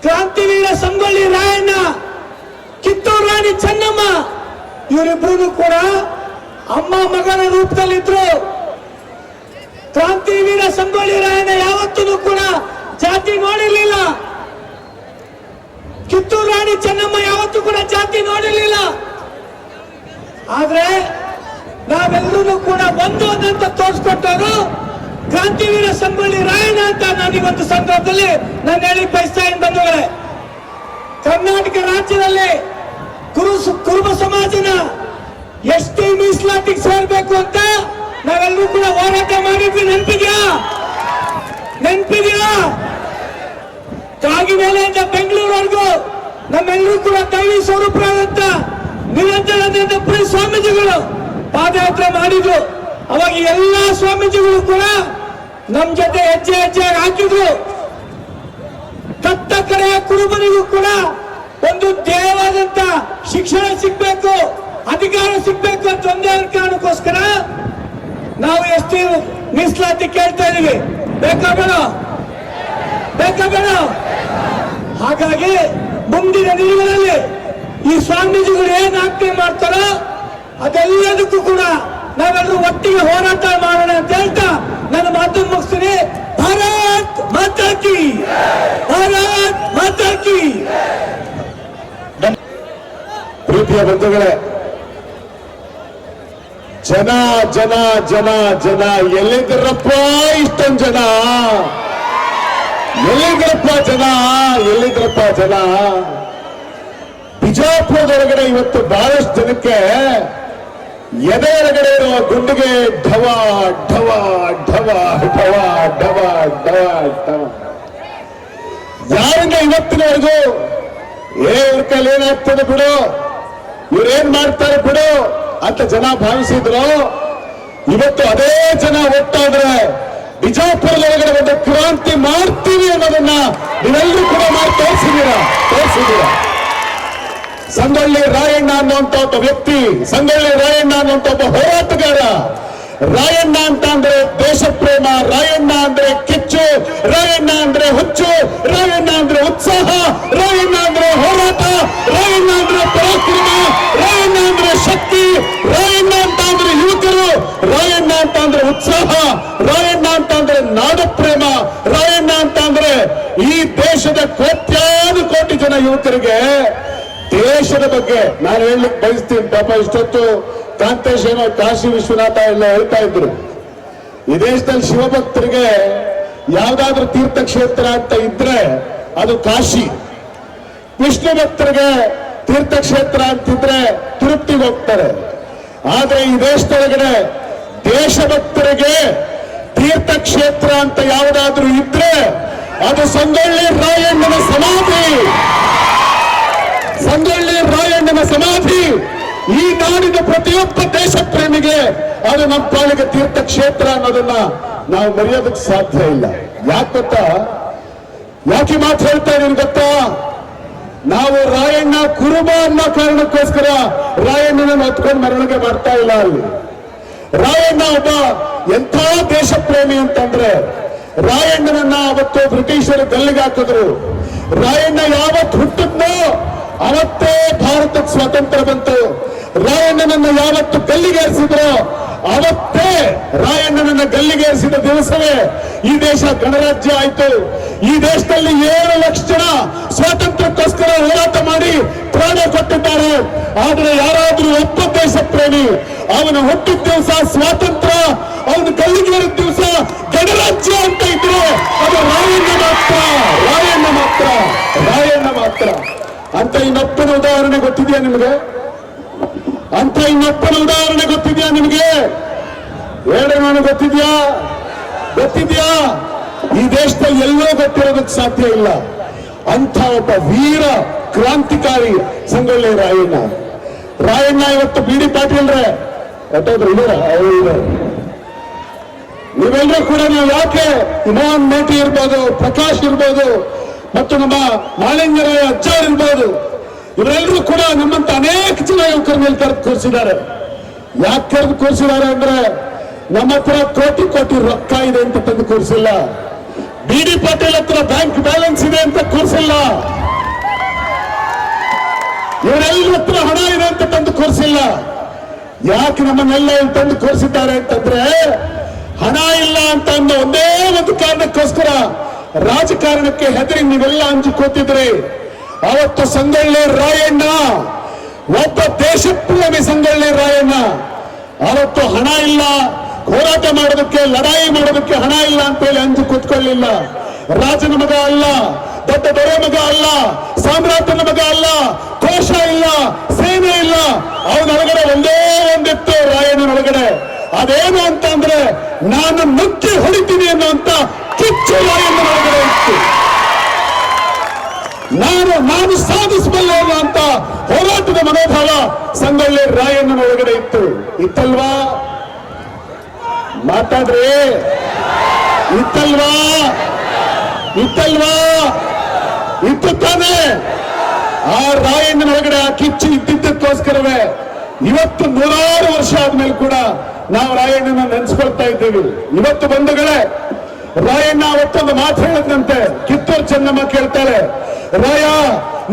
ಕ್ರಾಂತಿವೀರ ಸಂಗೊಳ್ಳಿ ರಾಯಣ್ಣ, ಕಿತ್ತೂರು ರಾಣಿ ಚೆನ್ನಮ್ಮ ಇವರಿಬ್ರು ಕೂಡ ಅಮ್ಮ ಮಗನ ರೂಪದಲ್ಲಿದ್ರು. ಕ್ರಾಂತಿವೀರ ಸಂಗೊಳ್ಳಿ ರಾಯಣ್ಣ ಯಾವತ್ತೂ ಕೂಡ ಜಾತಿ ನೋಡಿರ್ಲಿಲ್ಲ. ಕಿತ್ತೂರು ರಾಣಿ ಚೆನ್ನಮ್ಮ ಯಾವತ್ತೂ ಕೂಡ ಜಾತಿ ನೋಡಿರ್ಲಿಲ್ಲ. ಆದ್ರೆ ನಾವೆಲ್ಲರೂ ಕೂಡ ಒಂದು ಅಂತ ತೋರಿಸ್ಕೊಟ್ಟವರು ಕ್ರಾಂತಿವೀರ ಸಂಗೊಳ್ಳಿ ರಾಯಣ್ಣ ಅಂತ ನಾನು ಇವತ್ತು ಸಂದರ್ಭದಲ್ಲಿ ನಾನು ಹೇಳಿ ಬಯಸ್ತಾ ಇದ್ದೀನಿ ಬಂಧುಗಳೇ. ಕರ್ನಾಟಕ ರಾಜ್ಯದಲ್ಲಿ ಕುರುಬ ಸಮಾಜನ ಎಷ್ಟೇ ಮೀಸಲಾತಿಗೆ ಸೇರ್ಬೇಕು ಅಂತ ನಾವೆಲ್ಲರೂ ಕೂಡ ಹೋರಾಟ ಮಾಡಿದ್ವಿ. ನೆನಪಿದ್ಯಾ? ಕಾಗಿನೆಲೆಯಿಂದ ಬೆಂಗಳೂರವರೆಗೂ ನಮ್ಮೆಲ್ಲರೂ ಕೂಡ ದೈವಿ ಸ್ವರೂಪರಾದಂತ ನಿರಂಜನಾನಂದ ಪುರಿ ಸ್ವಾಮೀಜಿಗಳು ಪಾದಯಾತ್ರೆ ಮಾಡಿದ್ರು. ಅವಾಗ ಎಲ್ಲಾ ಸ್ವಾಮೀಜಿಗಳು ಕೂಡ ನಮ್ ಜೊತೆ ಹೆಜ್ಜೆ ಹಾಕಿದ್ರು. ಕಟ್ಟ ಕಡೆಯ ಕುರುಬನಿಗೂ ಕೂಡ ಒಂದು ಧ್ಯೇಯವಾದಂತ ಶಿಕ್ಷಣ ಸಿಗ್ಬೇಕು, ಅಧಿಕಾರ ಸಿಗ್ಬೇಕು ಅಂತ ಒಂದೇ ಕಾರಣಕ್ಕೋಸ್ಕರ ನಾವು ಎಷ್ಟು ಮೀಸಲಾತಿ ಕೇಳ್ತಾ ಇದೀವಿ. ಬೇಕಾ ಬೇಡ? ಬೇಕಾ ಬೇಡ? ಹಾಗಾಗಿ ಮುಂದಿನ ದಿನಗಳಲ್ಲಿ ಈ ಸ್ವಾಮೀಜಿಗಳು ಏನ್ ಆಜ್ಞೆ ಮಾಡ್ತಾರೋ ಅದೆಲ್ಲದಕ್ಕೂ ಕೂಡ ನಾವೆಲ್ಲರೂ ಒಟ್ಟಿಗೆ ಹೋರಾಟ ಮಾಡೋಣ ಅಂತ ಹೇಳ್ತಾ ನನ್ನ ಮಾತನ್ನು ಮುಗಿಸ್ತೀನಿ. ಭಾರತ್ ಮಾತಾ ಕಿ, ಭಾರತ್ ಮಾತಾ ಕಿ. ಪ್ರೀತಿಯ ಬಂಧುಗಳೇ, ಜನ ಜನ ಜನ ಜನ ಎಲ್ಲಿದ್ರಪ್ಪ ಇಷ್ಟೊಂದು ಜನ? ಎಲ್ಲಿದ್ರಪ್ಪ ಜನ? ಎಲ್ಲಿದ್ರಪ್ಪ ಜನ? ಬಿಜಾಪುರದೊಳಗಡೆ ಇವತ್ತು ಬಹಳಷ್ಟು ಜನಕ್ಕೆ ಎದೆ ಒಳಗಡೆ ಇರುವ ಗುಂಡಿಗೆ ಢವ ಢವ ಢವ ಢವ ಢವ ಢವ ಢವ. ಯಾರಿಂದ ಇವತ್ತಿನವರೆಗೂ ಇವ್ರ ಕೈಲಿ ಏನಾಗ್ತದೆ ಬಿಡು, ಇವ್ರೇನ್ ಮಾಡ್ತಾರೆ ಬಿಡು ಅಂತ ಜನ ಭಾವಿಸಿದ್ರು. ಇವತ್ತು ಅದೇ ಜನ ಒಟ್ಟಾದ್ರೆ ಬಿಜಾಪುರದೊಳಗಡೆ ಒಂದು ಕ್ರಾಂತಿ ಮಾಡ್ತೀವಿ ಅನ್ನೋದನ್ನ ನೀವೆಲ್ಲರೂ ಕೂಡ ಮಾಡಿ ತೋರಿಸಿದ್ದೀರಾ. ಸಂಗೊಳ್ಳಿ ರಾಯಣ್ಣ ಅನ್ನುವಂತ ಒಬ್ಬ ವ್ಯಕ್ತಿ, ಸಂಗೊಳ್ಳಿ ರಾಯಣ್ಣ ಅನ್ನುವಂತ ಒಬ್ಬ ಹೋರಾಟಗಾರ. ರಾಯಣ್ಣ ಅಂತ ಅಂದ್ರೆ ದೇಶ ಪ್ರೇಮ, ರಾಯಣ್ಣ ಅಂದ್ರೆ ಕಿಚ್ಚು, ರಾಯಣ್ಣ ಅಂದ್ರೆ ಹುಚ್ಚು, ರಾಯಣ್ಣ ಅಂದ್ರೆ ಉತ್ಸಾಹ, ರಾಯಣ್ಣ ಅಂದ್ರೆ ಹೋರಾಟ, ರಾಯಣ್ಣ ಅಂದ್ರೆ ಪರಾಕ್ರಮ, ರಾಯಣ್ಣ ಅಂದ್ರೆ ಶಕ್ತಿ, ರಾಯಣ್ಣ ಅಂತ ಅಂದ್ರೆ ಯುವಕರು, ರಾಯಣ್ಣ ಅಂತ ಅಂದ್ರೆ ಉತ್ಸಾಹ, ರಾಯಣ್ಣ ಅಂತ ಅಂದ್ರೆ ನಾಡ ಪ್ರೇಮ, ರಾಯಣ್ಣ ಅಂತ ಅಂದ್ರೆ ಈ ದೇಶದ ಕೋಟ್ಯಾನು ಕೋಟಿ ಜನ ಯುವಕರಿಗೆ ದೇಶದ ಬಗ್ಗೆ ನಾನು ಹೇಳಲಿಕ್ಕೆ ಬಯಸ್ತೀನಿ. ಪಾಪ ಇಷ್ಟೊತ್ತು ಕಾಂತೇಶ್ ಏನೋ ಕಾಶಿ ವಿಶ್ವನಾಥ ಎಲ್ಲ ಹೇಳ್ತಾ ಇದ್ರು. ಈ ದೇಶದಲ್ಲಿ ಶಿವಭಕ್ತರಿಗೆ ಯಾವ್ದಾದ್ರೂ ತೀರ್ಥಕ್ಷೇತ್ರ ಅಂತ ಇದ್ರೆ ಅದು ಕಾಶಿ, ವಿಷ್ಣು ಭಕ್ತರಿಗೆ ತೀರ್ಥಕ್ಷೇತ್ರ ಅಂತಿದ್ರೆ ತಿರುಪತಿಗೆ ಹೋಗ್ತಾರೆ. ಆದ್ರೆ ಈ ದೇಶದೊಳಗಡೆ ದೇಶಭಕ್ತರಿಗೆ ತೀರ್ಥಕ್ಷೇತ್ರ ಅಂತ ಯಾವುದಾದ್ರೂ ಇದ್ರೆ ಅದು ಸಂಗೊಳ್ಳಿ ರಾಯಣ್ಣನ ಸಮಾಧಿ. ಸಂಗೊಳ್ಳಿ ರಾಯಣ್ಣನ ಸಮಾಧಿ ಈ ನಾಡಿನ ಪ್ರತಿಯೊಬ್ಬ ದೇಶ ಪ್ರೇಮಿಗೆ ಅದು ನಮ್ಮ ಪಾಲಿಗೆ ತೀರ್ಥಕ್ಷೇತ್ರ ಅನ್ನೋದನ್ನ ನಾವು ಮರೆಯೋದಕ್ಕೆ ಸಾಧ್ಯ ಇಲ್ಲ. ಯಾಕೆ ಗೊತ್ತಾ? ಯಾಕೆ ಮಾತು ಹೇಳ್ತಾ ಇದೀನಿ ಗೊತ್ತಾ? ನಾವು ರಾಯಣ್ಣ ಕುರುಬ ಅನ್ನೋ ಕಾರಣಕ್ಕೋಸ್ಕರ ರಾಯಣ್ಣನ ಹೊತ್ಕೊಂಡು ಮೆರವಣಿಗೆ ಮಾಡ್ತಾ ಇಲ್ಲ. ಅಲ್ಲಿ ರಾಯಣ್ಣ ಒಬ್ಬ ಎಂಥ ದೇಶ ಪ್ರೇಮಿ ಅಂತಂದ್ರೆ ರಾಯಣ್ಣನನ್ನ ಅವತ್ತು ಬ್ರಿಟಿಷರು ಗಲ್ಲಿಗೆ ಹಾಕಿದ್ರು. ರಾಯಣ್ಣ ಯಾವತ್ತು ಹುಟ್ಟಿದ್ನೋ ಅವತ್ತೇ ಭಾರತಕ್ಕೆ ಸ್ವಾತಂತ್ರ್ಯ ಬಂತು. ರಾಯಣ್ಣನನ್ನ ಯಾವತ್ತು ಗಲ್ಲಿಗೇರಿಸಿದ್ರು ಅವತ್ತೇ, ರಾಯಣ್ಣನನ್ನ ಗಲ್ಲಿಗೇರಿಸಿದ ದಿವಸವೇ ಈ ದೇಶ ಗಣರಾಜ್ಯ ಆಯ್ತು. ಈ ದೇಶದಲ್ಲಿ 7 ಲಕ್ಷ ಜನ ಸ್ವಾತಂತ್ರ್ಯಕ್ಕೋಸ್ಕರ ಹೋರಾಟ ಮಾಡಿ ಪ್ರಾಣ ಕೊಟ್ಟಿದ್ದಾರೆ. ಆದ್ರೆ ಯಾರಾದ್ರೂ ಒಬ್ಬ ದೇಶ ಪ್ರೇಮಿ ಅವನ ಹುಟ್ಟಿದ ದಿವಸ ಸ್ವಾತಂತ್ರ್ಯ, ಅವನು ಗಲ್ಲಿಗೇರಿದ ದಿವಸ ಗಣರಾಜ್ಯ ಅಂತ ಇದ್ರೆ ಅದು ರಾಯಣ್ಣ ಮಾತ್ರ, ರಾಯಣ್ಣ ಮಾತ್ರ, ರಾಯಣ್ಣ ಮಾತ್ರ. ಅಂತ ಇನ್ನೊಬ್ಬನ ಉದಾಹರಣೆ ಗೊತ್ತಿದೆಯಾ ನಿಮಗೆ? ಅಂತ ಇನ್ನೊಬ್ಬನ ಉದಾಹರಣೆ ಗೊತ್ತಿದೆಯಾ ನಿಮಗೆ? ಹೇಳಿ, ನಾನು ಗೊತ್ತಿದ್ಯಾ? ಗೊತ್ತಿದ್ಯಾ? ಈ ದೇಶದಲ್ಲಿ ಎಲ್ಲೋ ಗೊತ್ತಿರೋದಕ್ಕೆ ಸಾಧ್ಯ ಇಲ್ಲ. ಅಂತ ಒಬ್ಬ ವೀರ ಕ್ರಾಂತಿಕಾರಿ ಸಂಗೊಳ್ಳಿ ರಾಯಣ್ಣ. ರಾಯಣ್ಣ ಇವತ್ತು ಬಿ.ಡಿ. ಪಾಟೀಲ್ರೆ ಹೊಟ್ಟೋದ್ರು ಇದಾರ, ಅವರು ಇದ್ದಾರೆ. ನೀವೆಲ್ಲರೂ ಕೂಡ ನಾವು ಯಾಕೆ ಇಮಾನ್ ಮೇಟಿ ಇರ್ಬೋದು, ಪ್ರಕಾಶ್ ಇರ್ಬೋದು, ಮತ್ತು ನಮ್ಮ ಮಾಲಿಂಗರಾಯ ಅಜ್ಜ ಇರ್ಬೋದು, ಇವರೆಲ್ಲರೂ ಕೂಡ ನಮ್ಮಂತ ಅನೇಕ ಜನ ಯುವಕರ ಮೇಲೆ ಕರೆದು ಕೂರಿಸಿದ್ದಾರೆ. ಯಾಕೆ ಕರೆದು ಕೂರಿಸಿದ್ದಾರೆ ಅಂದ್ರೆ ನಮ್ಮ ಹತ್ರ ಕೋಟಿ ಕೋಟಿ ರೊಕ್ಕ ಇದೆ ಅಂತ ತಂದು ಕೂರಿಸಿಲ್ಲ. ಬಿ.ಡಿ. ಪಾಟೀಲ್ ಹತ್ರ ಬ್ಯಾಂಕ್ ಬ್ಯಾಲೆನ್ಸ್ ಇದೆ ಅಂತ ಕೂರಿಸಿಲ್ಲ. ಇವರೆಲ್ಲರ ಹತ್ರ ಹಣ ಇದೆ ಅಂತ ತಂದು ಕೂರಿಸಿಲ್ಲ. ಯಾಕೆ ನಮ್ಮನ್ನೆಲ್ಲ ಇಲ್ಲಿ ತಂದು ಕೂರಿಸಿದ್ದಾರೆ ಅಂತಂದ್ರೆ ಹಣ ಇಲ್ಲ ಅಂತ ಅನ್ನೋ ಒಂದೇ ಒಂದು ಕಾರಣಕ್ಕೋಸ್ಕರ ರಾಜಕಾರಣಕ್ಕೆ ಹೆದರಿ ನೀವೆಲ್ಲ ಅಂಜು ಕೂತಿದ್ರಿ. ಅವತ್ತು ಸಂಗೊಳ್ಳಿ ರಾಯಣ್ಣ ಒಬ್ಬ ದೇಶಪ್ರೇಮಿ ಸಂಗೊಳ್ಳಿ ರಾಯಣ್ಣ ಅವತ್ತು ಹಣ ಇಲ್ಲ, ಹೋರಾಟ ಮಾಡೋದಕ್ಕೆ, ಲಡಾಯಿ ಮಾಡೋದಕ್ಕೆ ಹಣ ಇಲ್ಲ ಅಂತೇಳಿ ಅಂಜು ಕೂತ್ಕೊಳ್ಳಿಲ್ಲ. ರಾಜನ ಮಗ ಅಲ್ಲ, ದೊಡ್ಡ ದೊರೆ ಮಗ ಅಲ್ಲ, ಸಾಮ್ರಾಟನ ಮಗ ಅಲ್ಲ, ಕೋಶ ಇಲ್ಲ, ಸೇನೆ ಇಲ್ಲ. ಅವನೊಳಗಡೆ ಒಂದೇ ಒಂದಿತ್ತು ರಾಯಣ್ಣನೊಳಗಡೆ. ಅದೇನು ಅಂತ ಅಂದ್ರೆ ನಾನು ನುಗ್ಗಿ ಹೊಡಿತೀನಿ ಅನ್ನುವಂತ ಕಿಚ್ಚು ರಾಯಣ್ಣನೊಳಗಡೆ ಇತ್ತು. ನಾನು ಸಾಧಿಸಬಲ್ಲ ಅಂತ ಹೋರಾಟದ ಮನೋಭಾವ ಸಂಗೊಳ್ಳಿ ರಾಯಣ್ಣನ ಒಳಗಡೆ ಇತ್ತಲ್ವಾ? ಮಾತಾಡ್ರಿ, ಇತ್ತಲ್ವಾ? ಇತ್ತು ತಾನೆ? ಆ ರಾಯಣ್ಣನೊಳಗಡೆ ಆ ಕಿಚ್ಚು ಇದ್ದಿದ್ದಕ್ಕೋಸ್ಕರವೇ ಇವತ್ತು 100 ವರ್ಷ ಆದ್ಮೇಲೆ ಕೂಡ ನಾವು ರಾಯಣ್ಣನ ನೆನೆಸ್ಕೊಳ್ತಾ ಇದ್ದೀವಿ. ಇವತ್ತು ಬಂಧುಗಳೇ, ರಾಯಣ್ಣ ಅವತ್ತೊಂದು ಮಾತು ಹೇಳಿದಂತೆ, ಕಿತ್ತೂರು ಚೆನ್ನಮ್ಮ ಕೇಳ್ತಾಳೆ, ರಾಯ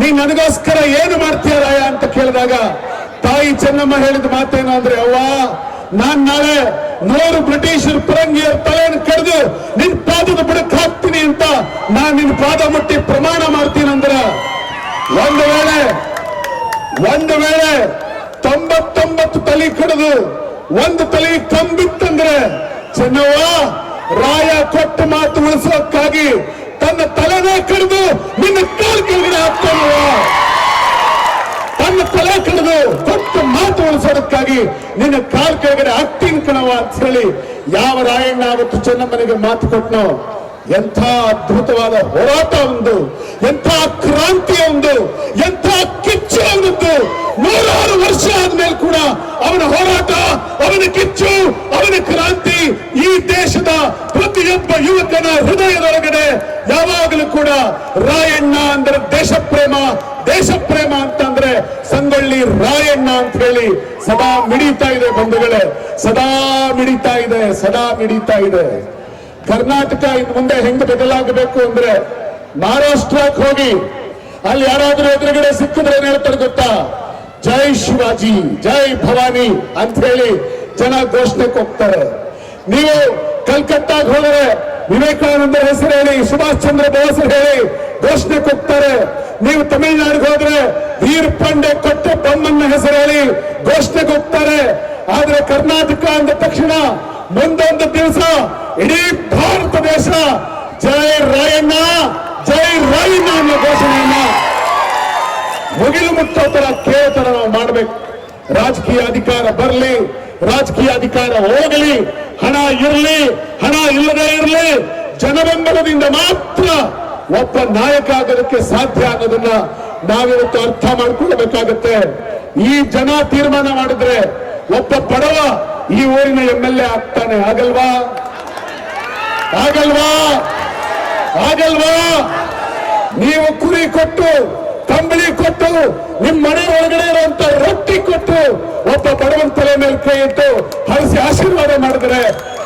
ನೀ ನನಗೋಸ್ಕರ ಏನು ಮಾಡ್ತೀಯ ರಾಯ ಅಂತ ಕೇಳಿದಾಗ ತಾಯಿ ಚೆನ್ನಮ್ಮ ಹೇಳಿದ ಮಾತೇನು ಅಂದ್ರೆ, ಅವ್ವ ನಾನ್ ನಾಳೆ 100 ಬ್ರಿಟಿಷರ್ ಪರಂಗಿಯರ ತಲೆಯನ್ನು ಕಡಿದು ನಿನ್ ಪಾದದ ಬುಡಕ್ಕೆ ಹಾಕ್ತೀನಿ ಅಂತ ನಾನ್ ನಿನ್ ಪಾದ ಮುಟ್ಟಿ ಪ್ರಮಾಣ ಮಾಡ್ತೀನಿ ಅಂದ್ರೆ, ಒಂದು ವೇಳೆ 99 ತಲೆ ಕಡಿದು ಒಂದು ತಲೆ ಕಂಬಿತ್ತಂದ್ರೆ ಚೆನ್ನವ್ವ ರಾಯ ಕೊಟ್ಟ ಮಾತು ಉಳಿಸೋಕ್ಕಾಗಿ ತನ್ನ ತಲೆನೇ ಕಡಿದು ನಿನ್ನ ಕಾಲ್ ಕೆಳಗಡೆ ಹಾಕ್ತಾನವ. ತನ್ನ ತಲೆ ಕಡಿದು ಕೊಟ್ಟ ಮಾತು ಉಳಿಸೋದಕ್ಕಾಗಿ ನಿನ್ನ ಕಾಲ್ ಕೆಳಗಡೆ ಹಾಕ್ತೀನಿ ಕಣವ ಅಂತ ಹೇಳಿ ಯಾವ ರಾಯಣ್ಣ ಅವತ್ತು ಚೆನ್ನಮ್ಮನಿಗೆ ಮಾತು ಕೊಟ್ಟನೋ, ಎಂಥ ಅದ್ಭುತವಾದ ಹೋರಾಟ ಒಂದು, ಎಂಥ ಕ್ರಾಂತಿಯ ಒಂದು, ಎಂಥ ಕಿಚ್ಚು ಒಂದು. 100 ವರ್ಷ ಆದ್ಮೇಲೆ ಕೂಡ ಅವನ ಹೋರಾಟ, ಅವನ ಕಿಚ್ಚು, ಅವನ ಕ್ರಾಂತಿ ಈ ದೇಶದ ಪ್ರತಿಯೊಬ್ಬ ಯುವಕನ ಹೃದಯದೊಳಗಡೆ ಯಾವಾಗಲೂ ಕೂಡ ರಾಯಣ್ಣ ಅಂದ್ರೆ ದೇಶಪ್ರೇಮ ಅಂತಂದ್ರೆ ಸಂಗೊಳ್ಳಿ ರಾಯಣ್ಣ ಅಂತ ಹೇಳಿ ಸದಾ ಮಿಡಿತಾ ಇದೆ ಬಂಧುಗಳೇ, ಸದಾ ಮಿಡಿತಾ ಇದೆ. ಕರ್ನಾಟಕ ಇನ್ನು ಮುಂದೆ ಹೆಂಗ್ ಬದಲಾಗಬೇಕು ಅಂದ್ರೆ, ಮಹಾರಾಷ್ಟ್ರಕ್ಕೆ ಹೋಗಿ ಅಲ್ಲಿ ಯಾರಾದ್ರೂ ಎದುರುಗಡೆ ಸಿಕ್ಕಿದ್ರೆ ಏನ್ ಹೇಳ್ತಾರೆ ಗೊತ್ತಾ, ಜೈ ಶಿವಾಜಿ ಜೈ ಭವಾನಿ ಅಂತ ಹೇಳಿ ಜನ ಘೋಷಣೆಗೆ ಹೋಗ್ತಾರೆ. ನೀವು ಕಲ್ಕತ್ತಾಗ ಹೋದರೆ ವಿವೇಕಾನಂದ ಹೆಸರು ಹೇಳಿ, ಸುಭಾಷ್ ಚಂದ್ರ ಬೋಸ್ ಹೇಳಿ ಘೋಷಣೆಗೆ ಹೋಗ್ತಾರೆ. ನೀವು ತಮಿಳುನಾಡಿಗೆ ಹೋದ್ರೆ ವೀರ್ ಪಾಂಡೆ ಕೊಟ್ಟ ಬೊಮ್ಮನ್ನ ಹೆಸರು ಹೇಳಿ ಘೋಷಣೆಗೆ ಹೋಗ್ತಾರೆ. ಆದ್ರೆ ಕರ್ನಾಟಕ ಅಂದ ತಕ್ಷಣ ಮುಂದೊಂದು ದಿವಸ ಇಡೀ ಭಾರತ ದೇಶ ಜೈ ರಾಯಣ್ಣ ಅನ್ನೋ ಘೋಷಣೆಯನ್ನ ಮುಗಿಲು ಮುಟ್ಟೋ ತರ ಕೇಳ್ತಾರ ನಾವು ಮಾಡ್ಬೇಕು. ರಾಜಕೀಯ ಅಧಿಕಾರ ಬರಲಿ, ರಾಜಕೀಯ ಅಧಿಕಾರ ಹೋಗಲಿ, ಹಣ ಇರಲಿ, ಹಣ ಇಲ್ಲದೆ ಇರಲಿ, ಜನಬೆಂಬಲದಿಂದ ಮಾತ್ರ ಒಬ್ಬ ನಾಯಕ ಆಗೋದಕ್ಕೆ ಸಾಧ್ಯ ಅನ್ನೋದನ್ನ ನಾವಿವತ್ತು ಅರ್ಥ ಮಾಡ್ಕೊಳ್ಬೇಕಾಗತ್ತೆ. ಈ ಜನ ತೀರ್ಮಾನ ಮಾಡಿದ್ರೆ ಒಬ್ಬ ಬಡವ ಈ ಊರಿನ MLA ಆಗ್ತಾನೆ. ಆಗಲ್ವಾ? ನೀವು ಕುರಿ ಕೊಟ್ಟು, ಕಂಬಳಿ ಕೊಟ್ಟು, ನಿಮ್ ಮನೆ ಒಳಗಡೆ ಇರುವಂತ ರೊಟ್ಟಿ ಕೊಟ್ಟು ಒಬ್ಬ ಬಡವನ ತಲೆ ಮೇಲೆ ಕೈ ಇಟ್ಟು ಹರಿಸಿ ಆಶೀರ್ವಾದ ಮಾಡಿದ್ರೆ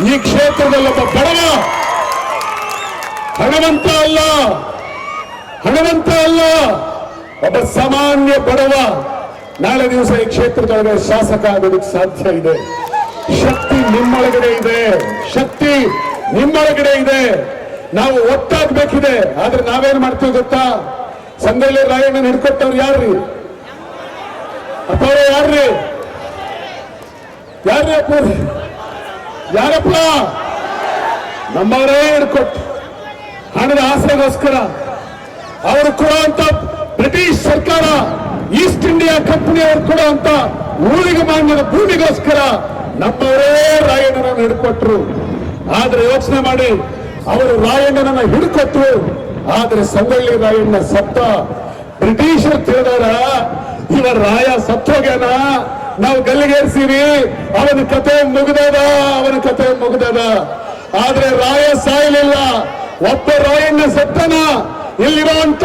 ಈ ಕ್ಷೇತ್ರದಲ್ಲಿ ಒಬ್ಬ ಬಡವ, ಹಣವಂತ ಅಲ್ಲ, ಒಬ್ಬ ಸಾಮಾನ್ಯ ಬಡವ ನಾಳೆ ದಿವಸ ಈ ಕ್ಷೇತ್ರದೊಳಗೆ ಶಾಸಕ ಆಗೋದಕ್ಕೆ ಸಾಧ್ಯ ಇದೆ. ಶಕ್ತಿ ನಿಮ್ಮೊಳಗಡೆ ಇದೆ. ನಾವು ಒಟ್ಟಾಗಬೇಕಿದೆ. ಆದ್ರೆ ನಾವೇನ್ ಮಾಡ್ತೀವಿ ಗೊತ್ತಾ, ಸಂಗೊಳ್ಳಿ ರಾಯಣ್ಣನ ಹಿಡ್ಕೊಟ್ಟವ್ರು ಯಾರ್ರಿ? ಅಪ್ಪವ್ರೆ ಯಾರಪ್ಪ? ನಮ್ಮವರೇ ಹಿಡ್ಕೊಟ್ಟು ಹಣದ ಆಸೆಗೋಸ್ಕರ ಅವರು ಕೊಡುವಂತ ಬ್ರಿಟಿಷ್ ಸರ್ಕಾರ, ಈಸ್ಟ್ ಇಂಡಿಯಾ ಕಂಪನಿ ಅವರು ಕೊಡುವಂತ ಊರಿಗೆ ಮಾನ್ಯದ ಭೂಮಿಗೋಸ್ಕರ ನಮ್ಮವರೇ ರಾಯಣ್ಣನನ್ನು ಹಿಡ್ಕೊಟ್ರು. ಆದ್ರೆ ಯೋಚನೆ ಮಾಡಿ, ಅವರು ರಾಯಣ್ಣನನ್ನ ಹಿಡ್ಕೊಟ್ರು, ಆದ್ರೆ ಸಂಗೊಳ್ಳಿ ರಾಯಣ್ಣ ಸತ್ತ. ಬ್ರಿಟಿಷರು ತಿಳಿದಾರ ಇವ ರಾಯ ಸತ್ತೋಗ್ಯಾನ, ನಾವು ಗಲ್ಲಿಗೇರಿಸಿವಿ, ಅವನ ಕತೆ ಮುಗಿದದ. ಆದ್ರೆ ರಾಯ ಸಾಯಲಿಲ್ಲ, ಒಬ್ಬ ರಾಯಣ್ಣ ಸತ್ತನ. ಇಲ್ಲಿರುವಂತ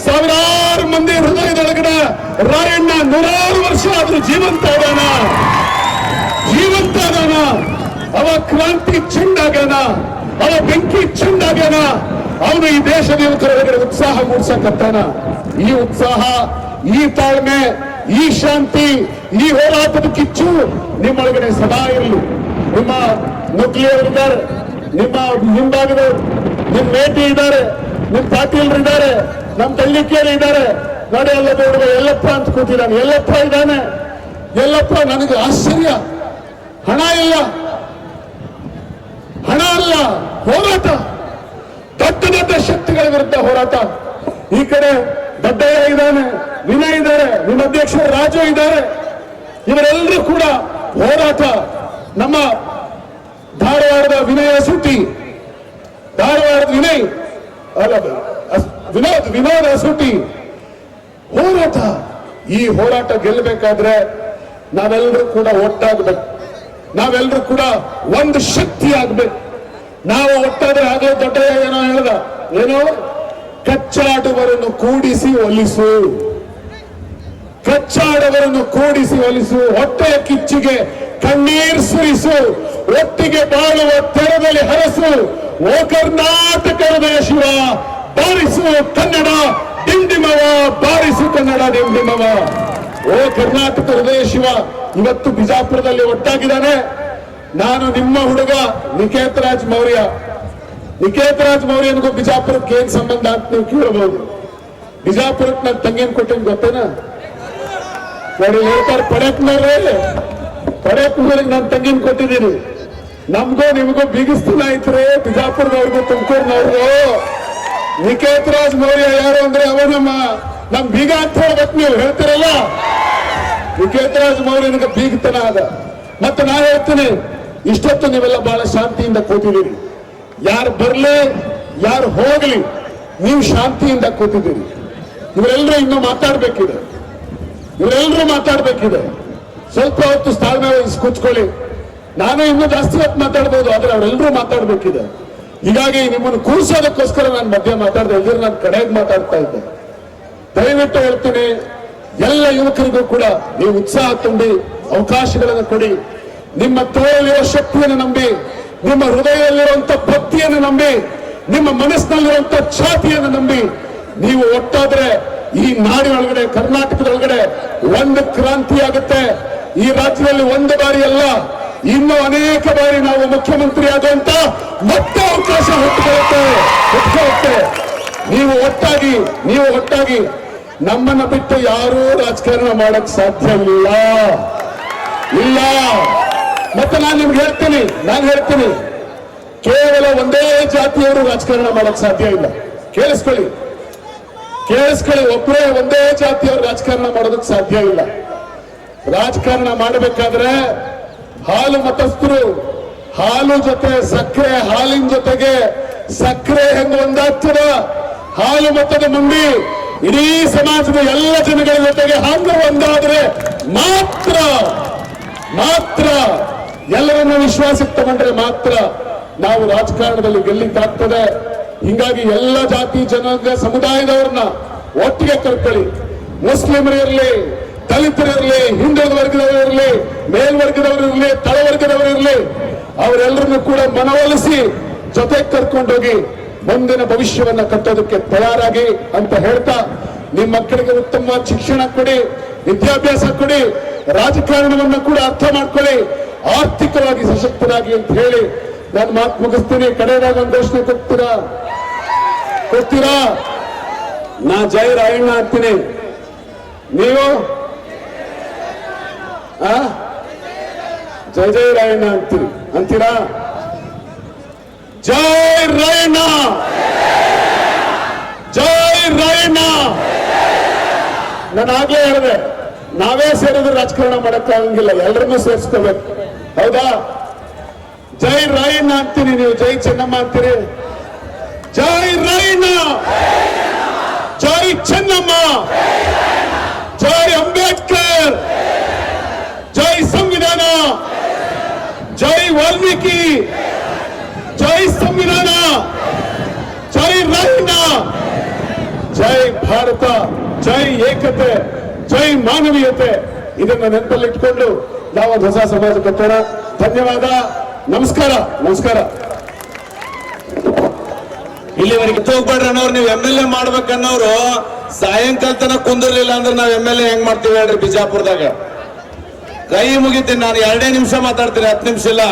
ಸಾವಿರಾರು ಮಂದಿ ಹೃದಯದೊಳಗಡೆ ರಾಯಣ್ಣ 100 ವರ್ಷ ಆದ್ರೂ ಜೀವಂತ ಇದಾನ. ಅವ ಕ್ರಾಂತಿ ಚೆಂಡಾಗ್ಯಾನ, ಅವ ಬೆಂಕಿ ಚೆಂಡಾಗ್ಯಾನ. ಅವನು ಈ ದೇಶದ ಯುವಕರ ಒಳಗಡೆ ಉತ್ಸಾಹ ಮೂಡಿಸಕತ್ತಾನ. ಈ ಉತ್ಸಾಹ, ಈ ತಾಳ್ಮೆ, ಈ ಶಾಂತಿ, ಈ ಹೋರಾಟದ ಕಿಚ್ಚು ನಿಮ್ಮೊಳಗಡೆ ಸದಾ ಇರಲಿ. ನಿಮ್ಮ ನುಗ್ಲಿಯವರಿದ್ದಾರೆ, ನಿಮ್ಮ ಹಿಂಭಾಗದವರು, ನಿಮ್ಮ ಮೇಟಿ ಇದ್ದಾರೆ, ನಿಮ್ಮ ಪಾಟೀಲ್ರಿದ್ದಾರೆ, ನಮ್ಮ ತಳ್ಳಿಕೇರಿ ಇದ್ದಾರೆ. ನೋಡಿ ಎಲ್ಲ ನೋಡುವ ಯಲ್ಲಪ್ಪ ಅಂತ ಕೂತಿದ್ದಾನೆ. ಯಲ್ಲಪ್ಪ ಇದ್ದಾನೆ. ಯಲ್ಲಪ್ಪ ನನಗೆ ಆಶ್ಚರ್ಯ, ಹಣ ಅಲ್ಲ, ಹೋರಾಟ, ದೊಡ್ಡ ಶಕ್ತಿಗಳ ವಿರುದ್ಧ ಹೋರಾಟ. ಈ ಕಡೆ ದೊಡ್ಡಯ್ಯ ಇದ್ದಾನೆ, ವಿನಯ್ ಇದ್ದಾರೆ, ನಿಮ್ಮ ಅಧ್ಯಕ್ಷರು ರಾಜು ಇದ್ದಾರೆ. ಇವರೆಲ್ಲರೂ ಕೂಡ ಹೋರಾಟ. ನಮ್ಮ ಧಾರವಾಡದ ವಿನಯ್ ಅಸೂಟಿ, ವಿನೋದ್ ಅಸೂಟಿ ಹೋರಾಟ. ಈ ಹೋರಾಟ ಗೆಲ್ಲಬೇಕಾದ್ರೆ ನಾವೆಲ್ಲರೂ ಕೂಡ ಒಟ್ಟಾಗಬೇಕು, ನಾವೆಲ್ಲರೂ ಕೂಡ ಒಂದು ಶಕ್ತಿ ಆಗ್ಬೇಕು. ನಾವು ಒಟ್ಟಾದ್ರೆ ಆಗಲೇ ದೊಡ್ಡ ಏನೋ ಹೇಳ್ದ, ಏನೋ ಕಚ್ಚಾಡುವರನ್ನು ಕೂಡಿಸಿ ಒಲಿಸು. ಕಚ್ಚಾಡವರನ್ನು ಕೂಡಿಸಿ ಒಲಿಸು, ಹೊಟ್ಟೆಯ ಕಿಚ್ಚಿಗೆ ಕಣ್ಣೀರ್ ಸುರಿಸು, ಒಟ್ಟಿಗೆ ಬಾಳುವ ತೆರದಲ್ಲಿ ಹರಸು. ಓ ಕರ್ನಾಟಕ ಹೃದಯ ಶಿವ, ಬಾರಿಸು ಕನ್ನಡ ಡಿಂಡಿಮವ, ಬಾರಿಸು ಕನ್ನಡ ಡಿಂಡಿಮವ. ಓ ಕರ್ನಾಟಕ ಹೃದಯ ಶಿವ, ಇವತ್ತು ಬಿಜಾಪುರದಲ್ಲಿ ಒಟ್ಟಾಗಿದ್ದಾನೆ. ನಾನು ನಿಮ್ಮ ಹುಡುಗ ನಿಕೇತ್ ರಾಜ್ ಮೌರ್ಯ. ನಿಕೇತ್ ರಾಜ್ ಮೌರ್ಯನಿಗೂ ಬಿಜಾಪುರಕ್ಕೆ ಏನ್ ಸಂಬಂಧ ಅಂತ ನೀವು ಕೇಳಬಹುದು. ಬಿಜಾಪುರಕ್ಕೆ ನನ್ನ ತಂಗಿನ ಕೊಟ್ಟೇನು ಗೊತ್ತೇನಾ? ನೋಡಿ ಹೇಳ್ತಾರೆ ಪಡಕ್ನವ್ರೆ, ಪಡಕ್ನವ್ರಿಗೆ ನನ್ನ ತಂಗಿನ ಕೊಟ್ಟಿದ್ದೀನಿ. ನಮ್ಗೂ ನಿಮಗೂ ಬಿಗಿಸ್ತಿಲ್ಲ ಐತ್ರಿ ಬಿಜಾಪುರದವ್ರಿಗೂ ತುಮಕೂರಿನವ್ರಿಗೂ. ನಿಕೇತ್ ರಾಜ್ ಮೌರ್ಯ ಯಾರು ಅಂದ್ರೆ ಅವ ನಮ್ ಬೀಗ ಅಂತ ಹೇಳ್ಬೇಕು. ನೀವು ಹೇಳ್ತೀರಲ್ಲ, ನಿಕೇತ್ ರಾಜ್ ಮೌರ್ಯನಿಗೆ ಬೀಗತನ ಅದ. ಮತ್ತೆ ನಾ ಹೇಳ್ತೀನಿ, ಇಷ್ಟೊತ್ತು ನೀವೆಲ್ಲ ಬಹಳ ಶಾಂತಿಯಿಂದ ಕೂತಿದ್ದೀರಿ. ಯಾರು ಬರ್ಲಿ ಯಾರು ಹೋಗ್ಲಿ, ನೀವು ಶಾಂತಿಯಿಂದ ಕೂತಿದ್ದೀರಿ. ಇವರೆಲ್ಲರೂ ಇನ್ನೂ ಮಾತಾಡ್ಬೇಕಿದೆ, ಇವರೆಲ್ಲರೂ ಮಾತಾಡ್ಬೇಕಿದೆ. ಸ್ವಲ್ಪ ಹೊತ್ತು ತಾಳ್ಮೆ ವಹಿಸಿ ಕೂತ್ಕೊಳ್ಳಿ. ನಾನು ಇನ್ನೂ ಜಾಸ್ತಿ ಹೊತ್ತು ಮಾತಾಡ್ಬೋದು, ಆದ್ರೆ ಅವರೆಲ್ಲರೂ ಮಾತಾಡ್ಬೇಕಿದೆ. ಹೀಗಾಗಿ ನಿಮ್ಮನ್ನು ಕೂರಿಸೋದಕ್ಕೋಸ್ಕರ ನಾನು ಮಧ್ಯೆ ಮಾತಾಡ್ದೆ, ಇದ್ರೆ ನಾನು ಕಡೆಗೆ ಮಾತಾಡ್ತಾ ಇದ್ದೆ. ದಯವಿಟ್ಟು ಹೇಳ್ತೀನಿ, ಎಲ್ಲ ಯುವಕರಿಗೂ ಕೂಡ ನೀವು ಉತ್ಸಾಹ ತುಂಬಿ ಅವಕಾಶಗಳನ್ನು ಕೊಡಿ. ನಿಮ್ಮ ತೋಳಲ್ಲಿರೋ ಶಕ್ತಿಯನ್ನು ನಂಬಿ, ನಿಮ್ಮ ಹೃದಯದಲ್ಲಿರುವಂತ ಭಕ್ತಿಯನ್ನು ನಂಬಿ, ನಿಮ್ಮ ಮನಸ್ಸಿನಲ್ಲಿರುವಂತ ಛಾತಿಯನ್ನು ನಂಬಿ ನೀವು ಒಟ್ಟಾದ್ರೆ ಈ ನಾಡಿನೊಳಗಡೆ, ಕರ್ನಾಟಕದೊಳಗಡೆ ಒಂದು ಕ್ರಾಂತಿ ಆಗುತ್ತೆ. ಈ ರಾಜ್ಯದಲ್ಲಿ ಒಂದು ಬಾರಿ ಅಲ್ಲ, ಇನ್ನೂ ಅನೇಕ ಬಾರಿ ನಾವು ಮುಖ್ಯಮಂತ್ರಿ ಆಗುವಂತ ಮತ್ತೆ ಅವಕಾಶ ಹುಟ್ಟುಕೊಳ್ಳುತ್ತೆ. ನೀವು ಒಟ್ಟಾಗಿ ನಮ್ಮನ್ನ ಬಿಟ್ಟು ಯಾರೂ ರಾಜಕಾರಣ ಮಾಡಕ್ ಸಾಧ್ಯ ಇಲ್ಲ. ಮತ್ತೆ ನಾನು ನಿಮ್ಗೆ ಹೇಳ್ತೀನಿ, ಕೇವಲ ಒಂದೇ ಜಾತಿಯವರು ರಾಜಕಾರಣ ಮಾಡಕ್ ಸಾಧ್ಯ ಇಲ್ಲ. ಕೇಳಿಸ್ಕೊಳ್ಳಿ, ಒಬ್ಬರೇ ಒಂದೇ ಜಾತಿಯವರು ರಾಜಕಾರಣ ಮಾಡೋದಕ್ಕೆ ಸಾಧ್ಯ ಇಲ್ಲ. ರಾಜಕಾರಣ ಮಾಡಬೇಕಾದ್ರೆ ಹಾಲು ಮತಸ್ಥರು, ಹಾಲು ಜೊತೆ ಸಕ್ಕರೆ, ಹಾಲಿನ ಜೊತೆಗೆ ಸಕ್ಕರೆ ಹೆಂಗ ಒಂದಾಗ್ತದ, ಹಾಲು ಮತದ ಮಂದಿ ಇಡೀ ಸಮಾಜದ ಎಲ್ಲ ಜನಗಳ ಜೊತೆಗೆ ಹಂಗ ಒಂದಾದ್ರೆ ಮಾತ್ರ ಎಲ್ಲರನ್ನ ವಿಶ್ವಾಸಕ್ಕೆ ತಗೊಂಡ್ರೆ ಮಾತ್ರ ನಾವು ರಾಜಕಾರಣದಲ್ಲಿ ಗೆಲ್ಲಿಕ್ಕಾಗ್ತದೆ. ಹಿಂಗಾಗಿ ಎಲ್ಲ ಜಾತಿ ಜನಾಂಗ ಸಮುದಾಯದವ್ರನ್ನ ಒಟ್ಟಿಗೆ ಕರ್ಕೊಳ್ಳಿ. ಮುಸ್ಲಿಮರಿರಲಿ, ದಲಿತರಿರಲಿ, ಹಿಂದುಳಿದ ವರ್ಗದವರಿರಲಿ, ಮೇಲ್ವರ್ಗದವರಿರಲಿ, ತಳವರ್ಗದವರಿರಲಿ, ಅವರೆಲ್ಲರನ್ನು ಕೂಡ ಮನವೊಲಿಸಿ ಜೊತೆಗೆ ಕರ್ಕೊಂಡೋಗಿ ಮುಂದಿನ ಭವಿಷ್ಯವನ್ನ ಕಟ್ಟೋದಕ್ಕೆ ತಯಾರಾಗಿ ಅಂತ ಹೇಳ್ತಾ, ನಿಮ್ಮ ಮಕ್ಕಳಿಗೆ ಉತ್ತಮವಾದ ಶಿಕ್ಷಣ ಕೊಡಿ, ವಿದ್ಯಾಭ್ಯಾಸ ಕೊಡಿ, ರಾಜಕಾರಣವನ್ನು ಕೂಡ ಅರ್ಥ ಮಾಡ್ಕೊಳ್ಳಿ, ಆರ್ಥಿಕವಾಗಿ ಸಶಕ್ತರಾಗಿ ಅಂತ ಹೇಳಿ ನಾನು ಮಾತು ಮುಗಿಸ್ತೀನಿ. ಕಡೆಯದಾಗ ಒಂದು ಘೋಷಣೆ ಕೊಡ್ತೀರಾ? ನಾ ಜೈ ರಾಯಣ್ಣ ಅಂತೀನಿ, ನೀವು ಜೈ ರಾಯಣ್ಣ ಅಂತೀರಾ? ಜೈ ರಾಯಣ್ಣ, ಜೈ ರಾಯಣ್ಣ. ನಾನು ಆಗ್ಲೇ ಹೇಳಿದೆ, ನಾವೇ ಸೇರಿದ್ರೆ ರಾಜಕಾರಣ ಮಾಡಕ್ಕಾಗಂಗಿಲ್ಲ, ಎಲ್ಲರನ್ನೂ ಸೇರಿಸ್ಕೋಬೇಕು. ಹೌದಾ? ಜೈ ರಾಯಣ್ಣ ಅಂತೀನಿ, ನೀವು ಜೈ ಚೆನ್ನಮ್ಮ ಅಂತೀರಿ. ಜೈ ರಾಯಣ್ಣ, ಜೈ ಚೆನ್ನಮ್ಮ, ಜೈ ಅಂಬೇಡ್ಕರ್, ಜೈ ಸಂವಿಧಾನ, ಜೈ ವಾಲ್ಮೀಕಿ, ಜೈ ಸಂವಿಧಾನ, ಜೈ ರಾಯಣ್ಣ, ಜೈ ಭಾರತ, ಜೈ ಏಕತೆ, ಜೈ ಮಾನವೀಯತೆ. ಇದನ್ನ ನೆನಪಲ್ಲಿಟ್ಕೊಂಡು ನಾವೊಂದು ಹೊಸ ಸಮಾಜ ಕಟ್ಟೋಣ. ಧನ್ಯವಾದ, ನಮಸ್ಕಾರ. ಇಲ್ಲಿವರೆಗೆ ಹೋಗ್ಬೇಡ್ರಿ ಅನ್ನೋರು, ನೀವು MLA ಮಾಡ್ಬೇಕನ್ನೋರು ಸಾಯಂಕಾಲ ತನಕ ಕುಂದಿರ್ಲಿಲ್ಲ ಅಂದ್ರೆ ನಾವ್ MLA ಹೆಂಗ್ ಮಾಡ್ತೀವಿ ಹೇಳ್ರಿ ಬಿಜಾಪುರದಾಗ? ಕೈ ಮುಗಿತೀನಿ, ನಾನು 2 ನಿಮಿಷ ಮಾತಾಡ್ತೀನಿ, 10 ನಿಮಿಷ ಇಲ್ಲ.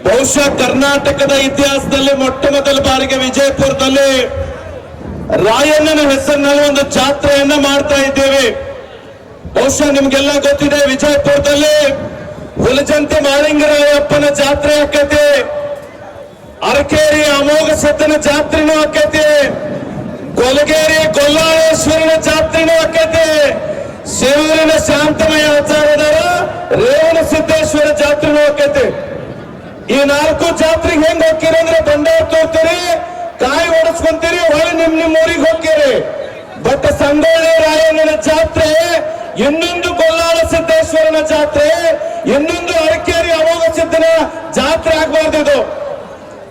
ಬಹುಶಃ ಕರ್ನಾಟಕದ ಇತಿಹಾಸದಲ್ಲಿ ಮೊಟ್ಟ ಮೊದಲ ಬಾರಿಗೆ ವಿಜಯಪುರದಲ್ಲಿ ರಾಯಣ್ಣನ ಹೆಸರಿನಲ್ಲಿ ಒಂದು ಜಾತ್ರೆಯನ್ನ ಮಾಡ್ತಾ ಇದ್ದೇವೆ. ಬಹುಶಃ ನಿಮ್ಗೆಲ್ಲ ಗೊತ್ತಿದೆ, ವಿಜಯಪುರದಲ್ಲಿ ಹುಲಜಂತಿ ಮಾಳಿಂಗರಾಯಪ್ಪನ ಜಾತ್ರೆ ಆಕೈತಿ, ಅರಕೇರಿ ಅಮೋಘ ಸಿದ್ದನ ಜಾತ್ರೆನೂ ಆಕೈತಿ, ಕೊಲಗೇರಿ ಗೊಲ್ಲಾಳೇಶ್ವರನ ಜಾತ್ರೆನೂ ಆಕೈತಿ, ಶಿವೂರಿನ ಶಾಂತಮಯ ಆಚಾರ್ಯರ ರೇವಣ ಸಿದ್ದೇಶ್ವರ ಜಾತ್ರೆನೂ ಆಕೈತಿ. ಈ 4 ಜಾತ್ರೆಗೆ ಹೆಂಗ್ ಹೋಗ್ತೀರಿ ಅಂದ್ರೆ ಬಂಡಾರ ತೋರ್ತೀರಿ, ಕಾಯಿ ಓಡಿಸ್ಕೊಂತೀರಿ, ಹೊಳೆ ನಿಮ್ ಊರಿಗೆ ಹೋಗ್ತೀರಿ. ಬಟ್ ಸಂಗೊಳ್ಳಿ ರಾಯಣ್ಣನ ಜಾತ್ರೆ, ಇನ್ನೊಂದು ಗೊಲ್ಲಾಳ ಸಿದ್ದೇಶ್ವರನ ಜಾತ್ರೆ, ಇನ್ನೊಂದು ಅರಕೇರಿ ಅಮೋಘ ಸಿದ್ದನ ಜಾತ್ರೆ ಆಗ್ಬಾರ್ದು. ಇದು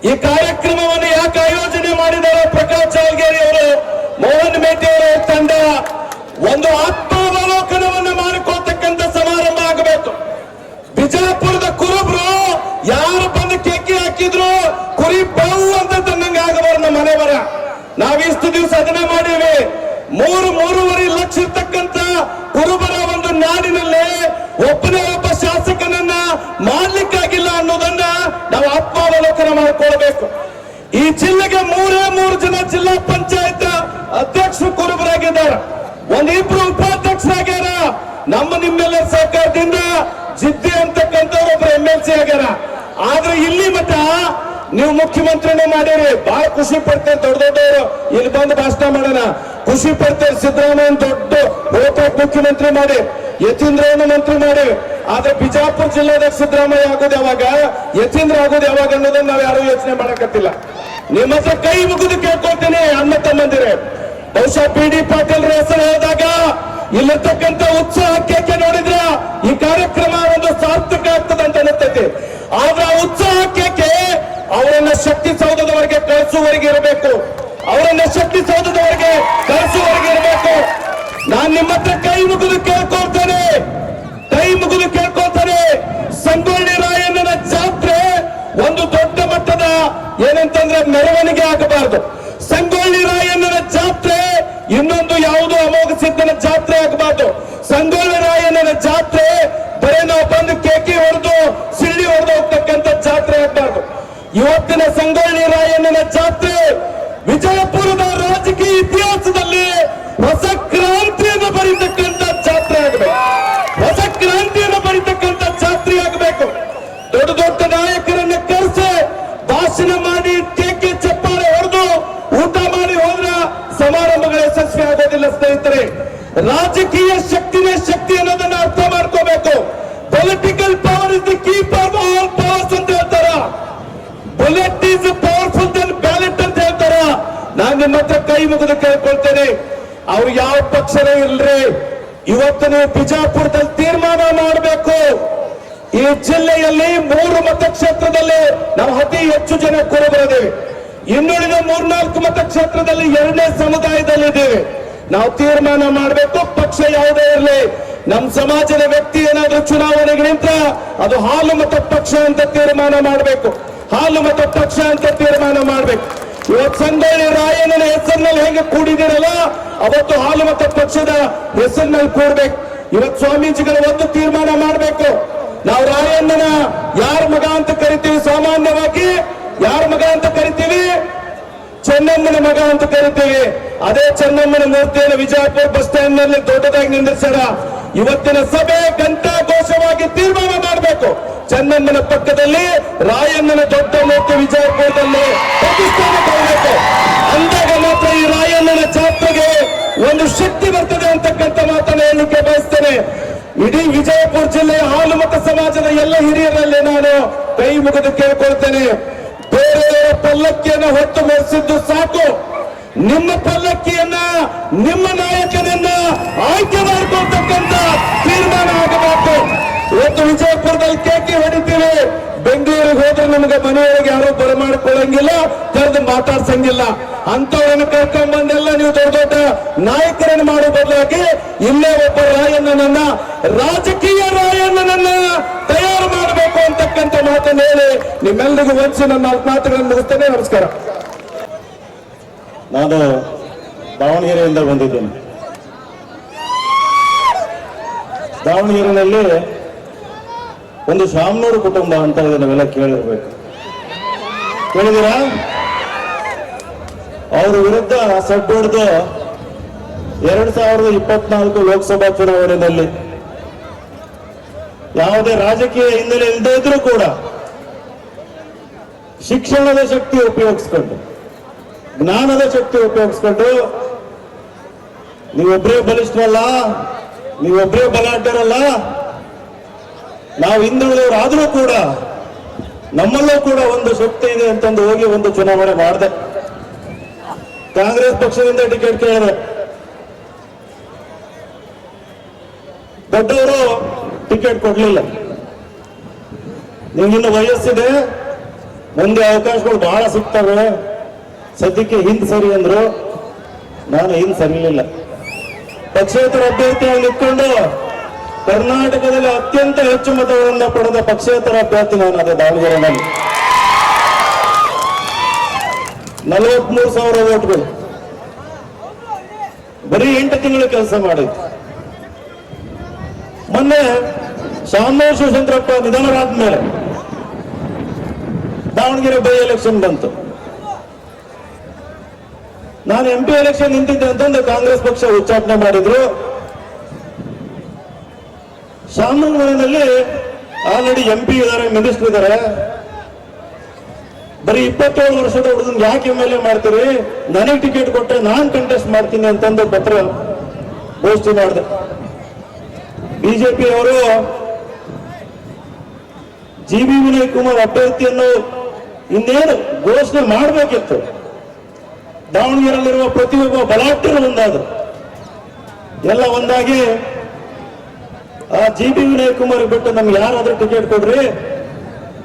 ಈ ಕಾರ್ಯಕ್ರಮವನ್ನು ಯಾಕೆ ಆಯೋಜನೆ ಮಾಡಿದ್ದಾರೆ? ಪ್ರಕಾಶ್ ಚಾಲ್ಗೇರಿ ಅವರು, ಮೋಹನ್ ಮೇಟಿ ಅವರ ತಂಡ ಒಂದು ಆತ್ಮವ ಆತ್ಮಾವಲೋಕನವನ್ನ ಮಾಡಿಕೊಳ್ತಕ್ಕಂಥ ಸಮಾರಂಭ ಆಗಬೇಕು. ಬಿಜಾಪುರದ ಕುರುಬರು ಯಾರು ಬಂದು ಕೇಕಿ ಹಾಕಿದ್ರು ಕುರಿ ಬಾವು ಅಂತ ತನ್ನಂಗೆ ಆಗಬಾರ್ದು. ನಮ್ಮ ಮನೆ ಬರ ನಾವಿಷ್ಟು ದಿವಸ ಅದನ್ನ ಮಾಡೀವಿ. 3.5 ಲಕ್ಷ ಇರ್ತಕ್ಕಂಥ ಕುರುಬರ ಒಂದು ನಾಡಿನಲ್ಲಿ ಒಬ್ಬನೇ ಒಬ್ಬ ಶಾಸಕನನ್ನ ಮಾಡ್ಲಿಕ್ಕಾಗಿಲ್ಲ ಅನ್ನೋದನ್ನ ನಾವು ಆತ್ಮಾವಲೋಕನ ಮಾಡಿಕೊಳ್ಬೇಕು. ಈ ಜಿಲ್ಲೆಗೆ 3 ಜನ ಜಿಲ್ಲಾ ಪಂಚಾಯತ್ ಅಧ್ಯಕ್ಷರು ಕುರುಬರಾಗಿದ್ದಾರೆ, 1-2 ಉಪಾಧ್ಯಕ್ಷರಾಗ್ಯಾರ. ನಿಮ್ಮೆಲ್ಲರ ಸಹಕಾರದಿಂದ ಜಿದ್ದಿ ಅಂತಕ್ಕಂಥವ್ರು ಒಬ್ರು MLC ಆಗ್ಯಾರ. ಆದ್ರೆ ಇಲ್ಲಿ ಮಟ್ಟ ನೀವು ಮುಖ್ಯಮಂತ್ರಿನೇ ಮಾಡಿರಿ, ಬಹಳ ಖುಷಿ ಪಡ್ತೇನೆ. ದೊಡ್ಡವರು ಇಲ್ಲಿ ಬಂದು ಭಾಷಣ ಮಾಡೋಣ, ಖುಷಿ ಪಡ್ತೇವೆ. ಸಿದ್ದರಾಮಯ್ಯ ದೊಡ್ಡ ಮುಖ್ಯಮಂತ್ರಿ ಮಾಡಿ, ಯತೀಂದ್ರವನ್ನು ಮಂತ್ರಿ ಮಾಡಿ. ಆದ್ರೆ ಬಿಜಾಪುರ ಜಿಲ್ಲೆದಾಗ ಸಿದ್ದರಾಮಯ್ಯ ಆಗೋದು ಯಾವಾಗ, ಯತೀಂದ್ರ ಆಗೋದು ಯಾವಾಗ ಅನ್ನೋದನ್ನ ನಾವು ಯಾರು ಯೋಚನೆ ಮಾಡಕತ್ತಿಲ್ಲ. ನಿಮ್ಮ ಹತ್ರ ಕೈ ಮುಗಿದು ಕೇಳ್ಕೊಳ್ತೇನೆ ಅಣ್ಣ ತಮ್ಮಂದಿರೇ. ಬಹುಶಃ PD ಪಾಟೀಲ್ರ ಹೆಸರು ಹೇಳಿದಾಗ ಇಲ್ಲಿರ್ತಕ್ಕಂಥ ಉತ್ಸಾಹಕ್ಕೆ ನೋಡಿದ್ರ ಈ ಕಾರ್ಯಕ್ರಮ ಒಂದು ಸಾರ್ಥಕ ಆಗ್ತದೆ ಅಂತ ಅನ್ನಿಸ್ತೈತಿ. ಆದ್ರೆ ಆ ಉತ್ಸಾಹಕ್ಕೆ ಅವರನ್ನ ಶಕ್ತಿ ಸೌಧದವರೆಗೆ ಕಳಿಸುವವರೆಗೆ ಇರಬೇಕು, ಅವರನ್ನ ಶಕ್ತಿ ಸೌಧದವರೆಗೆ ಕಳಿಸುವವರೆಗೆ ಇರಬೇಕು. ನಾನ್ ನಿಮ್ಮ ಹತ್ರ ಕೈ ಮುಗಿದು ಕೇಳ್ಕೊಳ್ತೇನೆ, ಸಂಗೊಳ್ಳಿ ರಾಯಣ್ಣನ ಜಾತ್ರೆ ಒಂದು ದೊಡ್ಡ ಮಟ್ಟದ ಏನಂತಂದ್ರೆ ಮೆರವಣಿಗೆ ಆಗಬಾರದು. ಸಂಗೊಳ್ಳಿ ರಾಯಣ್ಣನ ಜಾತ್ರೆ ಇನ್ನೊಂದು ಯಾವುದೋ ಅಮೋಘ ಸಿದ್ಧನ ಜಾತ್ರೆ ಆಗಬಾರ್ದು. ಸಂಗೊಳ್ಳಿ ರಾಯಣ್ಣನ ಜಾತ್ರೆ ಬರೀ ನಾವು ಬಂದು ಕೇಕಿ ಹೊಡೆದು ಸಿಳ್ಳಿ ಹೊಡೆದು ಹೋಗ್ತಕ್ಕಂಥ ಜಾತ್ರೆ ಆಗಬಾರ್ದು. ಇವತ್ತಿನ ಸಂಗೊಳ್ಳಿ ರಾಯಣ್ಣನ ಜಾತ್ರೆ ವಿಜಯಪುರದ ರಾಜಕೀಯ ಇತಿಹಾಸದಲ್ಲಿ ಹೊಸ ಕ್ರಾಂತಿಯನ್ನು ಬರೀತಕ್ಕಂಥ ಜಾತ್ರೆ ಆಗಬೇಕು, ಹೊಸ ಕ್ರಾಂತಿಯನ್ನು ಬರೀತಕ್ಕಂಥ ಜಾತ್ರೆ ಆಗಬೇಕು. ದೊಡ್ಡ ದೊಡ್ಡ ನಾಯಕರನ್ನ ಕರೆಸಿ ಭಾಷಣ ಮಾಡಿ ಕೇಕೆ ಚಪ್ಪಾಳೆ ಹೊಡೆದು ಊಟ ಮಾಡಿ ಹೋದ್ರ ಸಮಾರಂಭಗಳು ಯಶಸ್ವಿ ಆಗೋದಿಲ್ಲ ಸ್ನೇಹಿತರೆ. ರಾಜಕೀಯ ಶಕ್ತಿನೇ ಶಕ್ತಿ ಅನ್ನೋದನ್ನ ಅರ್ಥ ಮಾಡ್ಕೋಬೇಕು. Political power is the keeper of all powers ಅಂತ ಹೇಳ್ತಾರ. Bullet is powerful than ballot ಅಂತ ಹೇಳ್ತಾರ. ನಾನು ನಿಮ್ಮ ಹತ್ರ ಕೈ ಮುಗಿದು ಕೇಳ್ಕೊಳ್ತೇನೆ, ಅವ್ರು ಯಾವ ಪಕ್ಷನೇ ಇಲ್ರಿ, ಇವತ್ತು ನೀವು ಬಿಜಾಪುರದಲ್ಲಿ ತೀರ್ಮಾನ ಮಾಡಬೇಕು. ಈ ಜಿಲ್ಲೆಯಲ್ಲಿ 3 ಮತಕ್ಷೇತ್ರದಲ್ಲಿ ನಾವು ಅತಿ ಹೆಚ್ಚು ಜನ ಕುರುಬರಿದ್ದೇವೆ. ಇನ್ನುಳಿದ 3-4 ಮತಕ್ಷೇತ್ರದಲ್ಲಿ 2ನೇ ಸಮುದಾಯದಲ್ಲಿದ್ದೇವೆ. ನಾವು ತೀರ್ಮಾನ ಮಾಡಬೇಕು. ಪಕ್ಷ ಯಾವುದೇ ಇರಲಿ, ನಮ್ಮ ಸಮಾಜದ ವ್ಯಕ್ತಿ ಏನಾದ್ರೂ ಚುನಾವಣೆಗೆ ನಿಂತ ಅದು ಹಾಲು ಮತ ಪಕ್ಷ ಅಂತ ತೀರ್ಮಾನ ಮಾಡಬೇಕು, ಹಾಲು ಮತ ಪಕ್ಷ ಅಂತ ತೀರ್ಮಾನ ಮಾಡಬೇಕು. ಇವತ್ತು ಸಂಗೊಳ್ಳಿ ರಾಯಣ್ಣನ ಹೆಸರಿನಲ್ಲಿ ಹೇಗೆ ಕೂಡಿದಿರಲ್ಲ, ಅವತ್ತು ಹಾಲು ಮತ ಪಕ್ಷದ ಹೆಸರಿನಲ್ಲಿ ಕೂಡ್ಬೇಕು. ಇವತ್ತು ಸ್ವಾಮೀಜಿಗಳು ಒಂದು ತೀರ್ಮಾನ ಮಾಡಬೇಕು. ನಾವು ರಾಯಣ್ಣನ ಯಾರ ಮಗ ಅಂತ ಕರಿತೀವಿ, ಸಾಮಾನ್ಯವಾಗಿ ಯಾರ ಮಗ ಅಂತ ಕರಿತೀವಿ, ಚೆನ್ನಮ್ಮನ ಮಗ ಅಂತ ಕರಿತೀವಿ. ಅದೇ ಚೆನ್ನಮ್ಮನ ಮೂರ್ತಿಯನ್ನು ವಿಜಯಪುರ ಬಸ್ ಸ್ಟ್ಯಾಂಡ್ ನಲ್ಲಿ ದೊಡ್ಡದಾಗಿ ನಿಂದಿರ್ಸೋಣ. ಇವತ್ತಿನ ಸಭೆ ಘಂಟಾಘೋಷವಾಗಿ ತೀರ್ಮಾನ ಮಾಡಬೇಕು. ಚೆನ್ನಮ್ಮನ ಪಕ್ಕದಲ್ಲಿ ರಾಯಣ್ಣನ ದೊಡ್ಡ ಮೂರ್ತಿ ವಿಜಯಪುರದಲ್ಲಿ ಪ್ರತಿಷ್ಠಾನಗೊಳ್ಳಬೇಕು. ಅಂದಾಗ ಮಾತ್ರ ಈ ರಾಯಣ್ಣನ ಜಾತ್ರೆಗೆ ಒಂದು ಶಕ್ತಿ ಬರ್ತದೆ ಅಂತಕ್ಕಂಥ ಮಾತನ್ನು ಹೇಳಲಿಕ್ಕೆ ಬಯಸ್ತೇನೆ. ಇಡೀ ವಿಜಯಪುರ ಜಿಲ್ಲೆಯ ಹಾಲು ಮತ ಸಮಾಜದ ಎಲ್ಲ ಹಿರಿಯರಲ್ಲಿ ನಾನು ಕೈ ಮುಗಿದು ಕೇಳ್ಕೊಳ್ತೇನೆ, ಬೇರೆಯವರ ಪಲ್ಲಕ್ಕಿಯನ್ನು ಹೊತ್ತು ಮೆರೆಸಿದ್ದು ಸಾಕು. ನಿಮ್ಮ ಪಲ್ಲಕ್ಕಿಯನ್ನ, ನಿಮ್ಮ ನಾಯಕನನ್ನ ಆಯ್ಕೆ ಮಾಡಿಕೊಳ್ತಕ್ಕಂಥ ತೀರ್ಮಾನ ಆಗಬೇಕು. ಇವತ್ತು ವಿಜಯಪುರದಲ್ಲಿ ಕೇಕಿ ಹೊಡಿತೀವಿ, ಬೆಂಗಳೂರಿಗೆ ಹೋದ್ರೆ ನಮಗೆ ಮನೆಯೊಳಗೆ ಯಾರು ಬರಮಾಡಿಕೊಳ್ಳಂಗಿಲ್ಲ, ಕರೆದು ಮಾತಾಡ್ಸಂಗಿಲ್ಲ. ಅಂತವರನ್ನು ಕರ್ಕೊಂಡ್ ಬಂದೆಲ್ಲ ನೀವು ದೊಡ್ಡ ದೊಡ್ಡ ನಾಯಕರನ್ನು ಮಾಡೋ ಬದಲಾಗಿ ಇಲ್ಲೇ ಒಬ್ಬ ರಾಯಣ್ಣನನ್ನ, ರಾಜಕೀಯ ರಾಯಣ್ಣನನ್ನ ತಯಾರು ಮಾಡಬೇಕು ಅಂತಕ್ಕಂಥ ಮಾತನ್ನು ಹೇಳಿ ನಿಮ್ಮೆಲ್ಲರಿಗೂ ವಂಚಿ ನನ್ನ 4 ಮಾತುಗಳನ್ನು ಮುಗಿಸ್ತೇನೆ. ನಮಸ್ಕಾರ. ನಾನು ದಾವಣಗೆರೆಯಿಂದ ಬಂದಿದ್ದೇನೆ. ದಾವಣಗೆರೆಯಲ್ಲಿ ಒಂದು ಶಾಮನೂರು ಕುಟುಂಬ ಅಂತ ಇದೆ, ನಾವೆಲ್ಲ ಕೇಳಿರ್ಬೇಕು. ಕೇಳಿದಿರಾ? ಅವ್ರ ವಿರುದ್ಧ ಸಡ್ಡು ಹೊಡೆದು 2024 ಲೋಕಸಭಾ ಚುನಾವಣೆಯಲ್ಲಿ ಯಾವುದೇ ರಾಜಕೀಯ ಹಿನ್ನೆಲೆ ಇಲ್ಲದೆ ಇದ್ರೂ ಕೂಡ ಶಿಕ್ಷಣದ ಶಕ್ತಿ ಉಪಯೋಗಿಸ್ಕೊಂಡು, ಜ್ಞಾನದ ಶಕ್ತಿ ಉಪಯೋಗಿಸ್ಕೊಂಡು, ನೀವೊಬ್ಬರೇ ಬಲಿಷ್ಠರಲ್ಲ, ನೀವೊಬ್ಬರೇ ಬಲಾಢ್ಯರಲ್ಲ, ನಾವು ಹಿಂದುಳಿದವರಾದ್ರೂ ಕೂಡ ನಮ್ಮಲ್ಲೂ ಕೂಡ ಒಂದು ಶಕ್ತಿ ಇದೆ ಅಂತಂದು ಹೋಗಿ ಒಂದು ಚುನಾವಣೆ ಮಾಡಿದೆ. ಕಾಂಗ್ರೆಸ್ ಪಕ್ಷದಿಂದ ಟಿಕೆಟ್ ಕೇಳಿದೆ. ದೊಡ್ಡವರು ಟಿಕೆಟ್ ಕೊಡ್ಲಿಲ್ಲ. ನಿಮ್ಗಿನ್ನು ವಯಸ್ಸಿದೆ, ಮುಂದೆ ಅವಕಾಶಗಳು ಬಹಳ ಸಿಗ್ತವೆ, ಸದ್ಯಕ್ಕೆ ಹಿಂದ್ ಸರಿ ಅಂದ್ರು. ನಾನು ಹಿಂದ್ ಸರಿಲಿಲ್ಲ. ಪಕ್ಷೇತರ ಅಭ್ಯರ್ಥಿಯಾಗಿ ನಿಂತ್ಕೊಂಡು ಕರ್ನಾಟಕದಲ್ಲಿ ಅತ್ಯಂತ ಹೆಚ್ಚು ಮತಗಳನ್ನು ಪಡೆದ ಪಕ್ಷೇತರ ಅಭ್ಯರ್ಥಿ ನಾನು ಅದೇ ದಾವಣಗೆರೆನಲ್ಲಿ 43,000 ಓಟ್ಗಳು. ಬರೀ 8 ತಿಂಗಳು ಕೆಲಸ ಮಾಡಿತ್ತು. ಮೊನ್ನೆ ಶಾಮನೂರು ಶಿವಶಂಕರಪ್ಪ ನಿಧನರಾದ್ಮೇಲೆ ದಾವಣಗೆರೆ ಬೈ ಎಲೆಕ್ಷನ್ ಬಂತು. ನಾನು MP ಎಲೆಕ್ಷನ್ ನಿಂತಿದ್ದೆ ಅಂತಂದು ಕಾಂಗ್ರೆಸ್ ಪಕ್ಷ ಉಚ್ಚಾಟನೆ ಮಾಡಿದ್ರು. ಶಾಮನೂರಿನಲ್ಲಿ ಆಲ್ರೆಡಿ MP ಇದ್ದಾರೆ, ಮಿನಿಸ್ಟರ್ ಇದ್ದಾರೆ. ಬರೀ 27 ವರ್ಷದ ಹುಡುಗನ್ ಯಾಕೆ MLA ಮಾಡ್ತೀರಿ, ನನಗೆ ಟಿಕೆಟ್ ಕೊಟ್ಟರೆ ನಾನು ಕಂಟೆಸ್ಟ್ ಮಾಡ್ತೀನಿ ಅಂತಂದು ಪತ್ರ ಘೋಷಣೆ ಮಾಡಿದೆ. ಬಿಜೆಪಿ ಅವರು GB ವಿನಯ್ ಕುಮಾರ್ ಅಭ್ಯರ್ಥಿಯನ್ನು ಇನ್ನೇನು ಘೋಷಣೆ ಮಾಡಬೇಕಿತ್ತು. ದಾವಣಗೆರೆಯಲ್ಲಿರುವ ಪ್ರತಿಯೊಬ್ಬ ಬಲಾಢ್ಯರು ಒಂದಾದ್ರು. ಎಲ್ಲ ಒಂದಾಗಿ ಆ GB ವಿನಯ್ ಕುಮಾರ್ ಬಿಟ್ಟು ನಮ್ಗೆ ಯಾರಾದ್ರೂ ಟಿಕೆಟ್ ಕೊಡ್ರಿ,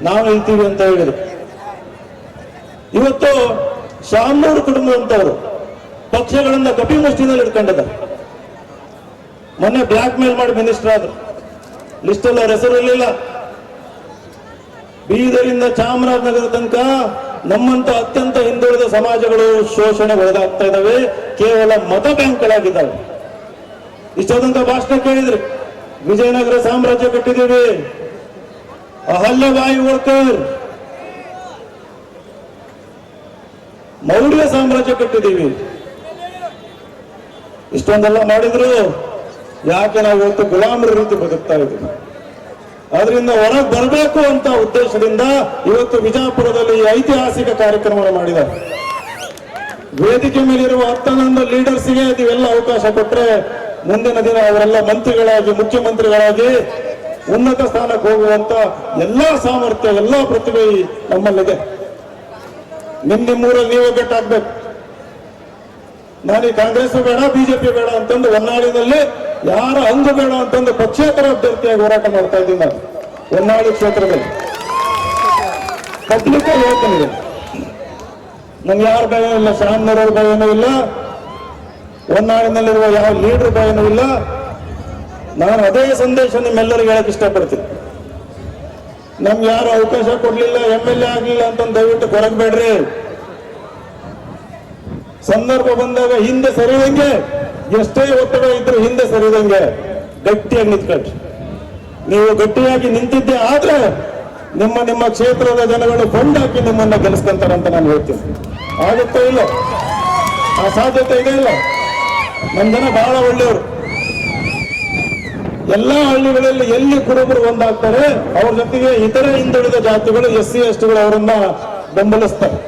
ನಾವು ನಿಲ್ತೀವಿ ಅಂತ ಹೇಳಿದ್ರು. ಇವತ್ತು ಶಾಮನೂರು ಕುಟುಂಬದಂತವರು ಪಕ್ಷಗಳನ್ನ ಕಪಿಮುಷ್ಟಿನಲ್ಲಿ ಇಟ್ಕೊಂಡಿದ್ದಾರೆ. ಮೊನ್ನೆ ಬ್ಲಾಕ್ ಮೇಲ್ ಮಾಡಿ ಮಿನಿಸ್ಟರ್ ಆದ್ರು. ಲಿಸ್ಟ್ ಅಲ್ಲಿ ಅವ್ರ ಹೆಸರು ಇರಲಿಲ್ಲ. ಬೀದರಿಂದ ಚಾಮರಾಜನಗರ ತನಕ ನಮ್ಮಂತ ಅತ್ಯಂತ ಹಿಂದುಳಿದ ಸಮಾಜಗಳು ಶೋಷಣೆ ಒಳಗಾಗ್ತಾ ಇದ್ದಾವೆ. ಕೇವಲ ಮತ ಬ್ಯಾಂಕ್ಗಳಾಗಿದ್ದಾವೆ. ಇಷ್ಟೊಂದಂತ ಭಾಷಣ ಕೇಳಿದ್ರಿ. ವಿಜಯನಗರ ಸಾಮ್ರಾಜ್ಯ ಕಟ್ಟಿದ್ದೀವಿ, ಅಹಲ್ಯಬಾಯಿ ಹೋಳ್ಕರ್ ಮೌರ್ಯ ಸಾಮ್ರಾಜ್ಯ ಕಟ್ಟಿದ್ದೀವಿ. ಇಷ್ಟೊಂದೆಲ್ಲ ಮಾಡಿದ್ರು ಯಾಕೆ ನಾವು ಇವತ್ತು ಗುಲಾಮರ ರೀತಿ ಬದುಕ್ತಾ ಇದ್ದೀವಿ. ಆದ್ರಿಂದ ಹೊರಗೆ ಬರಬೇಕು ಅಂತ ಉದ್ದೇಶದಿಂದ ಇವತ್ತು ವಿಜಯಪುರದಲ್ಲಿ ಐತಿಹಾಸಿಕ ಕಾರ್ಯಕ್ರಮವನ್ನು ಮಾಡಿದ್ದಾರೆ. ವೇದಿಕೆ ಮೇಲಿರುವ 11 ಲೀಡರ್ಸ್ಗೆ ನೀವೆಲ್ಲ ಅವಕಾಶ ಕೊಟ್ಟರೆ ಮುಂದಿನ ದಿನ ಅವರೆಲ್ಲ ಮಂತ್ರಿಗಳಾಗಿ, ಮುಖ್ಯಮಂತ್ರಿಗಳಾಗಿ ಉನ್ನತ ಸ್ಥಾನಕ್ಕೆ ಹೋಗುವಂತ ಎಲ್ಲಾ ಸಾಮರ್ಥ್ಯ, ಎಲ್ಲಾ ಪ್ರತಿಭೆ ನಮ್ಮಲ್ಲಿದೆ. ನಿಮ್ಮೂರಲ್ಲಿ ನೀವು ಒಗ್ಗಟ್ಟಾಗ್ಬೇಕು. ನಾನು ಕಾಂಗ್ರೆಸ್ ಬೇಡ, ಬಿಜೆಪಿ ಬೇಡ ಅಂತಂದು ಹೊನ್ನಾಳಿನಲ್ಲಿ ಯಾರ ಹಂಗು ಬೇಡ ಅಂತಂದು ಪಕ್ಷೇತರ ಅಭ್ಯರ್ಥಿಯಾಗಿ ಹೋರಾಟ ಮಾಡ್ತಾ ಇದ್ದೀನಿ ನಾನು ಹೊನ್ನಾಳಿ ಕ್ಷೇತ್ರದಲ್ಲಿ. ಪಬ್ಲಿಕ್ ಹೇಳ್ತೀನಿ, ನಮ್ಗೆ ಯಾರ ಭಯ ಇಲ್ಲ, ಶಾಮನೂರವ್ರ ಭಯನೂ ಇಲ್ಲ, ಹೊನ್ನಾಳಿನಲ್ಲಿರುವ ಯಾವ ಲೀಡರ್ ಭಯನೂ ಇಲ್ಲ. ನಾನು ಅದೇ ಸಂದೇಶ ನಿಮ್ಮೆಲ್ಲರಿಗೂ ಹೇಳಕ್ ಇಷ್ಟಪಡ್ತೀನಿ. ನಮ್ಗೆ ಯಾರು ಅವಕಾಶ ಕೊಡ್ಲಿಲ್ಲ, MLA ಆಗ್ಲಿಲ್ಲ ಅಂತಂದು ದಯವಿಟ್ಟು ಕೊರಗಬೇಡ್ರಿ. ಸಂದರ್ಭ ಬಂದಾಗ ಹಿಂದೆ ಸರಿದಂಗೆ, ಎಷ್ಟೇ ಒತ್ತಡ ಇದ್ರು ಹಿಂದೆ ಸರಿದಂಗೆ ಗಟ್ಟಿಯಾಗಿ ನಿಂತ್ಕೊಳ್ರಿ. ನೀವು ಗಟ್ಟಿಯಾಗಿ ನಿಂತಿದ್ದೆ ಆದ್ರೆ ನಿಮ್ಮ ಕ್ಷೇತ್ರದ ಜನಗಳು ಫಂಡ್ ಹಾಕಿ ನಿಮ್ಮನ್ನ ಗೆಲ್ಲಿಸ್ಕೊಂತಾರಂತ ನಾನು ಹೇಳ್ತೀನಿ. ಆಗುತ್ತೋ ಇಲ್ಲ, ಆ ಸಾಧ್ಯತೆ ಇದೆ ಇಲ್ಲ. ನಮ್ಮ ಜನ ಬಹಳ ಒಳ್ಳೆಯವರು. ಎಲ್ಲಾ ಹಳ್ಳಿಗಳಲ್ಲಿ ಎಲ್ಲಿ ಕುರುಬರು ಒಂದಾಗ್ತಾರೆ, ಅವ್ರ ಜೊತೆಗೆ ಇತರೆ ಹಿಂದುಳಿದ ಜಾತಿಗಳು, SC STಗಳು ಅವರನ್ನ ಬೆಂಬಲಿಸ್ತಾರೆ.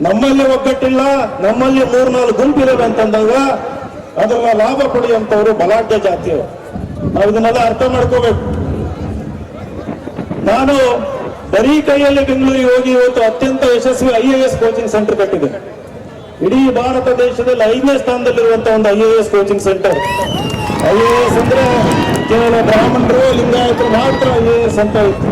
ನಮ್ಮಲ್ಲಿ ಒಗ್ಗಟ್ಟಿಲ್ಲ, ನಮ್ಮಲ್ಲಿ 3-4 ಗುಂಪಿರವೆ ಅಂತಂದಾಗ ಅದರ ಲಾಭ ಪಡೆಯುವಂತವರು ಬಲಾಢ್ಯ ಜಾತಿಯವರು. ನಾವು ಇದನ್ನೆಲ್ಲ ಅರ್ಥ ಮಾಡ್ಕೋಬೇಕು. ನಾನು ಬರೀ ಕೈಯಲ್ಲಿ ಬೆಂಗಳೂರಿಗೆ ಹೋಗಿ ಇವತ್ತು ಅತ್ಯಂತ ಯಶಸ್ವಿ IAS ಕೋಚಿಂಗ್ ಸೆಂಟರ್ ಕಟ್ಟಿದೆ. ಇಡೀ ಭಾರತ ದೇಶದಲ್ಲಿ 5ನೇ ಸ್ಥಾನದಲ್ಲಿರುವಂತಹ ಒಂದು IAS ಕೋಚಿಂಗ್ ಸೆಂಟರ್. IAS ಅಂದ್ರೆ ಕೇವಲ ಬ್ರಾಹ್ಮಣರು, ಲಿಂಗಾಯತರು ಮಾತ್ರ IAS ಅಂತ ಇತ್ತು.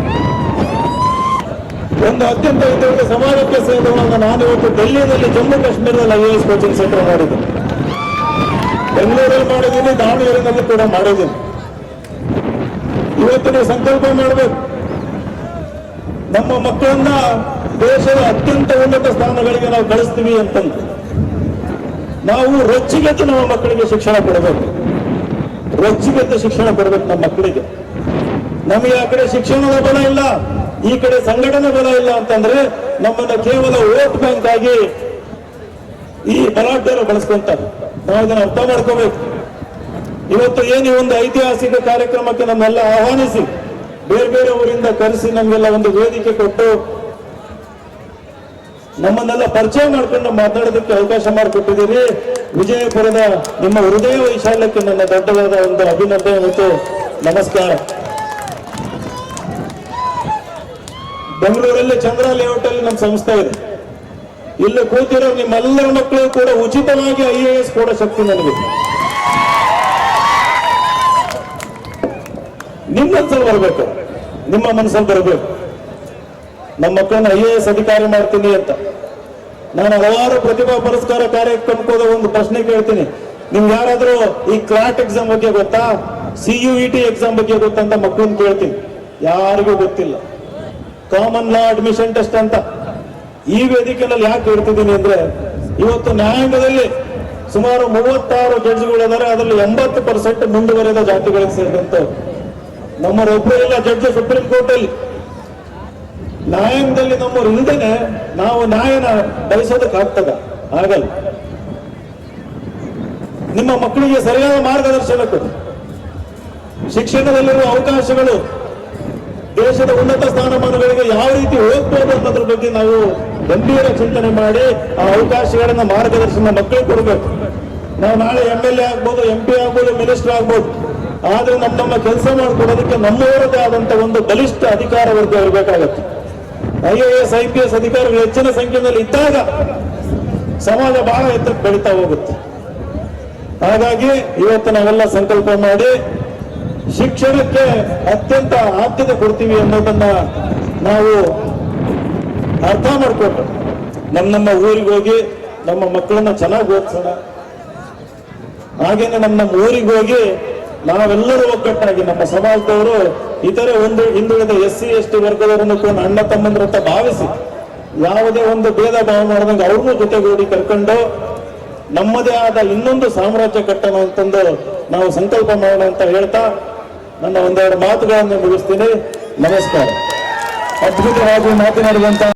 ಒಂದು ಅತ್ಯಂತ ಹಿಂದುಳಿದ ಸಮಾಜಕ್ಕೆ ಸೇರಿದವನ್ನ ನಾನು ಇವತ್ತು ಡೆಲ್ಲಿಯಲ್ಲಿ, ಜಮ್ಮು ಕಾಶ್ಮೀರದಲ್ಲಿ IAS ಕೋಚಿಂಗ್ ಸೆಂಟರ್ ಮಾಡಿದೆ. ಬೆಂಗಳೂರಲ್ಲಿ ಮಾಡಿದ್ದೀನಿ, ದಾವಣಗೆರೆಯಲ್ಲಿ ಕೂಡ ಮಾಡಿದ್ದೀನಿ. ಇವತ್ತು ನೀವು ಸಂಕಲ್ಪ ಮಾಡಬೇಕು, ನಮ್ಮ ಮಕ್ಕಳನ್ನ ದೇಶದ ಅತ್ಯಂತ ಉನ್ನತ ಸ್ಥಾನಗಳಿಗೆ ನಾವು ಕಳಿಸ್ತೀವಿ ಅಂತಂದು. ನಾವು ರೊಚ್ಚಿಗೆದ್ದು ನಮ್ಮ ಮಕ್ಕಳಿಗೆ ಶಿಕ್ಷಣ ಕೊಡಬೇಕು, ರೊಚ್ಚಿಗೆದ್ದು ಶಿಕ್ಷಣ ಕೊಡಬೇಕು ನಮ್ಮ ಮಕ್ಕಳಿಗೆ. ನಮಗೆ ಆ ಕಡೆ ಶಿಕ್ಷಣದ ಬಲ ಇಲ್ಲ, ಈ ಕಡೆ ಸಂಘಟನೆ ಬಲ ಇಲ್ಲ ಅಂತಂದ್ರೆ ನಮ್ಮನ್ನ ಕೇವಲ ವೋಟ್ ಬ್ಯಾಂಕ್ ಆಗಿ ಈ ಬಲಾಢ್ಯರು ಬಳಸ್ಕೊಂತಾರೆ. ನಾವು ಇದನ್ನು ಅರ್ಥ ಮಾಡ್ಕೋಬೇಕು. ಇವತ್ತು ಏನು ಒಂದು ಐತಿಹಾಸಿಕ ಕಾರ್ಯಕ್ರಮಕ್ಕೆ ನಮ್ಮೆಲ್ಲ ಆಹ್ವಾನಿಸಿ, ಬೇರೆ ಬೇರೆ ಊರಿಂದ ಕರೆಸಿ ನಮಗೆಲ್ಲ ಒಂದು ವೇದಿಕೆ ಕೊಟ್ಟು ನಮ್ಮನ್ನೆಲ್ಲ ಪರಿಚಯ ಮಾಡ್ಕೊಂಡು ಮಾತಾಡೋದಕ್ಕೆ ಅವಕಾಶ ಮಾಡಿಕೊಟ್ಟಿದ್ದೀರಿ. ವಿಜಯಪುರದ ನಿಮ್ಮ ಹೃದಯ ವೈಶಾಲ್ಯಕ್ಕೆ ನನ್ನ ದೊಡ್ಡದಾದ ಒಂದು ಅಭಿನಂದನೆ ಮತ್ತು ನಮಸ್ಕಾರ. ಬೆಂಗಳೂರಲ್ಲಿ ಚಂದ್ರ ಲೇಔಟ್ ಅಲ್ಲಿ ನಮ್ಮ ಸಂಸ್ಥೆ ಇದೆ. ಇಲ್ಲಿ ಕೂತಿರೋ ನಿಮ್ಮೆಲ್ಲರ ಮಕ್ಕಳು ಕೂಡ ಉಚಿತವಾಗಿ IAS ಕೊಡೋ ಶಕ್ತಿ ನನಗೆ. ನಿಮ್ಮ ಮನಸ್ಸಲ್ಲಿ ಬರಬೇಕು, ನಿಮ್ಮ ಮನಸ್ಸಲ್ಲಿ ಬರಬೇಕು. ನಮ್ಮ ಮಕ್ಕಳನ್ನ IAS ಅಧಿಕಾರಿ ಮಾಡ್ತೀನಿ ಅಂತ. ನಾನು ಹಲವಾರು ಪ್ರತಿಭಾ ಪುರಸ್ಕಾರ ಕಾರ್ಯಕ್ರಮಕ್ಕೆ ಹೋದ ಒಂದು ಪ್ರಶ್ನೆ ಕೇಳ್ತೀನಿ, ನಿಮ್ಗೆ ಯಾರಾದ್ರೂ ಈ ಕ್ಲಾಟ್ ಎಕ್ಸಾಮ್ ಬಗ್ಗೆ ಗೊತ್ತಾ, CUET ಎಕ್ಸಾಮ್ ಬಗ್ಗೆ ಗೊತ್ತಾ ಅಂತ ಮಕ್ಕಳನ್ನ ಕೇಳ್ತೀನಿ, ಯಾರಿಗೂ ಗೊತ್ತಿಲ್ಲ. ಕಾಮನ್ ಲಾ ಅಡ್ಮಿಷನ್ ಟೆಸ್ಟ್ ಅಂತ ಈ ವೇದಿಕೆಯಲ್ಲಿ ಯಾಕೆ ಹೇಳ್ತಿದ್ದೀನಿ ಅಂದ್ರೆ, ಇವತ್ತು ನ್ಯಾಯಾಂಗದಲ್ಲಿ ಸುಮಾರು 36 ಜಡ್ಜ್ಗಳಿದ್ದಾರೆ, ಅದರಲ್ಲಿ 80% ಮುಂದುವರೆದ ಜಾತಿಗಳಿಗೆ ಸೇರಿದಂತವ್ರು. ನಮ್ಮವರೊಬ್ಬರು ಇಲ್ಲ ಜಡ್ಜ್ ಸುಪ್ರೀಂ ಕೋರ್ಟ್ ಅಲ್ಲಿ. ನ್ಯಾಯಾಂಗದಲ್ಲಿ ನಮ್ಮವ್ರು ಇಲ್ದೇನೆ ನಾವು ನ್ಯಾಯನ ಬಯಸೋದಕ್ಕಾಗ್ತದ? ಆಗಲ್ಲ. ನಿಮ್ಮ ಮಕ್ಕಳಿಗೆ ಸರಿಯಾದ ಮಾರ್ಗದರ್ಶನ ಕೊಡಿ. ಶಿಕ್ಷಣದಲ್ಲಿರುವ ಅವಕಾಶಗಳು, ದೇಶದ ಉನ್ನತ ಸ್ಥಾನಮಾನಗಳಿಗೆ ಯಾವ ರೀತಿ ಹೋಗ್ಬೋದು ಅನ್ನೋದ್ರ ಬಗ್ಗೆ ನಾವು ಗಂಭೀರ ಚಿಂತನೆ ಮಾಡಿ ಆ ಅವಕಾಶಗಳನ್ನ ಮಾರ್ಗದರ್ಶನ ಮಕ್ಕಳಿಗೆ ಕೊಡಬೇಕು. ನಾವು ನಾಳೆ MLA ಆಗ್ಬೋದು, MP ಆಗ್ಬೋದು, ಮಿನಿಸ್ಟರ್ ಆಗ್ಬೋದು, ಆದ್ರೆ ನಮ್ಮ ಕೆಲಸ ಮಾಡಿಕೊಡೋದಕ್ಕೆ ನಮ್ಮವರದೇ ಆದಂತ ಒಂದು ಬಲಿಷ್ಠ ಅಧಿಕಾರ ವರ್ಗ ಇರಬೇಕಾಗತ್ತೆ. IAS IPS ಅಧಿಕಾರಿಗಳು ಹೆಚ್ಚಿನ ಸಂಖ್ಯೆಯಲ್ಲಿ ಇದ್ದಾಗ ಸಮಾಜ ಬಹಳ ಎತ್ತರಕ್ಕೆ ಬೆಳೀತಾ ಹೋಗುತ್ತೆ. ಹಾಗಾಗಿ ಇವತ್ತು ನಾವೆಲ್ಲ ಸಂಕಲ್ಪ ಮಾಡಿ ಶಿಕ್ಷಣಕ್ಕೆ ಅತ್ಯಂತ ಆದ್ಯತೆ ಕೊಡ್ತೀವಿ ಅನ್ನೋದನ್ನ ನಾವು ಅರ್ಥ ಮಾಡಿಕೊಂಡು ನಮ್ಮ ಊರಿಗೆ ಹೋಗಿ ನಮ್ಮ ಮಕ್ಕಳನ್ನ ಚೆನ್ನಾಗಿ ಓದಿಸೋಣ. ಹಾಗೇನೆ ನಮ್ಮ ಊರಿಗೆ ಹೋಗಿ ನಾವೆಲ್ಲರೂ ಒಗ್ಗಟ್ಟಾಗಿ ನಮ್ಮ ಸಮಾಜದವರು ಇತರೆ ಒಂದು ಹಿಂದುಳಿದ SC ST ವರ್ಗದವರನ್ನು ಕೂಡ ಅಣ್ಣ ತಮ್ಮಂದ್ರಂತ ಭಾವಿಸಿ ಯಾವುದೇ ಒಂದು ಭೇದ ಭಾವ ಮಾಡಿದಂಗೆ ಅವ್ರನ್ನೂ ಜೊತೆಗೂಡಿ ಕರ್ಕೊಂಡು ನಮ್ಮದೇ ಆದ ಇನ್ನೊಂದು ಸಾಮ್ರಾಜ್ಯ ಕಟ್ಟೋಣ ಅಂತಂದು ನಾವು ಸಂಕಲ್ಪ ಮಾಡೋಣ ಅಂತ ಹೇಳ್ತಾ ನನ್ನ ಒಂದೆರಡು ಮಾತುಗಳನ್ನು ಮುಗಿಸ್ತೀನಿ. ನಮಸ್ಕಾರ. ಅದ್ಭುತವಾಗಿ ಮಾತನಾಡುವಂತ